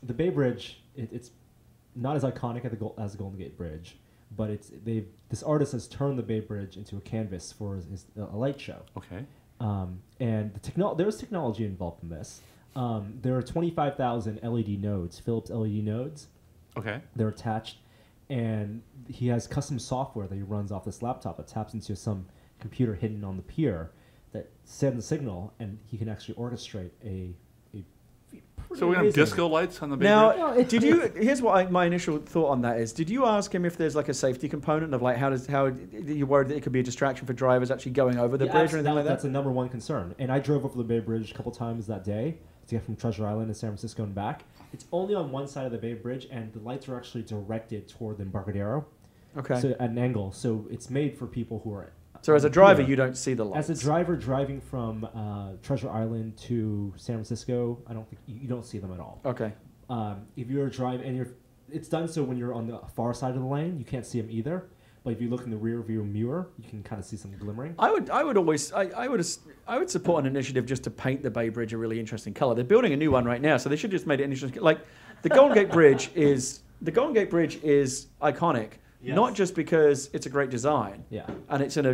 The Bay Bridge, it's not as iconic as the Golden Gate Bridge, but this artist has turned the Bay Bridge into a canvas for a light show. Okay. And there's technology involved in this. There are 25,000 LED nodes, Philips LED nodes. Okay. They're attached, and he has custom software that he runs off this laptop that taps into some computer hidden on the pier that sends a signal, and he can actually orchestrate a So we have amazing- disco lights on the Bay Now, Bridge? Here's what my initial thought on that is. Did you ask him if there's like a safety component of like how are you worried that it could be a distraction for drivers actually going over the bridge or anything like that? That's a number one concern. And I drove over the Bay Bridge a couple times that day to get from Treasure Island to San Francisco and back. It's only on one side of the Bay Bridge, and the lights are actually directed toward the Embarcadero. Okay. So at an angle. So it's made for people who are. So as a driver, you don't see the lights. As a driver driving from Treasure Island to San Francisco, I don't think you don't see them at all. Okay. If you're driving and it's done so when you're on the far side of the lane, you can't see them either. But if you look in the rear view mirror, you can kind of see some glimmering. I would support an initiative just to paint the Bay Bridge a really interesting color. They're building a new one right now, so they should just made it interesting. Like the Golden Gate Bridge is iconic. Yes. Not just because it's a great design, Yeah. and it's in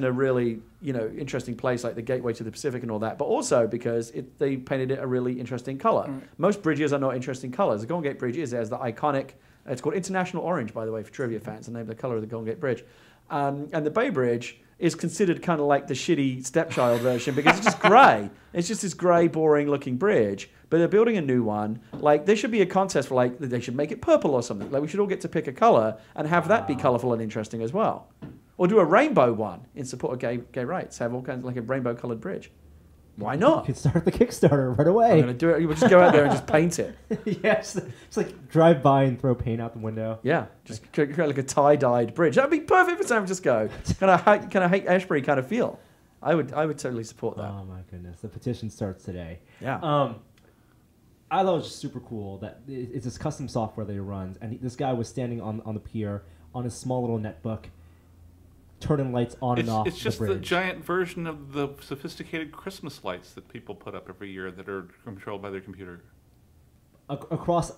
a really interesting place like the gateway to the Pacific and all that, but also because they painted it a really interesting color. Right. Most bridges are not interesting colors. The Golden Gate Bridge is as the iconic. It's called International Orange, by the way, for trivia fans. The name of the color of the Golden Gate Bridge, and the Bay Bridge is considered kind of like the shitty stepchild version because it's just grey. It's just this grey, boring-looking bridge. But they're building a new one. Like there should be a contest for like they should make it purple or something. Like we should all get to pick a color and have that be colourful and interesting as well. Or do a rainbow one in support of gay rights. Have all kinds of like a rainbow-coloured bridge. Why You not? can start the Kickstarter right I'm away. gonna do it. We'll just go out there and just paint it. Yes, it's like drive by and throw paint out the window. Yeah, just create like a tie-dyed bridge. That'd be perfect for San Francisco. Kind of hate Ashbury kind of feel. I would totally support that. Oh my goodness, the petition starts today. Yeah. I thought it was just super cool that it's this custom software that he runs, and this guy was standing on the pier on his small little netbook, turning lights on and off It's just the the bridge. giant version of the sophisticated Christmas lights that people put up every year that are controlled by their computer. across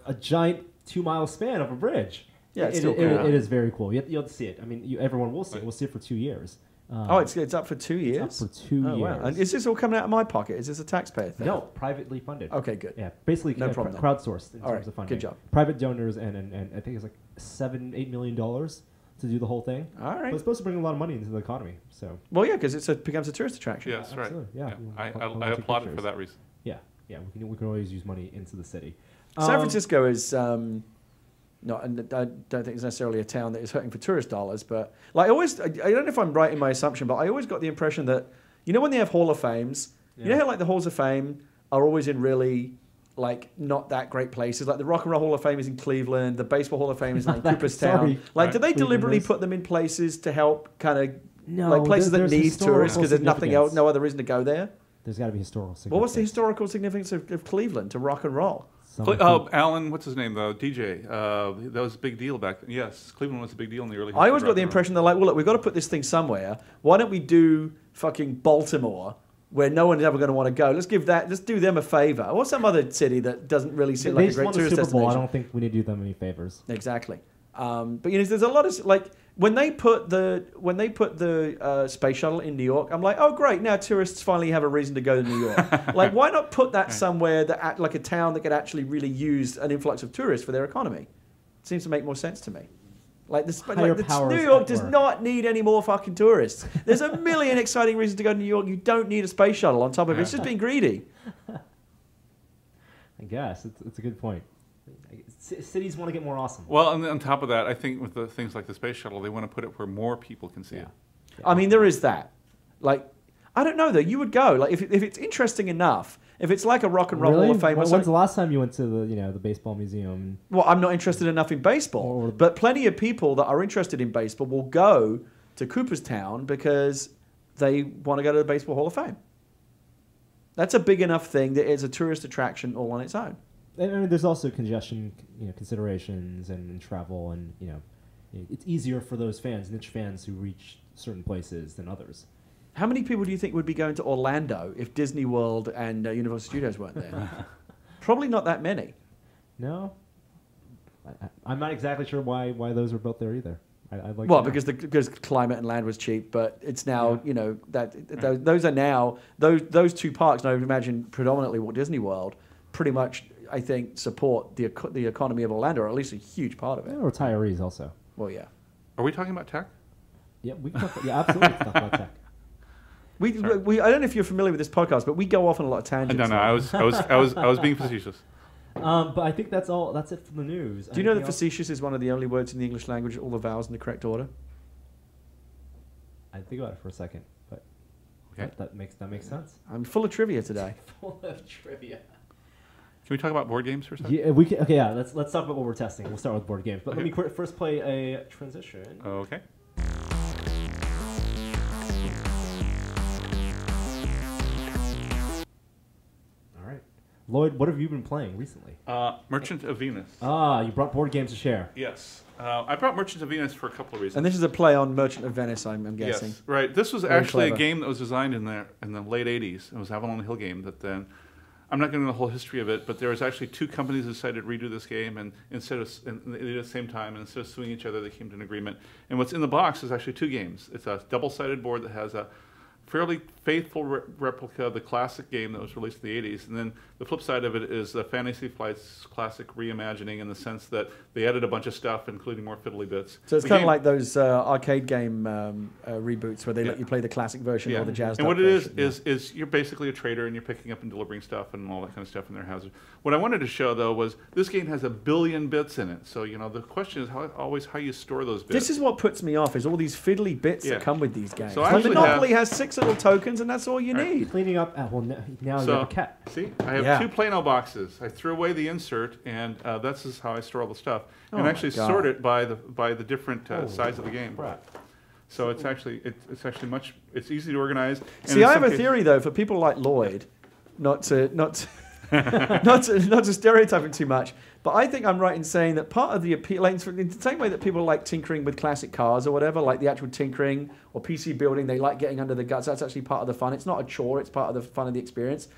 a giant 2-mile span of a bridge. Yeah, it's it, still it, cool. it is very cool. You'll have to see it. I mean, everyone will see it. We'll see it for 2 years. It's up for 2 years? It's up for 2 years. Wow. And is this all coming out of my pocket? Is this a taxpayer thing? No, privately funded. Okay, good. Yeah, basically No problem. crowdsourced in All terms right, of funding. good job. Private donors and I think it's like $7-8 million to do the whole thing. All right. But it's supposed to bring a lot of money into the economy. So Well, yeah, because it becomes a tourist attraction. Yes, right. absolutely, yeah. I applaud it for that reason. yeah. We can always use money into the city. San Francisco is not, and I don't think it's necessarily a town that is hurting for tourist dollars, but like I don't know if I'm right in my assumption, but I always got the impression that, when they have Hall of Fames, you know how like the Halls of Fame are always in really like not that great places. Like the Rock and Roll Hall of Fame is in Cleveland, the Baseball Hall of Fame is in Cooperstown. Like, do they deliberately put them in places to help kind of like places that need tourists because there's nothing else, no other reason to go there? There's got to be historical significance. Well, what's the historical significance of Cleveland to rock and roll? Alan, what's his name, though? DJ. That was a big deal back then. Yes, Cleveland was a big deal in the early. I always got the impression they're like, well, look, we've got to put this thing somewhere. Why don't we do fucking Baltimore, where no one's ever going to want to go? Let's do them a favor. Or some other city that doesn't really seem like a great tourist destination. I don't think we need to do them any favors. Exactly. But there's a lot of like when they put the space shuttle in New York, I'm like, oh great, now tourists finally have a reason to go to New York. Like, why not put that somewhere that like a town that could actually really use an influx of tourists for their economy? It seems to make more sense to me. Like New York does not need any more fucking tourists. There's a million exciting reasons to go to New York. You don't need a space shuttle on top of it. It's just being greedy. I guess it's a good point. Cities want to get more awesome. Well, and on top of that, I think with the things like the space shuttle, they want to put it where more people can see it. I mean, there is that. Like, I don't know though. You would go like if it's interesting enough. If it's like a Rock and Roll Hall of Fame. When's the last time you went to the baseball museum? Well, I'm not interested enough in baseball, but plenty of people that are interested in baseball will go to Cooperstown because they want to go to the Baseball Hall of Fame. That's a big enough thing that it's a tourist attraction all on its own. And I mean, there's also congestion, considerations and travel, and it's easier for those niche fans who reach certain places than others. How many people do you think would be going to Orlando if Disney World and Universal Studios weren't there? Probably not that many. No, I'm not exactly sure why those were built there either. Because climate and land was cheap, but it's now those are now those two parks. And I would imagine predominantly Walt Disney World, pretty much. I think support the economy of Orlando, or at least a huge part of it. Retirees also. Well, yeah. Are we talking about tech? Yeah, we can talk. Yeah, absolutely talk about tech. I don't know if you're familiar with this podcast, but we go off on a lot of tangents. No, I was being facetious. But I think that's all. That's it for the news. Do you know that facetious is one of the only words in the English language, all the vowels in the correct order? I think about it for a second, but that makes sense. I'm full of trivia today. Full of trivia. Can we talk about board games for a second? Yeah, we can. Okay, yeah. Let's talk about what we're testing. We'll start with board games, but let me first play a transition. Okay. All right, Lloyd, what have you been playing recently? Merchant of Venus. You brought board games to share. Yes. I brought Merchant of Venus for a couple of reasons. And this is a play on Merchant of Venice, I'm guessing. Yes, right. This was Very actually clever. a game that was designed in the late 80s. It was Avalon Hill game that then... I'm not going to know the whole history of it, but there was actually two companies that decided to redo this game, and they did it at the same time, and instead of suing each other, they came to an agreement. And what's in the box is actually two games. It's a double-sided board that has a fairly faithful replica of the classic game that was released in the 80s. And then the flip side of it is the Fantasy Flight's classic reimagining in the sense that they added a bunch of stuff, including more fiddly bits. So it's kind of like those arcade game reboots where they let you play the classic version or the jazzed up version. And what it is you're basically a trader and you're picking up and delivering stuff and all that kind of stuff in their houses. What I wanted to show, though, was this game has 1 billion bits in it. So, the question is how you store those bits. This is what puts me off, is all these fiddly bits that come with these games. So like Monopoly has 6 little tokens, and that's all you need. Cleaning up. Now you have a cat. See, I have 2 Plano boxes. I threw away the insert, and that's just how I store all the stuff. And actually sort it by the different sides of the game. Right. So it's actually it's easy to organize. See, I have a theory though for people like Lloyd, not to stereotype him too much, but I think I'm right in saying that part of the appeal, like in the same way that people like tinkering with classic cars or whatever, like the actual tinkering or PC building, they like getting under the guts. That's actually part of the fun. It's not a chore. It's part of the fun of the experience.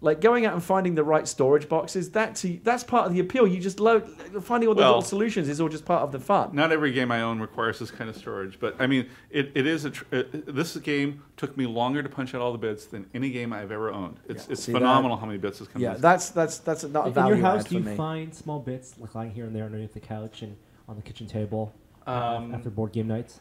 Like going out and finding the right storage boxes, that's part of the appeal. You just finding all the little solutions is all just part of the fun. Not every game I own requires this kind of storage, but I mean, this game took me longer to punch out all the bits than any game I've ever owned. It's phenomenal how many bits is coming. Yeah, that's not a value in your house, add for me. do you find small bits like lying here and there underneath the couch and on the kitchen table after board game nights?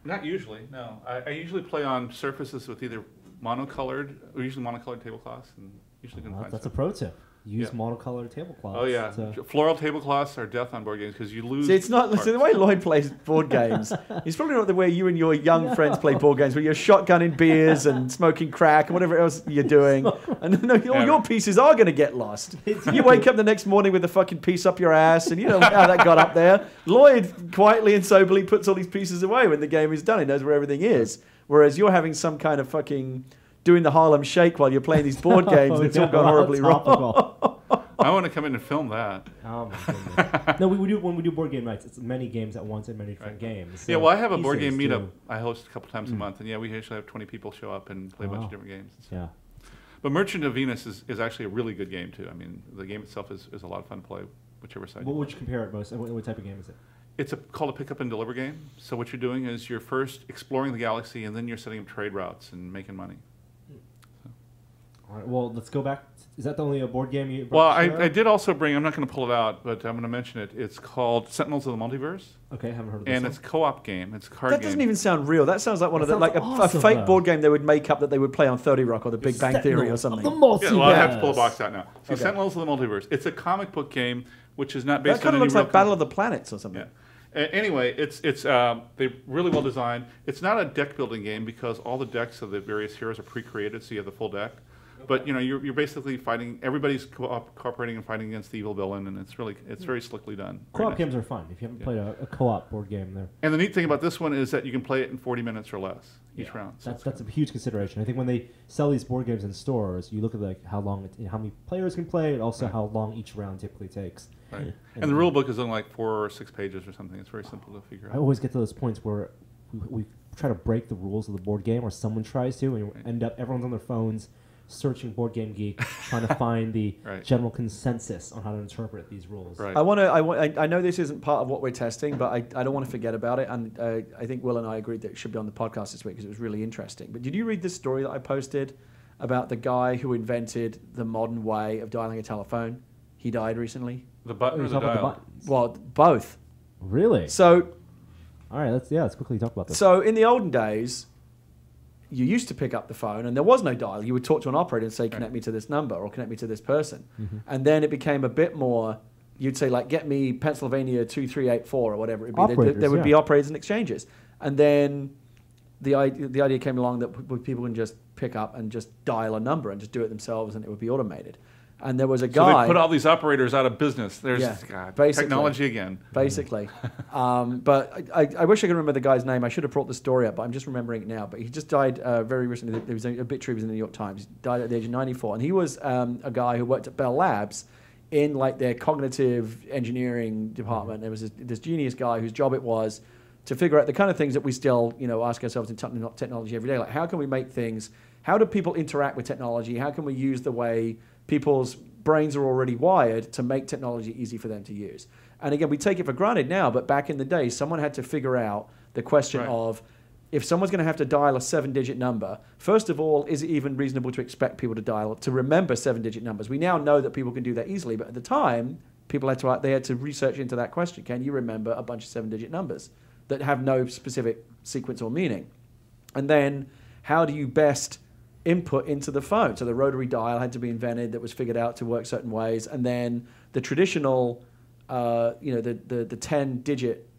Not usually, no. I usually play on surfaces with either monocolored tablecloths, and usually can find that's a pro tip. Use monocolored tablecloths. Oh yeah, floral tablecloths are death on board games because you lose. See, it's not the way Loyd plays board games. It's probably not the way you and your young friends play board games, where you're shotgunning beers and smoking crack and whatever else you're doing. And all your pieces are going to get lost. You wake up the next morning with a fucking piece up your ass, and you know how that got up there. Loyd quietly and soberly puts all these pieces away when the game is done. He knows where everything is. Whereas you're having some kind of fucking doing the Harlem Shake while you're playing these board games, and it's all gone horribly wrong. I want to come in and film that. Oh my goodness! No, when we do board game nights, it's many games at once and many different games. So yeah, well, I have a board game meetup I host a couple times a month, and we usually have 20 people show up and play a bunch of different games. Yeah. But Merchant of Venus is actually a really good game too. I mean, the game itself is a lot of fun to play, whichever side. What would you compare it most? What type of game is it? It's called a pick up and deliver game. So what you're doing is you're first exploring the galaxy, and then you're setting up trade routes and making money. All right, well, let's go back. Is that the only board game you brought? Well, I did also bring, I'm not going to pull it out, but I'm going to mention it. It's called Sentinels of the Multiverse. Okay, haven't heard of this. And it's a co-op game. It's a card game. That doesn't even sound real. That sounds like one of the, like a fake board game they would make up that they would play on 30 Rock or the Big Bang Theory or something. Well, I have to pull a box out now. See, Sentinels of the Multiverse. It's a comic book game, which is not based on that kind of looks like Battle of the Planets or something. Yeah. Anyway, they're really well designed. It's not a deck building game because all the decks of the various heroes are pre-created, so you have the full deck. But you're basically fighting. Everybody's cooperating and fighting against the evil villain, and it's very slickly done. Co-op games are fun. If you haven't played a co-op board game, there. And the neat thing about this one is that you can play it in 40 minutes or less each round. So that's a huge consideration. I think when they sell these board games in stores, you look at how long, how many players can play, and also how long each round typically takes. Right. And the rule book is only like 4 or 6 pages or something. It's very simple to figure out. I always get to those points where we try to break the rules of the board game, or someone tries to, and you end up everyone's on their phones, searching Board Game Geek, trying to find the general consensus on how to interpret these rules. Right. I know this isn't part of what we're testing, but I don't want to forget about it. And I think Will and I agreed that it should be on the podcast this week because it was really interesting. But did you read this story that I posted about the guy who invented the modern way of dialing a telephone? He died recently. The button or the dial? Well, both. Really? So, all right, let's quickly talk about this. So in the olden days, you used to pick up the phone and there was no dial. You would talk to an operator and say, connect me to this number or connect me to this person. Mm-hmm. And then it became a bit more, you'd say like, get me Pennsylvania 2384 or whatever it would be. There would be operators and exchanges. And then the idea came along that people can just pick up and just dial a number and just do it themselves and it would be automated. And there was a guy... So they put all these operators out of business. There's technology again. Basically. But I wish I could remember the guy's name. I should have brought the story up, but I'm just remembering it now. But he just died very recently. There was an obituary in the New York Times. He died at the age of 94. And he was a guy who worked at Bell Labs in like their cognitive engineering department. There was this genius guy whose job it was to figure out the kind of things that we still ask ourselves in technology every day. Like, how can we make things... How do people interact with technology? How can we use the way people's brains are already wired to make technology easy for them to use? And again, we take it for granted now, but back in the day, someone had to figure out the question of, if someone's going to have to dial a 7-digit number, first of all, is it even reasonable to expect people to remember 7-digit numbers? We now know that people can do that easily, but at the time, people had to research into that question. Can you remember a bunch of 7-digit numbers that have no specific sequence or meaning? And then, how do you best input into the phone? So the rotary dial had to be invented, that was figured out to work certain ways, and then the traditional, the 10-digit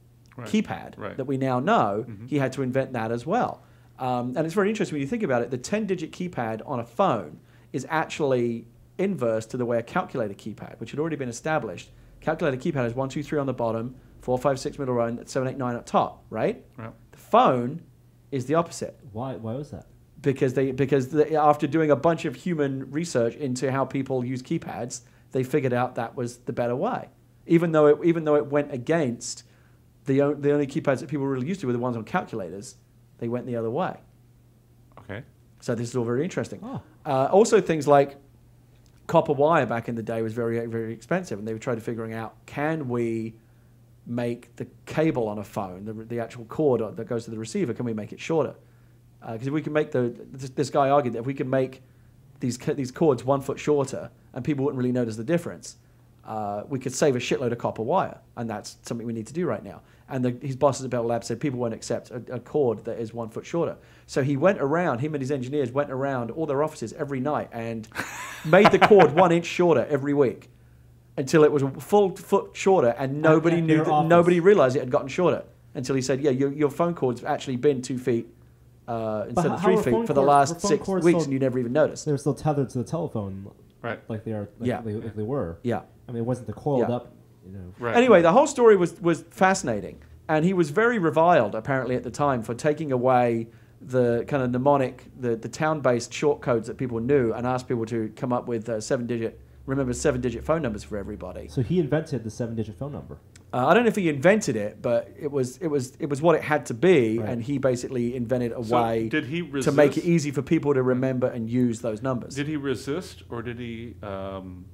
keypad that we now know, he had to invent that as well. And it's very interesting when you think about it. The 10-digit keypad on a phone is actually inverse to the way a calculator keypad, which had already been established. Calculator keypad has 1, 2, 3 on the bottom, 4, 5, 6 middle row, and 7, 8, 9 up top, right? The phone is the opposite. Why was that? Because after doing a bunch of human research into how people use keypads, they figured out that was the better way. Even though it went against the only keypads that people were really used to were the ones on calculators, they went the other way. Okay. So this is all very interesting. Also things like copper wire back in the day was very, very expensive, and they were trying to figuring out, can we make the cable on a phone, the actual cord that goes to the receiver, can we make it shorter? Because if we can make this guy argued that if we can make these cords 1 foot shorter and people wouldn't really notice the difference, we could save a shitload of copper wire, and that's something we need to do right now. And his bosses at Bell Labs said people won't accept a cord that is 1 foot shorter. So he went around, him and his engineers went around all their offices every night and made the cord 1 inch shorter every week until it was a full foot shorter, and nobody nobody realized it had gotten shorter until he said, yeah, your phone cord's actually been 2 feet instead of 3 feet for the last 6 weeks, and you never even noticed. They're still tethered to the telephone, right? Like they are, like they were. Yeah. I mean, it wasn't the coiled up, you know. Right. Anyway, the whole story was fascinating, and he was very reviled apparently at the time for taking away the kind of mnemonic, the town-based short codes that people knew, and asked people to come up with 7-digit phone numbers for everybody. So he invented the 7-digit phone number. I don't know if he invented it, but it was what it had to be, Right. and he basically invented a way did he to make it easy for people to remember and use those numbers. Did he resist, or did he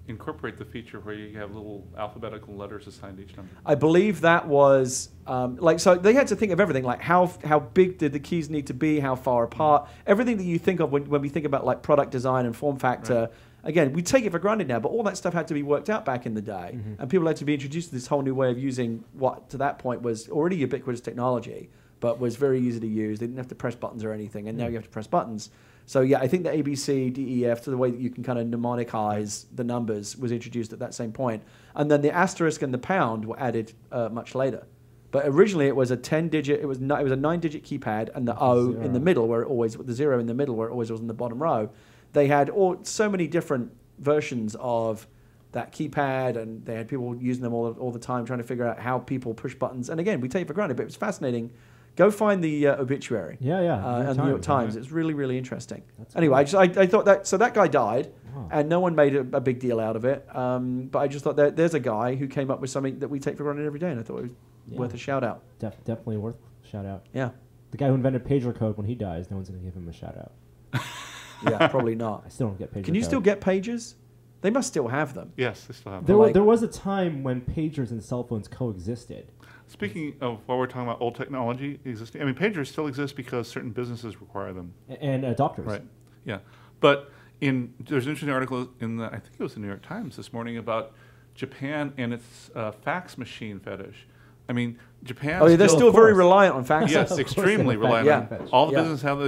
incorporate the feature where you have little alphabetical letters assigned to each number? I believe that was so they had to think of everything, like how big did the keys need to be, how far apart, everything that you think of when we think about like product design and form factor. Right. Again, we take it for granted now, but all that stuff had to be worked out back in the day, and people had to be introduced to this whole new way of using what to that point was already ubiquitous technology, but was very easy to use. They didn't have to press buttons or anything, and now you have to press buttons. So yeah, I think the ABC, DEF, to the way that you can kind of mnemonicize the numbers was introduced at that same point. And then the asterisk and the pound were added much later. But originally it was a 10-digit, it was a 9-digit keypad, and the O in the middle, the 0 in the middle where it always was in the bottom row. They had so many different versions of that keypad, and they had people using them all the time, trying to figure out how people push buttons. And again, we take it for granted, but it was fascinating. Go find the obituary. Yeah. On the New York Times. It's really, really interesting. That's Anyway, cool. I thought that guy died, Wow. and no one made a big deal out of it. But I just thought there's a guy who came up with something that we take for granted every day, and I thought it was worth a shout out. Definitely worth a shout out. Yeah. The guy who invented pager code, when he dies, no one's going to give him a shout out. Yeah, probably not. I still don't get pager Can you code. still get pages? They must still have them. Yes, they still have There, them. there was a time when pagers and cell phones coexisted. Speaking of, while we're talking about old technology existing, I mean, pagers still exist because certain businesses require them. And adopters. Right. Yeah. But there's an interesting article I think it was the New York Times this morning about Japan and its fax machine fetish. I mean, Japan. They're still very reliant on faxes. Yes, extremely reliant. Yeah. On all the businesses have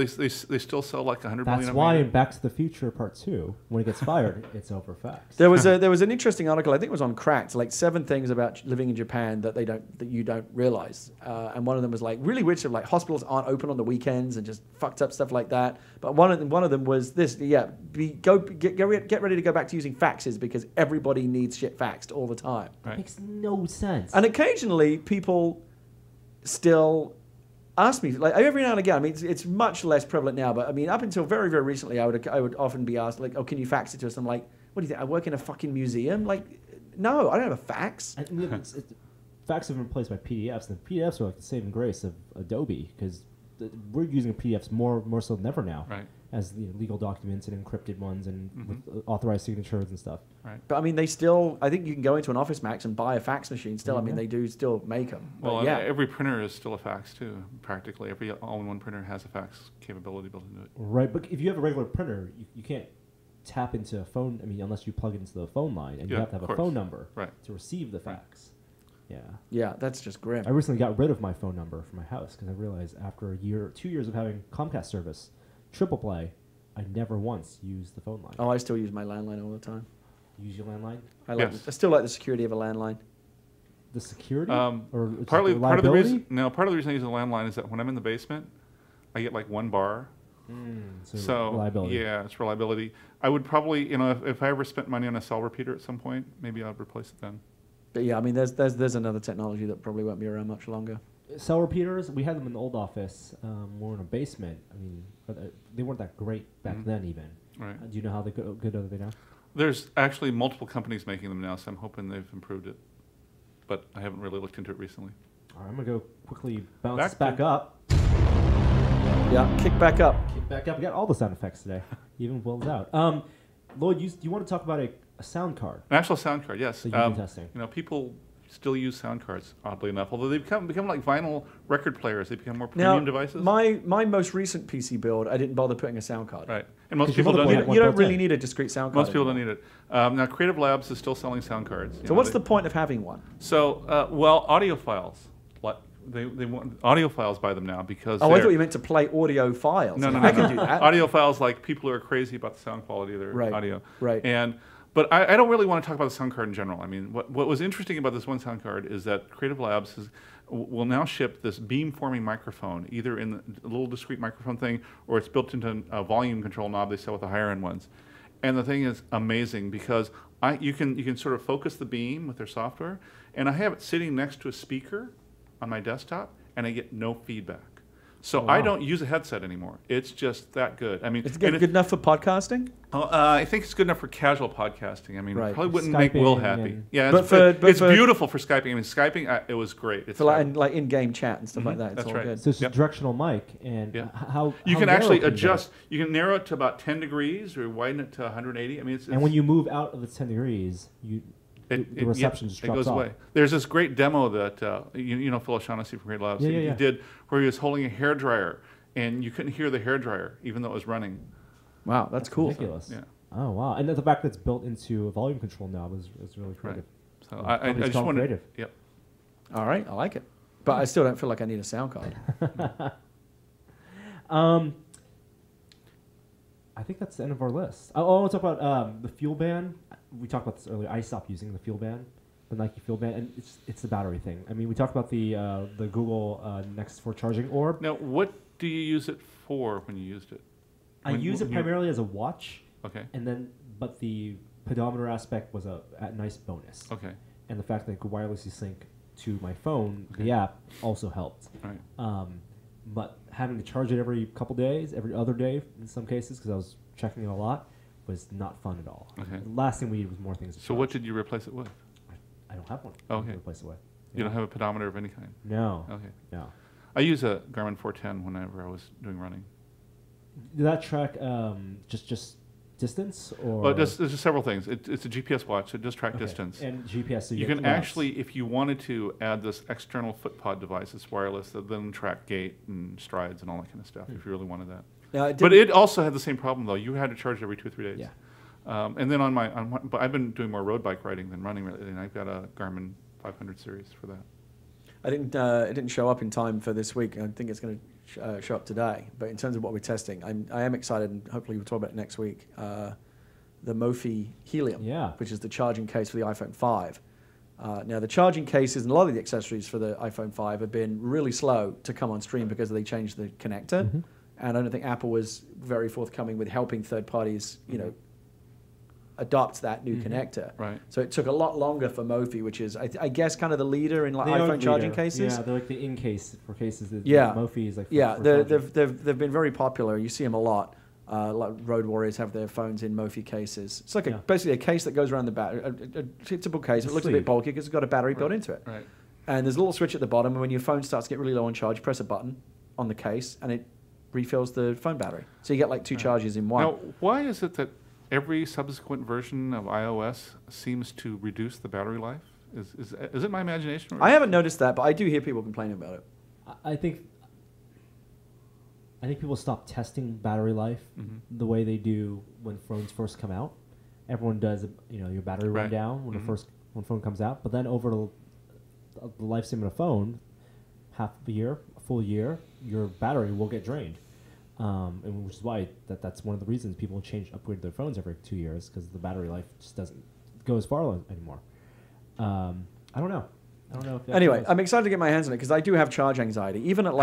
they still sell like 100 million. That's why in Back to the Future Part 2, when he gets fired, it's over fax. There was an interesting article, I think it was on Cracked, like 7 things about living in Japan that you don't realize. And one of them was like really weird stuff, like hospitals aren't open on the weekends and just fucked up stuff like that. But one of them was this, get ready to go back to using faxes because everybody needs shit faxed all the time. It makes no sense. And occasionally people still ask me, like every now and again, I mean, it's much less prevalent now, but I mean, up until very, very recently, I would often be asked, like, oh, can you fax it to us? I'm like, what do you think? I work in a fucking museum? Like, no, I don't have a fax. And fax have been replaced by PDFs, and PDFs are like the saving grace of Adobe, because we're using PDFs more so than ever now. Right. As legal documents and encrypted ones and with authorized signatures and stuff. Right. But I mean, I think you can go into an Office Max and buy a fax machine still. I mean, they do still make them. Well, yeah. every printer is still a fax too. Practically every all-in-one printer has a fax capability built into it. Right, but if you have a regular printer, you can't tap into a phone. I mean, unless you plug it into the phone line, and you have to have a phone number to receive the fax. Yeah. Yeah, that's just grim. I recently got rid of my phone number for my house because I realized after 2 years of having Comcast service, triple play, I never once used the phone line. Oh, I still use my landline all the time. Use your landline? I still like the security of a landline. The security? Or part of the reason I use the landline is that when I'm in the basement, I get like 1 bar. So reliability. Yeah, it's reliability. I would probably, if I ever spent money on a cell repeater at some point, maybe I'd replace it then. But yeah, I mean, there's another technology that probably won't be around much longer. Cell repeaters, we had them in the old office. We're in a basement. I mean, they weren't that great back then even. Right. Do you know how good are they now? There's actually multiple companies making them now, so I'm hoping they've improved it. But I haven't really looked into it recently. All right, I'm going to go quickly bounce back up. Yeah, kick back up. Kick back up. We got all the sound effects today, even Will's out. Lloyd, you want to talk about a sound card? An actual sound card, yes. That you've been testing. People still use sound cards, oddly enough, although they've become like vinyl record players. They become more premium devices. My most recent PC build, I didn't bother putting a sound card. Right, and most 'Cause people your don't. motherboard Need You it. don't really need a discrete sound card. Most people don't need it. Now, Creative Labs is still selling sound cards. So what's the point of having one? So, audiophiles. They want audiophiles buy them now because. Oh, I thought you meant to play audio files. No, I can do that. Audiophiles, like people who are crazy about the sound quality of their audio. Right. But I don't really want to talk about the sound card in general. I mean, what was interesting about this one sound card is that Creative Labs will now ship this beam-forming microphone, either in a little discrete microphone thing, or it's built into a volume control knob they sell with the higher-end ones. And the thing is amazing because you can sort of focus the beam with their software, and I have it sitting next to a speaker on my desktop, and I get no feedback. So I don't use a headset anymore. It's just that good. I mean, it's good enough for podcasting. I think it's good enough for casual podcasting. I mean, probably wouldn't make Skyping Will happy. Yeah, but it's beautiful for Skyping. I mean, Skyping, it was great. It's for like in-game chat and stuff like that. It's that's all right. good. So it's a directional mic, and how you can narrow actually can you get adjust. You can narrow it to about 10 degrees or widen it to 180. I mean, it's and when you move out of the 10 degrees, the reception just drops goes off. away. There's this great demo that you know Phil O'Shaughnessy from Creative Labs. He did where he was holding a hairdryer and you couldn't hear the hairdryer even though it was running. Wow, that's cool. Ridiculous. Yeah. Oh wow, and the fact that it's built into a volume control knob is really creative. Right. So I just wanted. Creative. Yep. All right, I like it, but I still don't feel like I need a sound card. I think that's the end of our list. I want to talk about the fuel ban. We talked about this earlier. I stopped using the fuel ban, the Nike fuel ban, and it's the battery thing. I mean, we talked about the Google Nexus 4 charging orb. Now, what do you use it for when you used it? I use it primarily as a watch. Okay. But the pedometer aspect was a nice bonus. Okay. And the fact that I could wirelessly sync to my phone, the app, also helped. Right. But having to charge it every couple days, every other day in some cases, because I was checking it a lot, was not fun at all. Okay. The last thing we needed was more things to So charge. what did you replace it with? I don't have one. Okay. To replace it with. You don't have a pedometer of any kind? No. Okay. No. I use a Garmin 410 whenever I was doing running. Did that track just distance or? Well, there's just several things. It's a GPS watch, so it does track distance. And GPS. So you get can maps. actually, if you wanted to, add this external footpod device. It's wireless that then track gait and strides and all that kind of stuff. If you really wanted that. But it also had the same problem though. You had to charge it every 2 or 3 days. Yeah. And then but I've been doing more road bike riding than running lately, and I've got a Garmin 500 series for that. It didn't show up in time for this week. I think it's going to show up today. But in terms of what we're testing, I am excited, and hopefully we'll talk about it next week. The Mophie Helium, which is the charging case for the iPhone 5. Now, the charging cases and a lot of the accessories for the iPhone 5 have been really slow to come on stream because they changed the connector. Mm-hmm. And I don't think Apple was very forthcoming with helping third parties, adopt that new connector. Right. So it took a lot longer for Mophie, which is, I guess, kind of the leader in iPhone charging cases. Yeah, they're like the in-case for cases. Mophie is like they've been very popular. You see them a lot. Like Road Warriors have their phones in Mophie cases. It's like basically a case that goes around the battery, a typical case. It looks a bit bulky because it's got a battery built into it. Right. And there's a little switch at the bottom, and when your phone starts to get really low on charge, press a button on the case, and it refills the phone battery. So you get like two charges in one. Now, why is it that every subsequent version of iOS seems to reduce the battery life? Is it my imagination? I haven't noticed that, but I do hear people complaining about it. I think people stop testing battery life the way they do when phones first come out. Everyone does, your battery run down when when phone comes out, but then over the lifespan of a phone, half a year, a full year, your battery will get drained. And which is why that's one of the reasons people upgrade their phones every 2 years, because the battery life just doesn't go as far anymore. I don't know. Anyway, I'm excited to get my hands on it because I do have charge anxiety. Even at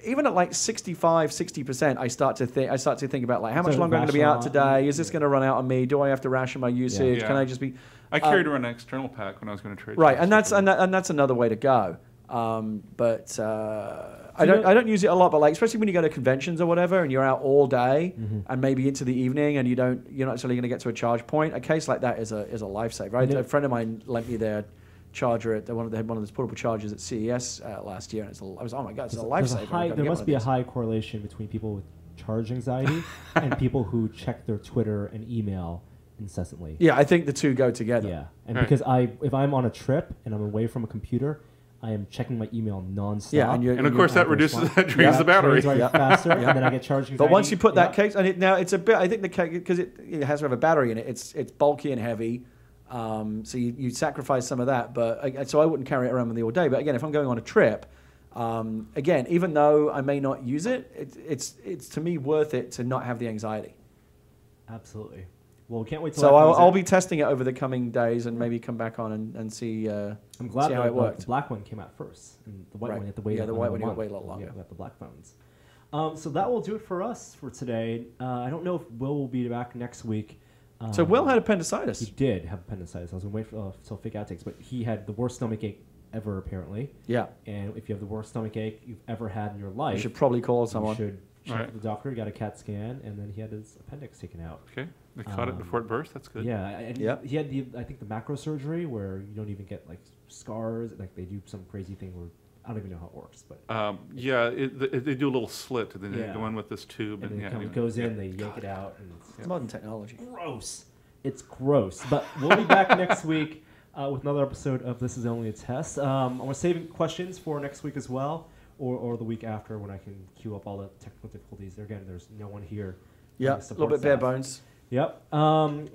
even at like 65, 60%, I start to think about like how much longer I'm going to be out today. Is this going to run out on me? Do I have to ration my usage? Yeah. Can I just be? I carried around an external pack when I was going to trade. Right, and that's another way to go. I don't use it a lot, but like especially when you go to conventions or whatever, and you're out all day and maybe into the evening, and you're not necessarily going to get to a charge point. A case like that is a lifesaver. A friend of mine lent me their charger at one of those portable chargers at CES last year, and I was oh my god, it's a lifesaver. There must be a high correlation between people with charge anxiety and people who check their Twitter and email incessantly. Yeah, I think the two go together. Yeah, and Right. because if I'm on a trip and I'm away from a computer, I am checking my email nonstop. Yeah, And of course that drains the battery. Drains right faster, and then I get charged anxiety. But once you put that Yeah. case, and now it's a bit. I think the case, because it has to have a battery in it. It's bulky and heavy, so you sacrifice some of that. But so I wouldn't carry it around with me all day. But again, if I'm going on a trip, again, even though I may not use it, it's to me worth it to not have the anxiety. Absolutely. Well, we can't wait till So that comes I'll in. be testing it over the coming days and maybe come back on and see. I'm glad see how that it worked. the black one came out first, and the white Right. one you have to wait. Yeah, the white one you another gotta wait a lot month. longer. Yeah, we got the black phones. So that will do it for us for today. I don't know if Will will be back next week. So Will had appendicitis. He did have appendicitis. I was going to wait till fake outtakes, but he had the worst stomach ache ever, apparently. Yeah, And if you have the worst stomach ache you've ever had in your you life, should probably call you someone. should check Right. the doctor. He got a CAT scan, and then he had his appendix taken out. Okay, they caught it before it burst. That's good. Yeah, and Yep. he had I think the macro surgery where you don't even get like scars. Like they do some crazy thing where I don't even know how it works, but Yeah, they do a little slit, and then Yeah. they go in with this tube, and and then yeah, it anyway. goes in, Yeah. they yank it out, and It's modern technology. gross. It's gross. But we'll be back next week with another episode of This Is Only a Test. I'm saving questions for next week as well, or the week after when I can queue up all the technical difficulties. Again, there's no one here. Yeah, from a the little support bit bare staff. bones. Yep.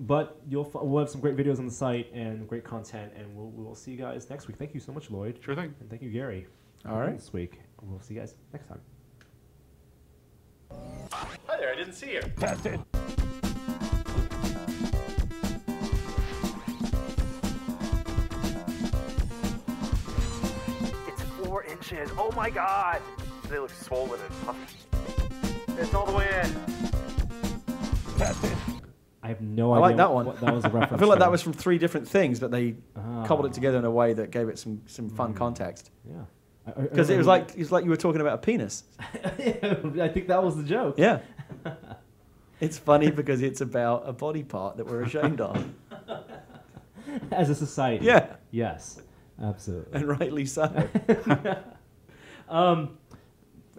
But we'll have some great videos on the site and great content, and we'll see you guys next week. Thank you so much, Lloyd. Sure thing. And thank you, Gary. All right. This week. We'll see you guys next time. Hi there, I didn't see you. Tested. It's 4 inches. Oh my god! They look swollen and puffy. It's all the way in. Tested. I have no I idea like that one. what that was a reference I feel like to. that was from 3 different things, but they cobbled it together in a way that gave it some fun context. Yeah. Because it was like you were talking about a penis. I think that was the joke. Yeah. It's funny because it's about a body part that we're ashamed of, As a society. Yeah. Yes. Absolutely. and rightly so.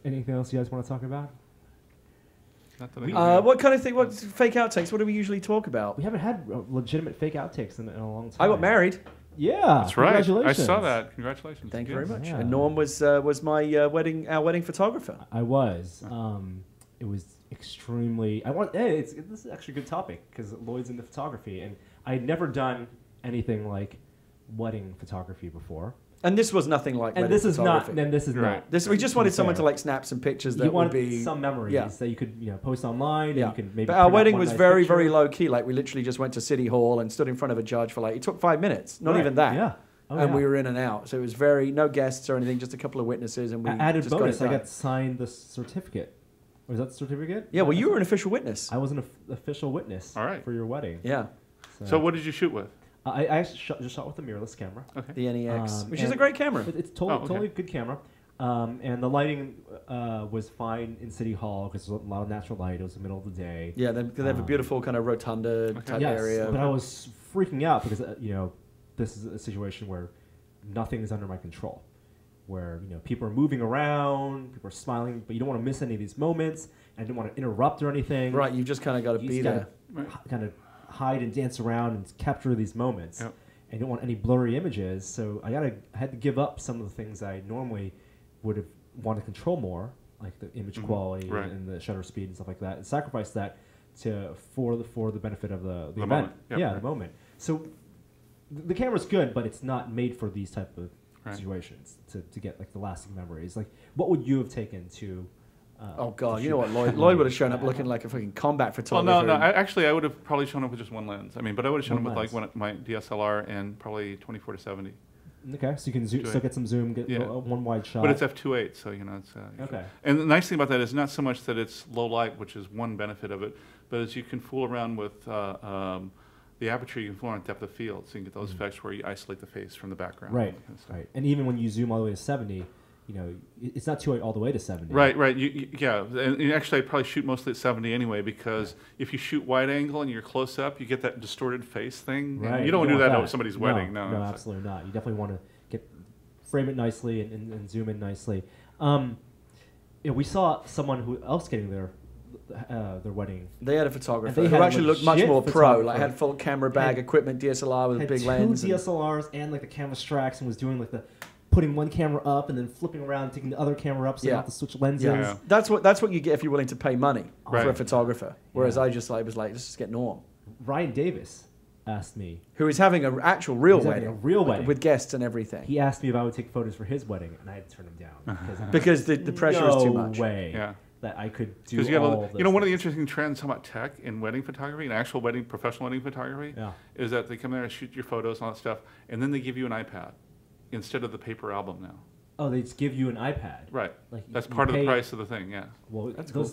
Anything else you guys want to talk about? Not that I can What kind of thing? What fake outtakes? What do we usually talk about? We haven't had legitimate fake outtakes in a long time. I got married. Yeah. That's right. I Congratulations. saw that. Congratulations. Thank you Good. very much. Yeah. And Norm was my our wedding photographer. I was. It was extremely. This is actually a good topic because Lloyd's into photography, and I had never done anything like wedding photography before. And this was nothing like And wedding this is not. photography. And this is Right. This we just wanted be someone fair. to like snap some pictures that You would wanted be some memories yeah. that you could post online. And Yeah. you could maybe. But our print out wedding one was nice very, picture. very low key. Like we literally just went to City Hall and stood in front of a judge for like, it took 5 minutes, not Right. even that. Yeah. Oh, and yeah. we were in and out. So it was no guests or anything, just a couple of witnesses. And we Added just bonus. got it I done. got signed the certificate. Was that the certificate? Yeah, well, you were an official witness. I was an official witness. All right. For your wedding. Yeah, So what did you shoot with? I actually just shot with a mirrorless camera. Okay. the NEX, which is and a great camera. It's Oh, okay. totally a good camera. And the lighting was fine in City Hall because there's a lot of natural light. It was the middle of the day. Yeah, they have a beautiful kind of rotunda type Yes, area. but I was freaking out because this is a situation where nothing is under my control. Where people are moving around, people are smiling, but you don't want to miss any of these moments. And I didn't want to interrupt or anything. Right, you've just kind of got to You be just there. Right. kind of hide and dance around and capture these moments. Yep. And don't want any blurry images, so I had to give up some of the things I normally would have wanted to control more, like the image quality Right. and the shutter speed and stuff like that, and sacrifice that for the benefit of the event. moment. Yep. Yeah, Right. the moment. So the camera's good, but it's not made for these type of Right. situations to get like the lasting memories. Like, what would you have taken to? Oh God, to you know what? shoot? Lloyd would have shown up looking like a fucking combat Well, photographer. no. I would have probably shown up with just one lens. I mean, but I would have shown up One with lens. my DSLR and probably 24 to 70. Okay, so you can Do still it. get some zoom, get Yeah. one wide shot. But it's f2.8, so it's Okay. And the nice thing about that is not so much that it's low light, which is one benefit of it, but as you can fool around with the aperture, you can fool around depth of field, so you can get those effects where you isolate the face from the background. Right, that kind of stuff. right. And even when you zoom all the way to 70, it's not 2.8 all the way to 70. Right. Yeah, and actually, I'd probably shoot mostly at 70 anyway, because if you shoot wide angle and you're close up, you get that distorted face thing. and Right. You don't want to do that want at somebody's wedding. No, no, it's like- absolutely not. You definitely want to frame it nicely and zoom in nicely. We saw someone who else getting their their wedding. They had a photographer And they who had actually looked much legit more pro. photographer. Like had full camera bag Had- equipment, DSLR with a Had big two lens. DSLRs and like the camera tracks, and was doing like the putting one camera up and then flipping around, taking the other camera up, so you Yeah. don't have to switch lenses. Yeah. That's what you get if you're willing to pay money for a Right. photographer. Whereas Yeah. I just like was like, let's just get Norm, Ryan Davis asked me. who is having an actual real He's having wedding, a real wedding. with guests and everything, He asked me if I would take photos for his wedding, and I had to turn him down because the pressure is too much. No way Yeah. that I could do Because all one of the things. interesting trends about tech in wedding photography, and actual wedding, professional wedding photography, Yeah. is that they come there and shoot your photos and all that stuff, and then they give you an iPad instead of the paper album now. Oh, they just give you an iPad. Right. Like That's you part of the pay- price of the thing. Yeah. Well, those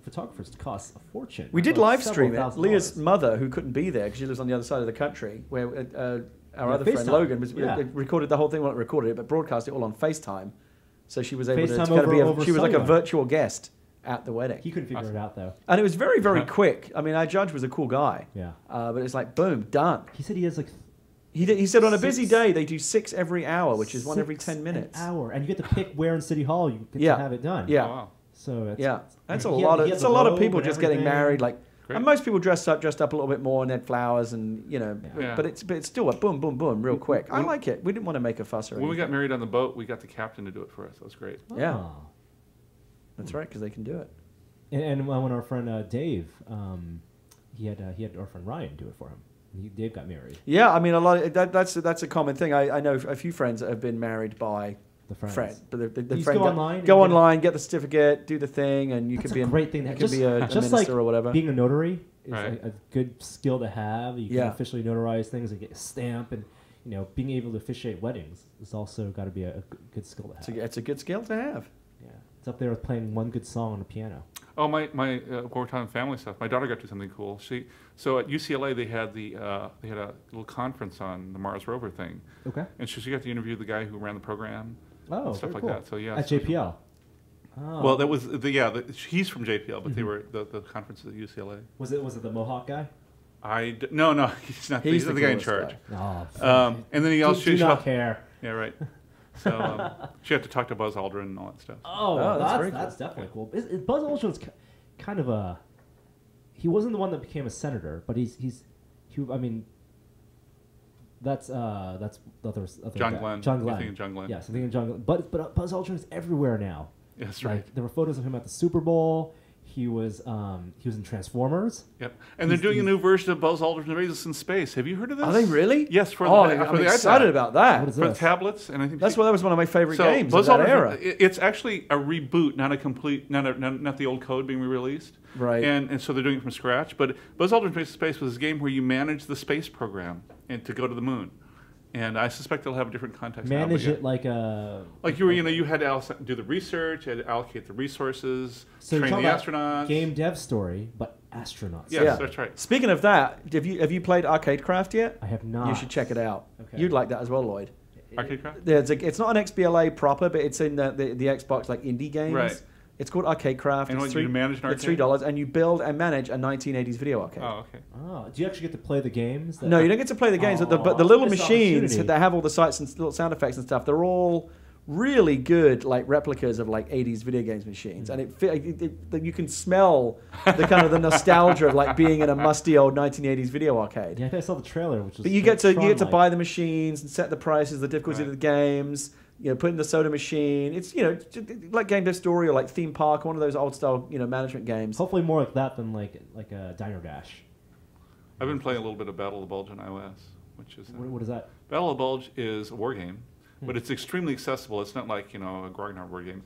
photographers cost a fortune. We did Like live several stream it. thousand Leah's dollars. mother, who couldn't be there because she lives on the other side of the country, where our Yeah, other friend FaceTime. Logan was Yeah. recorded the whole thing. Well, not recorded it, but broadcast it all on FaceTime. So she was able to FaceTime kind of be over she was like a cellular. virtual guest at the wedding. He couldn't figure it out though. And it was very, very quick. I mean, our judge was a cool guy. Yeah. But it's like, boom, done. He said he has like He said on a busy 6 day, they do 6 every hour, which is one every 6 10 minutes. An hour, and you get to pick where in City Hall you get Yeah. to have it done. Yeah. Oh, wow. So it's, Yeah. That's a he had- lot he of, had it's the a lot of robe people and just getting everything. married. Like, Great. and most people dressed up a little bit more and had flowers and, Yeah. but it's still a boom, boom, boom, real quick. I like it. We didn't want to make a fuss or When we anything. got married on the boat, we got the captain to do it for us. That was great. Yeah. Oh. That's right, because they can do it. And when our friend Dave, he had our friend Ryan do it for him. Dave got married. Yeah, I mean, a lot. That's a common thing. I know a few friends that have been married by The friends. friend, but the You friend go online and go get- online, get the certificate, do the thing, and you That's could be a great thing. You That could be a just minister like or whatever. being a notary is Right. a good skill to have. You can Yeah. officially notarize things and get a stamp, and being able to officiate weddings is also got to be a good skill to have. It's a good skill to have. Yeah, it's up there with playing one good song on the piano. Oh, my we're talking family stuff. My daughter got to do something cool. So at UCLA they had a little conference on the Mars rover thing, Okay. and she got to interview the guy who ran the program. Oh, and stuff very like cool. that. So yeah, At so- JPL. Oh. Well, that was he's from JPL, but they were the conference at UCLA. was it the Mohawk guy? No, he's not. He's the guy in coolest charge. guy. Oh, And then he also do not care. Yeah, right. So she had to talk to Buzz Aldrin and all that stuff. Oh, Oh, that's very that's definitely cool. Buzz Aldrin's kind of a. He wasn't the one that became a senator, but I mean. That's the other John guy. Glenn. John You're Glenn. thinking John Glenn. Yes, I'm thinking John Glenn. But Buzz Aldrin's everywhere now. That's Like right. there were photos of him at the Super Bowl. He was in Transformers. Yep. And they're doing a new version of Buzz Aldrin Raises in Space. Have you heard of this? Are they really? Yes, for oh, the I'm iPad. excited about that. What is For the this? tablets, and I think That was one of my favorite so games Buzz of that Aldrin, era. It's actually a reboot, not a complete, not the old code being re-released. Right. And so they're doing it from scratch. But Buzz Aldrin Raises in Space was a game where you manage the space program and to go to the moon. And I suspect they'll have a different context. now, Manage but yeah. it like a. Like you had to do the research, you had to allocate the resources, So you're train the talking astronauts. about game dev story, but astronauts. Yes, Yeah. that's right. Speaking of that, have you played Arcade Craft yet? I have not. You should check it out. Okay. You'd like that as well, Lloyd. Arcade Craft? It's not an XBLA proper, but it's in the Xbox like indie games. Right. It's called Arcade Craft. And it's what, you manage an It's arcade? $3, and you build and manage a 1980s video arcade. Oh, okay. Oh, do you actually get to play the games? No, you don't get to play the games, but Oh, the little missed machines opportunity. that have all the sights and little sound effects and stuff, they're all really good, like replicas of like 80s video games machines, and you can smell the kind of the nostalgia of like being in a musty old 1980s video arcade. Yeah, I think I saw the trailer, which was. But you get to Tron-like. buy the machines and set the prices, the difficulty Right. of the games. Put in the soda machine. It's like Game Dev Story or like Theme Park, one of those old style management games. Hopefully more like that than like a Diner Dash. I've been playing a little bit of Battle of the Bulge on iOS, which is What is that? Battle of the Bulge is a war game, but it's extremely accessible. It's not like a Grognard war game.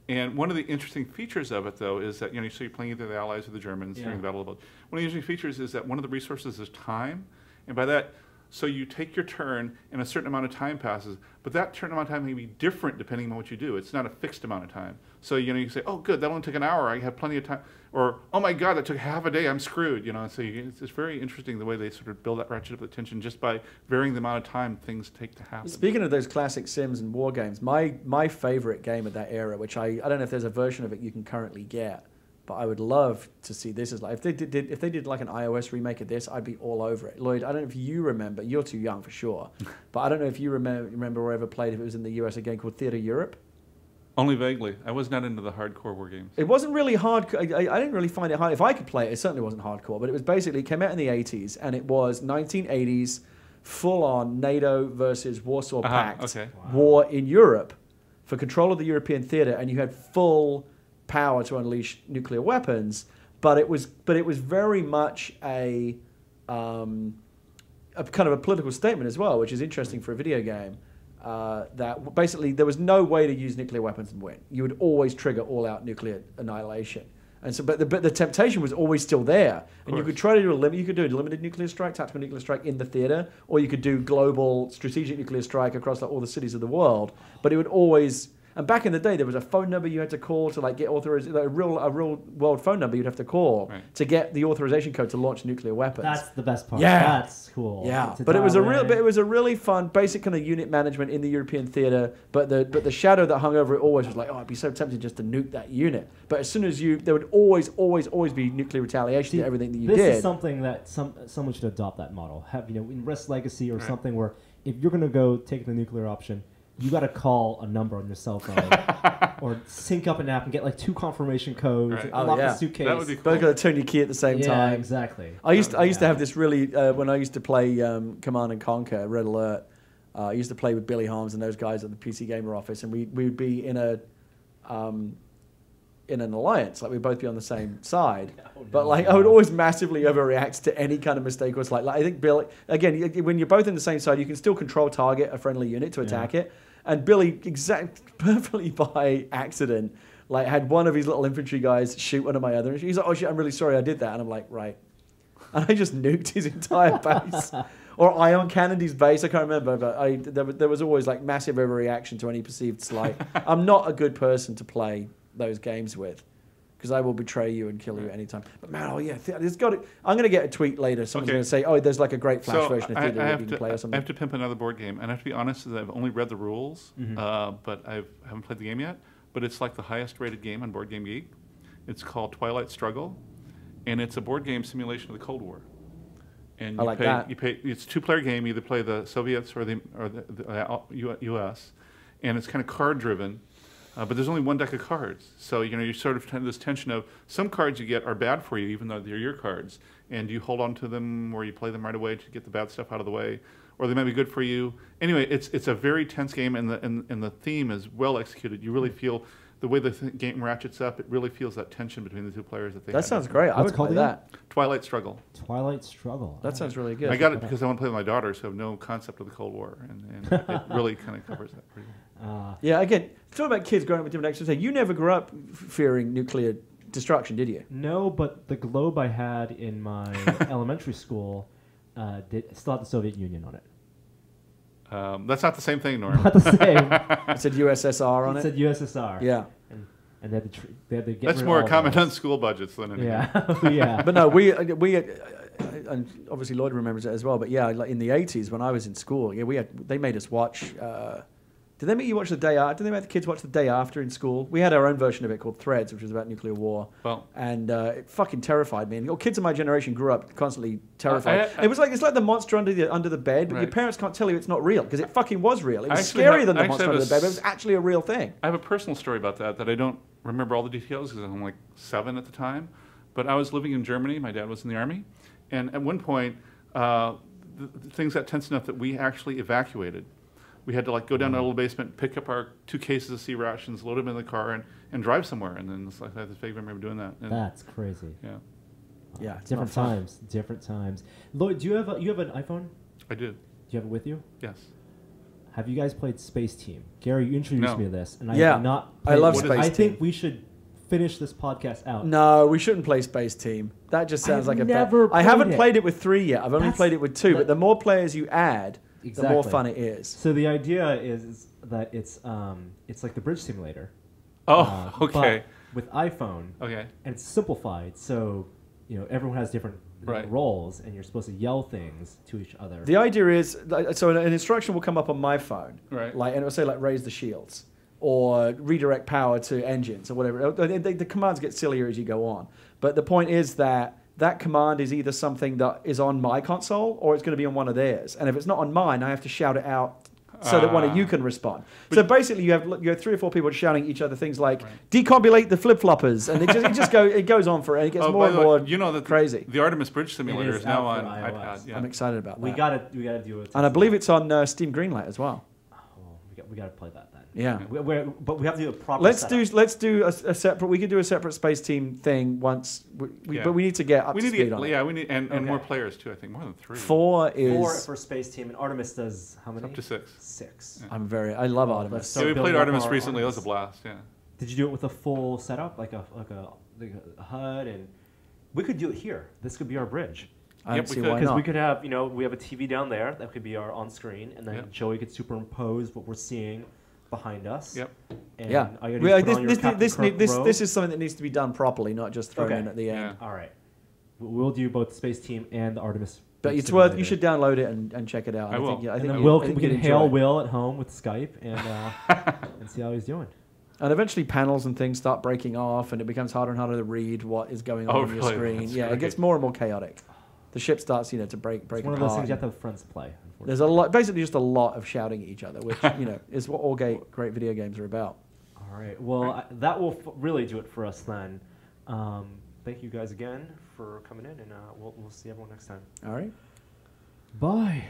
And one of the interesting features of it, though, is that so you're playing either the Allies or the Germans during the Battle of the Bulge. One of the interesting features is that one of the resources is time, and by that, so you take your turn, and a certain amount of time passes, but that certain amount of time may be different depending on what you do. It's not a fixed amount of time. So you can say, oh, good, that only took an hour. I have plenty of time. Or, oh my God, that took half a day. I'm screwed. So it's very interesting the way they sort of build that ratchet up the tension just by varying the amount of time things take to happen. Speaking of those classic Sims and war games, my favorite game of that era, which I don't know if there's a version of it you can currently get, but I would love to see this as like if they did like an iOS remake of this, I'd be all over it. Lloyd, I don't know if you remember. You're too young for sure, but I don't know if you remember or ever played if it was in the US a game called Theater Europe. Only vaguely. I was not into the hardcore war games. It wasn't really hard. I didn't really find it hard. If I could play it, it certainly wasn't hardcore. But it was basically, it came out in the 80s, and it was 1980s full-on NATO versus Warsaw Pact war in Europe for control of the European theater, and you had full power to unleash nuclear weapons. But it was very much a kind of a political statement as well, which is interesting for a video game. That basically there was no way to use nuclear weapons and win. You would always trigger all-out nuclear annihilation, and so but the temptation was always still there. And you could try to do you could do a limited nuclear strike, tactical nuclear strike in the theater, or you could do global strategic nuclear strike across all the cities of the world. But it would always. And back in the day, there was a phone number you had to call to get authorization. Like a real world phone number you'd have to call to get the authorization code to launch nuclear weapons. That's the best part. Yeah, that's cool. Yeah, but it was a really fun basic kind of unit management in the European theater. But the shadow that hung over it always was like, oh, I'd be so tempted just to nuke that unit. But as soon as there would always be nuclear retaliation to everything that you did. This is something that someone should adopt that model. Have in Rest Legacy or something where if you're going to go take the nuclear option, you got to call a number on your cell phone or sync up an app and get 2 confirmation codes and unlock the suitcase. That would be cool. Both got to turn your key at the same time. Yeah, exactly. I used to have this really when I used to play Command and Conquer, Red Alert. I used to play with Billy Harms and those guys at the PC Gamer office, and we would be in an alliance, we'd both be on the same side. But I would always massively overreact to any kind of mistake. Or I think Billy, again, when you're both in the same side, you can still control target a friendly unit to attack it. And Billy, perfectly by accident, had one of his little infantry guys shoot one of my other. He's like, "Oh shit, I'm really sorry, I did that." And I'm like, "Right," and I just nuked his entire base, or ion cannoned his base. I can't remember, but there was always massive overreaction to any perceived slight. I'm not a good person to play those games with, because I will betray you and kill you anytime. But man, it's got it. I'm going to get a tweet later. Someone's going to say, "Oh, there's a great Flash version of Theater that you can play or something." I have to pimp another board game, and I have to be honest that I've only read the rules, but I haven't played the game yet. But it's the highest rated game on Board Game Geek. It's called Twilight Struggle, and it's a board game simulation of the Cold War. And you pay. It's a 2-player game. You either play the Soviets or the U.S., and it's kind of card driven. But there's only 1 deck of cards. So, you sort of this tension of some cards you get are bad for you, even though they're your cards. And you hold on to them or you play them right away to get the bad stuff out of the way. Or they might be good for you. Anyway, it's a very tense game, and the theme is well executed. You really feel the way the game ratchets up, it really feels that tension between the 2 players that they have. That sounds great. I would play that. Twilight Struggle. Twilight Struggle. That sounds really good. I got it because I want to play with my daughters who have no concept of the Cold War. And it really kind of covers that pretty well. Yeah, again, talking about kids growing up with different experts, you never grew up fearing nuclear destruction, did you? No, but the globe I had in my elementary school still had the Soviet Union on it. That's not the same thing, Norm. Not the same. It said USSR on it? It said USSR. Yeah. And they had to get That's rid more of all comment those. on school budgets than anything. Yeah, yeah. But no, we and obviously Loyd remembers it as well, but yeah, in the 80s when I was in school, they made us watch... did they make you watch the day after? Did they make the kids watch the day after in school? We had our own version of it called Threads, which was about nuclear war. Well, and it fucking terrified me. And kids of my generation grew up constantly terrified. It's like the monster under the bed, but your parents can't tell you it's not real because it fucking was real. It was scarier than the monster under the bed, but it was actually a real thing. I have a personal story about that I don't remember all the details because I'm 7 at the time. But I was living in Germany. My dad was in the army, and at one point, things got tense enough that we actually evacuated. We had to go down to a little basement, pick up our 2 cases of C rations, load them in the car, and drive somewhere. And then I have this vague memory of doing that. And that's crazy. Yeah. Yeah. Different times. Different times. Loyd, do you have an iPhone? I do. Do you have it with you? Yes. Have you guys played Space Team? Gary, you introduced me to this, and I have not. I love Space Team. I think we should finish this podcast out. No, we shouldn't play Space Team. That just sounds like a bad. I haven't played it with 3 yet. I've only played it with 2. But the more players you add, the more fun it is. So the idea is that it's like the bridge simulator. Oh, okay. But with iPhone. Okay. And it's simplified, so everyone has different roles, and you're supposed to yell things to each other. The idea is, so an instruction will come up on my phone, right? And it will say raise the shields or redirect power to engines or whatever. The commands get sillier as you go on, but the point is that command is either something that is on my console or it's going to be on one of theirs. And if it's not on mine, I have to shout it out so that one of you can respond. So basically, you have 3 or 4 people shouting at each other things like "decombulate the flip-floppers," and it goes on for, and it gets more and more crazy. The Artemis Bridge Simulator is now on iOS. iPad. Yeah. I'm excited about that. We gotta do it. And I believe it's on Steam Greenlight as well. Oh, we gotta play that then. Yeah. But we have to do a proper. Let's setup. do a separate. We could do a separate space team thing once. But we need to get up to speed on it. Yeah, we need and more players too. I think more than 3. 4 is 4 for space team, and Artemis does how many? Up to 6. 6. Yeah. I love Artemis. So Yeah, we build played up Artemis our recently. That Artemis. was a blast. Yeah. Did you do it with a full setup, like a HUD, and We could do it here. This could be our bridge. I don't Yep, we see could. why Because not. we could have, we have a TV down there that could be our on-screen, and then Yep. Joey could superimpose what we're seeing behind us. Yep. And Yeah. all you gotta do Well, is put on your Captain Kirk robe. this is something that needs to be done properly, not just thrown Okay. in at the end. Yeah. All right. we'll do both space team and the Artemis. But it's simulator. worth. You should download it and check it out. I will. Think, I And think then you- Will, I think we you'd can enjoy hail it. Will at home with Skype and see how he's doing. And eventually panels and things start breaking off, and it becomes harder and harder to read what is going on Oh, on your really? screen. That's Yeah, it great. gets more and more chaotic. The ship starts, to break It's one apart. of those things you have to have friends play. There's a lot, basically just a lot of shouting at each other, which is what all great video games are about. All right. Well, that will really do it for us then. Thank you guys again for coming in, and we'll see everyone next time. All right. Bye.